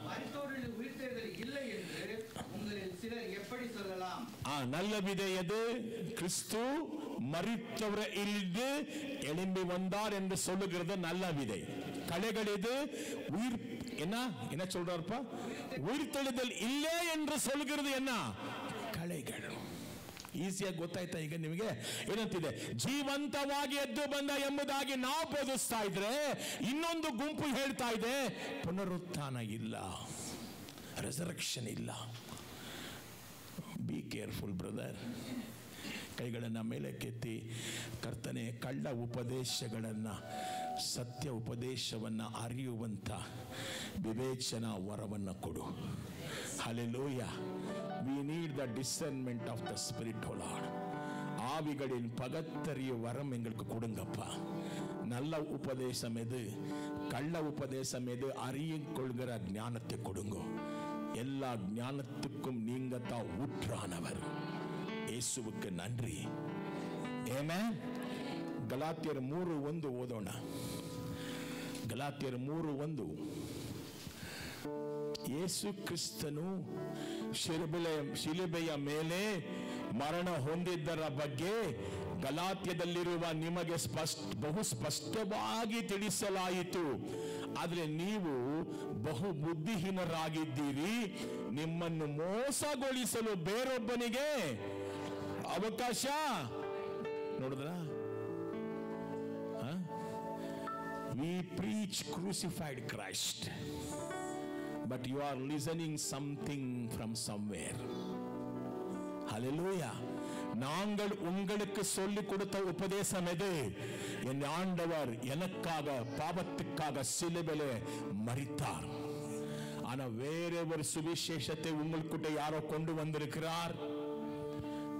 மரித்தோரில் உயிர்த்தெழுதல் இல்லை என்று உங்களில் சிலர் எப்படி சொல்லலாம்? நல்ல விதை எது? கிறிஸ்து மரித்தவரிலிருந்து எழும்பி வந்தார் என்று சொல்லுகிறது நல்ல விதை. களைகள் எது? என்ன சொல்றாருப்பா? உயிர்த்தெழுதல் இல்லை என்று சொல்கிறது என்ன? ಕಳೆಗಳು. ಈಸಿಯಾಗಿ ಗೊತ್ತಾಯ್ತಾ ಈಗ ನಿಮಗೆ? ಏನಂತಿದೆ? ಜೀವಂತವಾಗಿ ಎದ್ದು ಬಂದ ಎಂಬುದಾಗಿ ನಾವು ಬೋಧಿಸ್ತಾ ಇದ್ರೆ, ಇನ್ನೊಂದು ಗುಂಪು ಹೇಳ್ತಾ ಇದೆ ಪುನರುತ್ಥಾನ ಇಲ್ಲ, ರೆಸರೆಕ್ಷನ್ ಇಲ್ಲ. Be careful brother. ಕೈಗಳನ್ನು ಮೇಲೆ ಕೆತ್ತಿ, ಕರ್ತನೆ, ಕಳ್ಳ ಉಪದೇಶಗಳನ್ನು, ಸತ್ಯ ಉಪದೇಶವನ್ನು ಅರಿಯುವಂಥ ವಿವೇಚನಾ ವರವನ್ನು ಕೊಡು. Hallelujah. We need the discernment of the Spirit, O Lord. ஆவிகளின் பகத்தறிய வரம் எங்களுக்கு கொடுங்கப்பா. நல்ல உபதேசம் எது, கள்ள உபதேசம் எது, அறியும் கொள்கிற ஞானத்தை கொடுங்க. எல்லா ஞானத்துக்கும் நீங்க தான் ஊற்றானவர். இயேசுவுக்கு நன்றி. ஆமென். ಗಲಾತ್ಯರ 3:1 ಓದೋಣ. ಗಲಾತ್ಯರ 3:1. ಯೇಸು ಕ್ರಿಸ್ತನು ಶಿಲುಬೆಯ ಮೇಲೆ ಮರಣ ಹೊಂದಿದ್ದರ ಬಗ್ಗೆ ಗಲಾತ್ಯದಲ್ಲಿರುವ ನಿಮಗೆ ಬಹು ಸ್ಪಷ್ಟವಾಗಿ ತಿಳಿಸಲಾಯಿತು. ಆದರೆ ನೀವು ಬಹು ಬುದ್ಧಿಹೀನರಾಗಿದ್ದೀರಿ. ನಿಮ್ಮನ್ನು ಮೋಸಗೊಳಿಸಲು ಬೇರೊಬ್ಬನಿಗೆ ಅವಕಾಶ. ನೋಡಿದ್ರ? We preach crucified Christ, but you are listening something from somewhere. Hallelujah. நாங்கள் உங்களுக்கு சொல்லிக் கொடுத்த உபதேசம் எது? என் ஆண்டவர் எனக்காக பாவத்துக்காக சிலுவையிலே மரித்தார். ஆனா வேற ஒரு சுவிசேஷத்தை உங்களுக்கிட்ட யாரோ கொண்டு வந்திருக்கிறார்.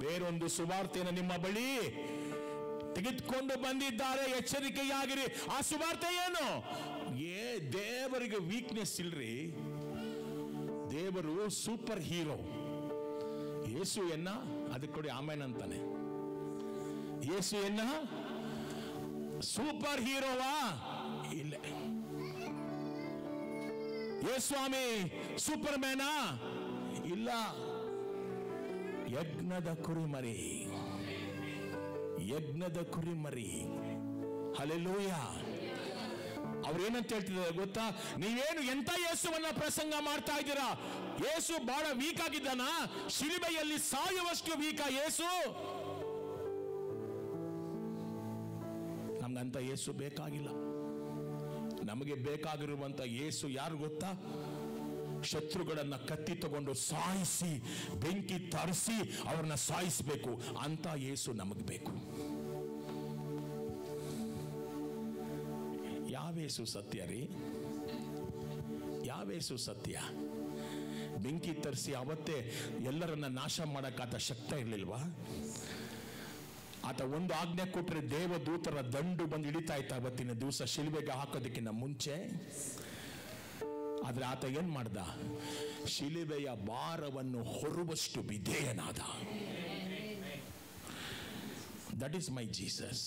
ಬೇರೊಂದು ಸುವಾರ್ತೆಯನ್ನು ನಿಮ್ಮ ಬಳಿ ತೆಗೆದುಕೊಂಡು ಬಂದಿದ್ದಾರೆ. ಎಚ್ಚರಿಕೆಯಾಗಿರಿ. ಆ ಸುವಾರ್ತೆ ಏನು? ದೇವರಿಗೆ ವೀಕ್ನೆಸ್ ಇಲ್ರಿ. ದೇವರು ಸೂಪರ್ ಹೀರೋ. ಯೇಸು ಎನ್ನ ಅದಕ್ಕೆ ಕೊಡಿ ಆಮೇನ್ ಅಂತಾನೆ. ಯೇಸು ಎನ್ನ ಸೂಪರ್ ಹೀರೋವಾ? ಇಲ್ಲ. ಯೇಸ್ವಾಮಿ ಸೂಪರ್ ಮ್ಯಾನಾ? ಇಲ್ಲ. ಯಜ್ಞದ ಕುರಿಮರಿ, ಯಜ್ಞದ ಕುರಿಮರಿ. ಹಲ್ಲೆಲೂಯಾ. ಅವ್ರೇನಂತ ಹೇಳ್ತಿದ್ದಾರೆ ಗೊತ್ತಾ? ನೀವೇನು ಎಂತ ಯೇಸುವನ್ನ ಪ್ರಸಂಗ ಮಾಡ್ತಾ ಇದ್ದೀರಾ? ಯೇಸು ಬಹಳ ವೀಕ್ ಆಗಿದ್ದಾನ? ಶಿಲುಬೆಯಲ್ಲಿ ಸಾಯುವಷ್ಟು ವೀಕ ಯೇಸು? ನಮ್ಗಂತ ಯೇಸು ಬೇಕಾಗಿಲ್ಲ. ನಮಗೆ ಬೇಕಾಗಿರುವಂತ ಯೇಸು ಯಾರು ಗೊತ್ತಾ? ಶತ್ರುಗಳನ್ನ ಕತ್ತಿ ತಗೊಂಡು ಸಾಯಿಸಿ, ಬೆಂಕಿ ತರಿಸಿ ಅವ್ರನ್ನ ಸಾಯಿಸಬೇಕು ಅಂತ ಯೇಸು ನಮಗೆ ಬೇಕು. ಯಾವೇಸು ಸತ್ಯ ರೀ? ಯಾವೇಸು ಸತ್ಯ? ಬೆಂಕಿ ತರಿಸಿ ಅವತ್ತೇ ಎಲ್ಲರನ್ನ ನಾಶ ಮಾಡಕ್ಕಾತ ಶಕ್ತಿ ಇರಲಿಲ್ವಾ? ಆತ ಒಂದು ಆಜ್ಞೆ ಕೊಟ್ಟರೆ ದೇವದೂತರ ದಂಡು ಬಂದು ಹಿಡಿತಾ ಇತ್ತ ಅವತ್ತಿನ ದಿವಸ ಶಿಲುಬೆಗೆ ಹಾಕೋದಕ್ಕಿಂತ ಮುಂಚೆ. ಆದ್ರೆ ಆತ ಏನ್ ಮಾಡ್ದ? ಶಿಲುಬೆಯ ಭಾರವನ್ನು ಹೊರುವಷ್ಟು ವಿಧೇಯನಾದ. That is my Jesus.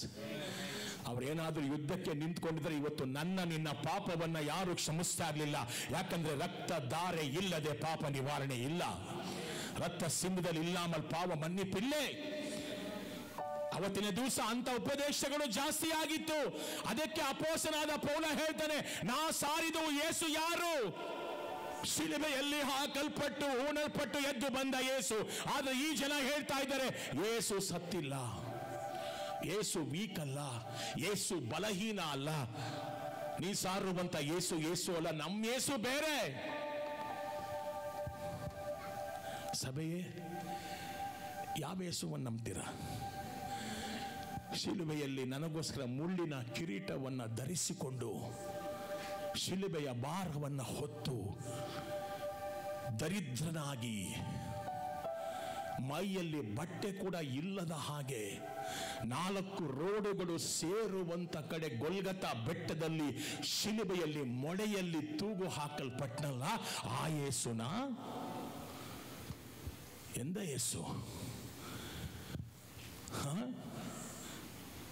ಅವರೇನಾದ್ರೂ ಯುದ್ಧಕ್ಕೆ ನಿಂತ್ಕೊಂಡಿದ್ರೆ ಇವತ್ತು ನನ್ನ ನಿನ್ನ ಪಾಪವನ್ನ ಯಾರು ಕ್ಷಮಿಸ್ತಾ ಇರಲಿಲ್ಲ. ಯಾಕಂದ್ರೆ ರಕ್ತ ಧಾರೆ ಇಲ್ಲದೆ ಪಾಪ ನಿವಾರಣೆ ಇಲ್ಲ. ರಕ್ತ ಸಿಂಧದಲ್ಲಿ ಇಲ್ಲಾಮಲ್ ಪಾವ ಮನ್ನಿಪಿಲ್ಲೇ. ಅವತ್ತಿನ ದಿವಸ ಅಂತ ಉಪದೇಶಗಳು ಜಾಸ್ತಿ ಆಗಿತ್ತು. ಅದಕ್ಕೆ ಅಪೊಸ್ತಲನಾದ ಪೌಲ ಹೇಳ್ತಾನೆ, ನಾ ಸಾರಿದು ಯೇಸು ಯಾರು? ಶಿಲುಬೆಯಲ್ಲಿ ಹಾಕಲ್ಪಟ್ಟು ಹೂಣಲ್ಪಟ್ಟು ಎದ್ದು ಬಂದ ಯೇಸು. ಆದ್ರೆ ಈ ಜನ ಹೇಳ್ತಾ ಇದ್ದಾರೆ ಯೇಸು ಸತ್ತಿಲ್ಲ, ಯೇಸು ವೀಕ್ ಅಲ್ಲ, ಯೇಸು ಬಲಹೀನ ಅಲ್ಲ. ನೀ ಸಾರುವಂತ ಯೇಸು ಯೇಸು ಅಲ್ಲ, ನಮ್ಮ ಯೇಸು ಬೇರೆ. ಸಭೆಯೇ, ಯಾವ ಯೇಸುವನ್ನು ನಂಬ್ತೀರಾ? ಶಿಲುಬೆಯಲ್ಲಿ ನನಗೋಸ್ಕರ ಮುಳ್ಳಿನ ಕಿರೀಟವನ್ನು ಧರಿಸಿಕೊಂಡು ಶಿಲುಬೆಯ ಭಾರವನ್ನು ಹೊತ್ತು ದರಿದ್ರನಾಗಿ ಮೈಯಲ್ಲಿ ಬಟ್ಟೆ ಕೂಡ ಇಲ್ಲದ ಹಾಗೆ 4 ರೋಡುಗಳು ಸೇರುವಂತ ಕಡೆ ಗೊಲ್ಗತಾ ಬೆಟ್ಟದಲ್ಲಿ ಶಿಲುಬೆಯಲ್ಲಿ ಮೊಳೆಯಲ್ಲಿ ತೂಗು ಹಾಕಲ್ಪಟ್ಟನಲ್ಲ, ಆ ಯೇಸುನ ಎಂದ ಯೇಸು?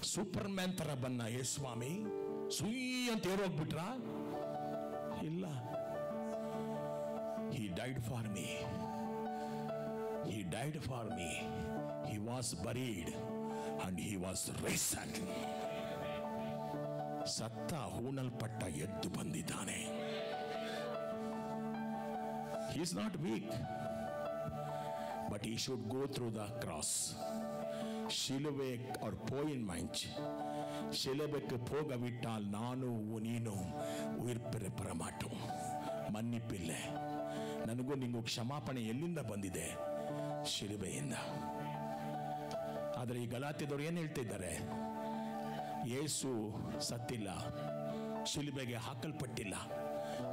ಸೂಪರ್ ಮ್ಯಾನ್ ತರ ಬನ್ನ ಯೇಸ್ವಾಮಿ ಸುಯ್ ಅಂತ ಏರೋಗ್ಬಿಟ್ರ? ಇಲ್ಲ. He died for me. He died for me. He was buried and he was risen. ಸತ್ತ ಹೂಣಲ್ಪಟ್ಟ ಎದ್ದು ಬಂದಿದ್ದಾನೆ. He is not weak, but he should go through the cross. ಶಿಲುಬೆ or போயின்மைஞ்ச் ಶಿಲುಬೆக்கு போகவிட்டால் நானும் நீனும் உயிர் பெற மாட்டோம். ಮನ್ನಿಪ್ಪಿಲ್ಲ. ನನಗೂ ನಿಮಗೂ ಕ್ಷಮಾಪಣೆ ಎಲ್ಲಿಂದ ಬಂದಿದೆ? ಶಿಲುಬೆಯಿಂದ. ಆದರೆ ಈ ಗಲಾತ್ಯದವರು ಏನು ಹೇಳ್ತಿದ್ದಾರೆ? ಯೇಸು ಸತ್ತಿಲ್ಲ, ಶಿಲುಬೆಗೆ ಹಾಕಲ್ಪಟ್ಟಿಲ್ಲ,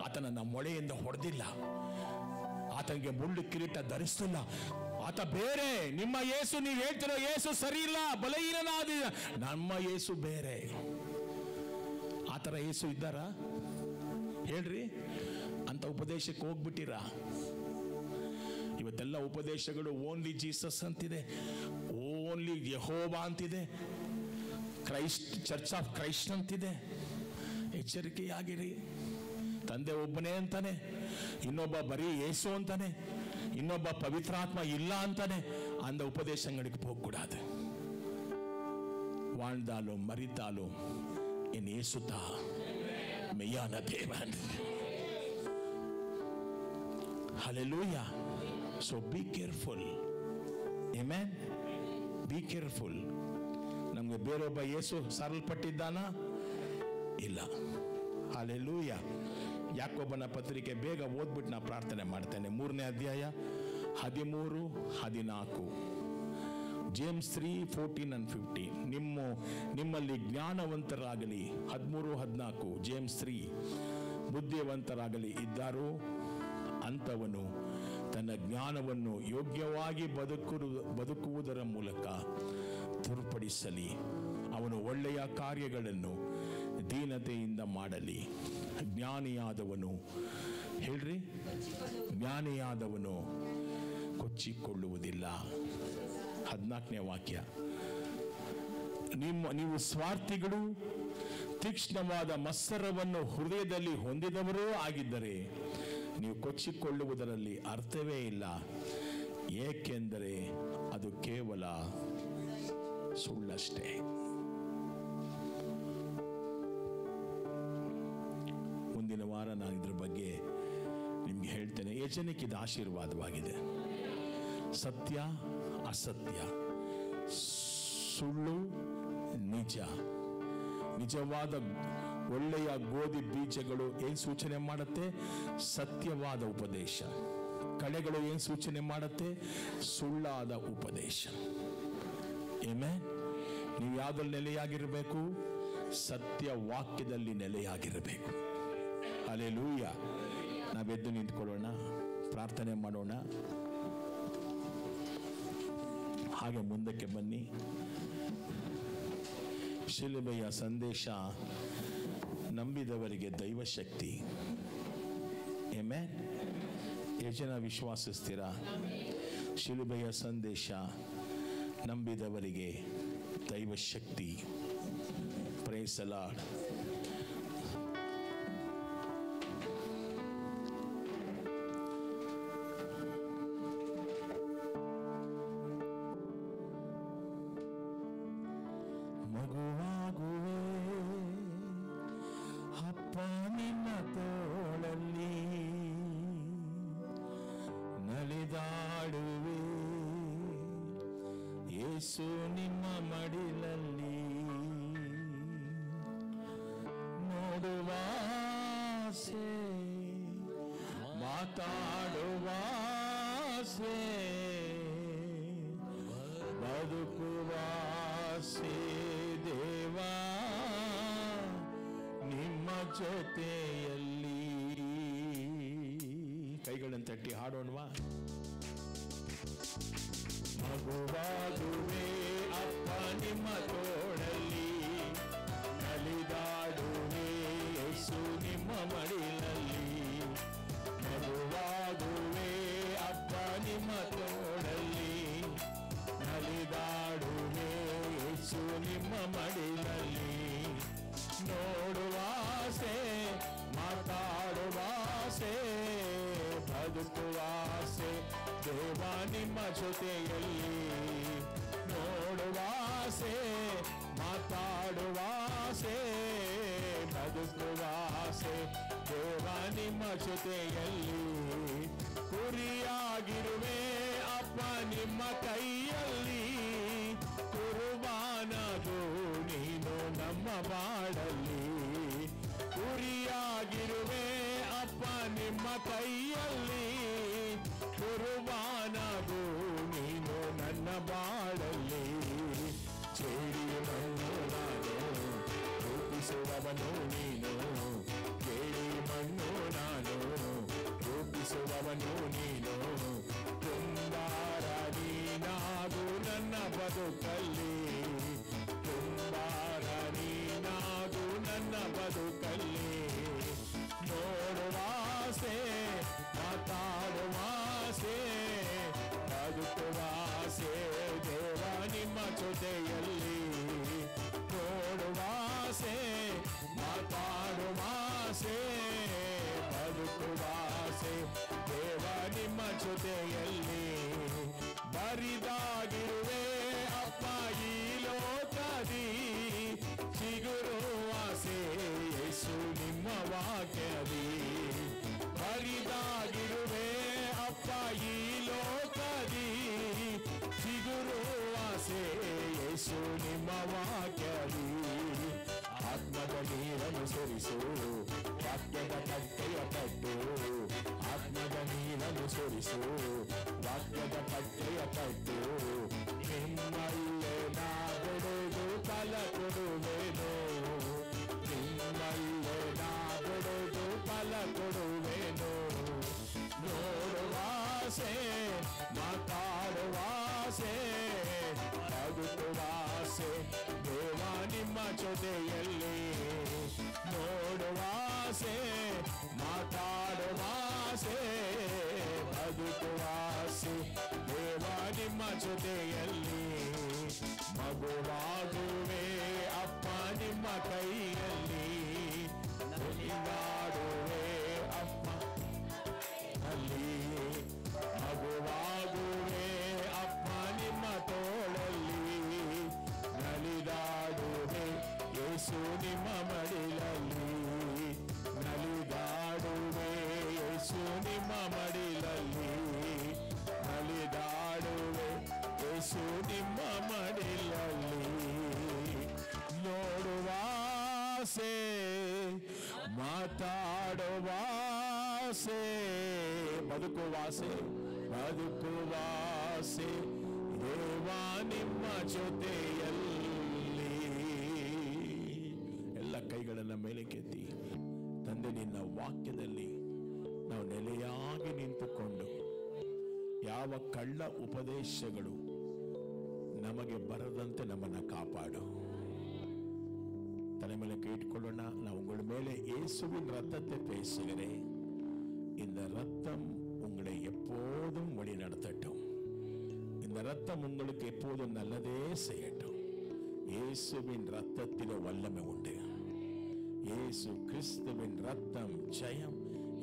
ಆತನನ್ನ ಮೊಳೆಯಿಂದ ಹೊಡೆದಿಲ್ಲ, ಆತನಿಗೆ ಮುಳ್ಳು ಕಿರೀಟ ಧರಿಸಲಿಲ್ಲ, ಆತ ಬೇರೆ. ನಿಮ್ಮ ಯೇಸು, ನೀವು ಹೇಳ್ತಿರೋ ಯೇಸು ಸರಿ ಇಲ್ಲ, ಬಲಹೀನನಾದ. ನಮ್ಮ ಯೇಸು ಬೇರೆ. ಆ ಥರ ಯೇಸು ಇದ್ದಾರ ಹೇಳ್ರಿ? ಅಂತ ಉಪದೇಶಕ್ಕೆ ಹೋಗ್ಬಿಟ್ಟಿರ? ಇವತ್ತೆಲ್ಲ ಉಪದೇಶಗಳು ಓನ್ಲಿ ಜೀಸಸ್ ಅಂತಿದೆ, ಓನ್ಲಿ ಯೆಹೋವಾ ಅಂತಿದೆ, ಕ್ರೈಸ್ಟ್, ಚರ್ಚ್ ಆಫ್ ಕ್ರೈಸ್ಟ್ ಅಂತಿದೆ. ಎಚ್ಚರಿಕೆಯಾಗಿರಿ. ತಂದೆ ಒಬ್ಬನೇ ಅಂತಾನೆ, ಇನ್ನೊಬ್ಬ ಬರೀ ಯೇಸು ಅಂತಾನೆ, ಇನ್ನೊಬ್ಬ ಪವಿತ್ರಾತ್ಮ ಇಲ್ಲ ಅಂತಾನೆ. அந்த உபதேசங்களுக்கு போகக்கூடாது. வாழ்ந்தாலும் மரித்தாலும் என் இயேசுதா மெய்யான தேவன். Hallelujah. So be careful. Amen. Be careful. ನಮಗೆ ಬೇರೊಬ್ಬ ಯೇಸು ಸಾರಲ್ಪಟ್ಟಿದ್ದಾನ? ಇಲ್ಲ. Hallelujah. ಯಾಕೋಬನ ಪತ್ರಿಕೆ ಬೇಗ ಓದ್ಬಿಟ್ಟು ನಾ ಪ್ರಾರ್ಥನೆ ಮಾಡ್ತೇನೆ. 3ನೇ ಅಧ್ಯಾಯ 13, 14. James 3:14 and 15. ನಿಮ್ಮಲ್ಲಿ ಜ್ಞಾನವಂತರಾಗಲಿ 13, 14. ಜೇಮ್ಸ್ 3 ಬುದ್ಧಿವಂತರಾಗಲಿ ಇದ್ದಾರೋ ಅಂಥವನು ತನ್ನ ಜ್ಞಾನವನ್ನು ಯೋಗ್ಯವಾಗಿ ಬದುಕುವುದರ ಮೂಲಕ ತೋರ್ಪಡಿಸಲಿ. ಅವನು ಒಳ್ಳೆಯ ಕಾರ್ಯಗಳನ್ನು ದೀನತೆಯಿಂದ ಮಾಡಲಿ. ಜ್ಞಾನಿಯಾದವನು ಹೇಳ್ರಿ, ಜ್ಞಾನಿಯಾದವನು ಕೊಚ್ಚಿಕೊಳ್ಳುವುದಿಲ್ಲ. 14ನೇ ವಾಕ್ಯ. ನೀವು ಸ್ವಾರ್ಥಿಗಳು, ತೀಕ್ಷ್ಣವಾದ ಮತ್ಸರವನ್ನು ಹೃದಯದಲ್ಲಿ ಹೊಂದಿದವರೂ ಆಗಿದ್ದರೆ ನೀವು ಕೊಚ್ಚಿಕೊಳ್ಳುವುದರಲ್ಲಿ ಅರ್ಥವೇ ಇಲ್ಲ, ಏಕೆಂದರೆ ಅದು ಕೇವಲ ಸುಳ್ಳಷ್ಟೇ. ಮುಂದಿನ ವಾರ ನಾನು ಇದ್ರ ಬಗ್ಗೆ ನಿಮ್ಗೆ ಹೇಳ್ತೇನೆ. ಯಜನಕ್ಕೆ ಇದು ಆಶೀರ್ವಾದವಾಗಿದೆ. ಸತ್ಯ ಅಸತ್ಯ, ಸುಳ್ಳು ನಿಜ. ನಿಜವಾದ ಒಳ್ಳೆಯ ಗೋಧಿ ಬೀಜಗಳು ಏನ್ ಸೂಚನೆ ಮಾಡುತ್ತೆ? ಸತ್ಯವಾದ ಉಪದೇಶ. ಕಳೆಗಳು ಏನ್ ಸೂಚನೆ ಮಾಡುತ್ತೆ? ಸುಳ್ಳಾದ ಉಪದೇಶ. ಆಮೆನ್. ನೀವು ಯಾವುದಲ್ಲಿ ನೆಲೆಯಾಗಿರಬೇಕು? ಸತ್ಯ ವಾಕ್ಯದಲ್ಲಿ ನೆಲೆಯಾಗಿರಬೇಕು. ಹಲ್ಲೆಲೂಯಾ. ನಾವೆದ್ದು ನಿಂತ್ಕೊಳ್ಳೋಣ, ಪ್ರಾರ್ಥನೆ ಮಾಡೋಣ. ಹಾಗೆ ಮುಂದಕ್ಕೆ ಬನ್ನಿ. ಶಿಲುಬೆಯ ಸಂದೇಶ ನಂಬಿದವರಿಗೆ ದೈವಶಕ್ತಿ. ಆಮೆನ್. ಎಷ್ಟು ಜನ ವಿಶ್ವಾಸಿಸ್ತೀರಾ? ಶಿಲುಬೆಯ ಸಂದೇಶ ನಂಬಿದವರಿಗೆ ದೈವಶಕ್ತಿ. Praise the Lord. ಮಗುವಾಗುವೆ ಅಪ್ಪ ನಿನ್ನ ತೋಳಲ್ಲಿ, ನಲಿದಾಡುವೆ ಯೇಸು ನಿಮ್ಮ ಮಡಿಲಲ್ಲಿ. ನೋಡುವಾಸೆ, ಮಾತಾಡುವಾಸೆ, ಬದುಕುವಾಸೆ ದೇವಾ ನಿಮ್ಮ ಜೊತೆಯಲ್ಲಿ. ಕೈಗಳನ್ನು ತಟ್ಟಿ ಹಾಡೋಣವಾ? ಮಗುವಾಗುವೆ ಅಪ್ಪ ನಿಮ್ಮ ತೋಳಲ್ಲಿ, ನಲಿದಾಡುವೆ ಯೇಸು ನಿಮ್ಮ ಮಡಿಲಲ್ಲಿ. ಮಗುವಾಗುವೆ ಅಪ್ಪ ನಿಮ್ಮ ತೋಳಲ್ಲಿ, ನಲಿದಾಡುವೆ ಯೇಸು ನಿಮ್ಮ ಮಡಿಲಲ್ಲಿ. ನೋಡುವಾಸೆ, ಮಾತಾಡುವಾಸೆ, ಬದುಕುವಾಸೆ ದೇವಾ ನಿಮ್ಮ ಜೊತೆಯಲ್ಲಿ. ನೋಡುವಾಸೆ, ಮಾತಾಡುವಾಸೆ, ಬದುಕುವಾಸೆ ದೇವಾ ನಿಮ್ಮ ಜೊತೆಯಲ್ಲಿ. ಕುರಿಯಾಗಿರುವೆ ಅಪ್ಪ ನಿಮ್ಮ ಕೈಯಲ್ಲಿ, ಕುರುಬಾನದು ನೀನು ನಮ್ಮ ಬಾಳಲ್ಲಿ. ಕುರಿಯಾಗಿರುವೆ ಅಪ್ಪ ನಿಮ್ಮ ಕೈಯಲ್ಲಿ, ಕುರುಬಾನದು ನೀನು ನನ್ನ ಬಾಳಲ್ಲಿ. ಚೇಡಿ ಮಣ್ಣು ನಾನು ರೂಪಿಸುವವನು ನೀನು, ಚೇಡಿ ಮಣ್ಣು ನಾನು ರೂಪಿಸುವವನು ನೀನು. ಕುಂಬಾರ ನೀನಾಗು ನನ್ನ ಬದುಕಲ್ಲಿ, ಕುಂಬಾರ ನೀನಾಗು ನನ್ನ ಬದುಕಲ್ಲಿ. ನೋಡುವಾಸೆ ಮಾತಾಡುವಾಸೆ ಬದುಕುವಾಸೆ ದೇವ ನಿಮ್ಮ ಜೊತೆಯಲ್ಲಿ. ನೋಡುವಾಸೆ ಮಾತಾಡುವಾಸೆ ಬದುಕುವಾಸೆ ದೇವ ನಿಮ್ಮ ಜೊತೆಯಲ್ಲಿ. ಬರಿದಾಗಿರುವೆ ಅಪ್ಪ ಈ ಲೋಕದಿ, ಚಿಗುರುವಾಸೆ ಯೇಸು ನಿಮ್ಮ ವಾಕ್ಯದಿ. ಬರಿದಾಗಿರುವೆ ಅಪ್ಪ ಈ ಲೋಕದಿ, ಚಿಗುರುವಾಸೆ ಯೇಸು ನಿಮ್ಮ ವಾಕ್ಯದಿ. ಆತ್ಮದ ನೀರನ್ನು ಸುರಿಸು, ವಾಕ್ಯದ ಕಟ್ಟೆಯ ಕಟ್ಟು. ಆತ್ಮದ ನೀರನ್ನು ಸುರಿಸು, ವಾಕ್ಯದ ಕಟ್ಟೆಯ ಕಟ್ಟು. ನಿಮ್ಮಲ್ಲೇ ನಾ ಬಿಡುವುದು ಫಲ ಕೊಡುವೆನು, ನಿಮ್ಮಲ್ಲೇ ನಾ ಬಿಡುವುದು ಫಲ ಕೊಡುವೆನು. ನೋಡುವಾಸೆ ಮಾತಾಡುವಾಸೆ ಬದುಕುವಾಸೆ ದೇವ ನಿಮ್ಮ ಜೊತೆಯಲ್ಲಿ. ನೋಡುವಾಸೆ ಮಾತಾಡುವಾಸೆ ಬದುಕುವಾಸೆ ದೇವ ನಿಮ್ಮ ಜೊತೆಯಲ್ಲಿ. ಮಗುವಾಗುವೆ ಅಪ್ಪ ನಿಮ್ಮ ಕೈಯಲ್ಲಿ, ನುಡಿದಾಡುವೆ ಅಪ್ಪ ಅಲ್ಲಿ. ಮಗುವಾಗುವೆ ಅಪ್ಪ ನಿಮ್ಮ ತೋಳಲ್ಲಿ, ನಲಿದಾಡುವೆ ಯೇಸು ನಿಮ್ಮ ಮಡಿಲಲ್ಲಿ. ನಲಿದಾಡುವೆ ಯೇಸು ನಿಮ್ಮ ಮಡಿಲಲ್ಲಿ, ನಲಿದಾಡುವೆ ಯೇಸು ನಿಮ್ಮ ಮಡಿಲಲ್ಲಿ. ನೋಡುವಾಸೆ ಮಾತಾಡುವಾಸೆ ಬದುಕುವಾಸೆ ಬದುಕುವಾಸೆ ದೇವ ನಿಮ್ಮ ಜೊತೆಯಲ್ಲಿ. ಎಲ್ಲ ಕೈಗಳನ್ನು ಮೇಲೆ ಕೆತ್ತಿ. ತಂದೆ, ನಿನ್ನ ವಾಕ್ಯದಲ್ಲಿ ನಾವು ನೆಲೆಯಾಗಿ ನಿಂತುಕೊಂಡು ಯಾವ ಕಳ್ಳ ಉಪದೇಶಗಳು ನಮಗೆ ಬರದಂತೆ ನಮ್ಮನ್ನು ಕಾಪಾಡು. ತಲೆ ಮೇಲೆ ಕೈ ಇಟ್ಕೊಳ್ಳೋಣ. ನಾವು ಉಂಗಳ ಮೇಲೆ இயேசுவின் ரத்தத்தை பேசுகிறேன். இந்த ரத்தம் உங்களை எப்போதும் வழி நடத்தட்டும். இந்த ரத்தம் உங்களுக்கு எப்போதும் நல்லதே செய்யட்டும். இயேசுவின் ரத்தத்திலே வல்லமை உண்டு. இயேசு கிறிஸ்துவின் ரத்தம் ஜெயம்.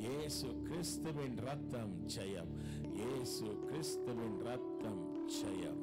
இயேசு கிறிஸ்துவின் ரத்தம் ஜெயம். இயேசு கிறிஸ்துவின் ரத்தம் ஜெயம்.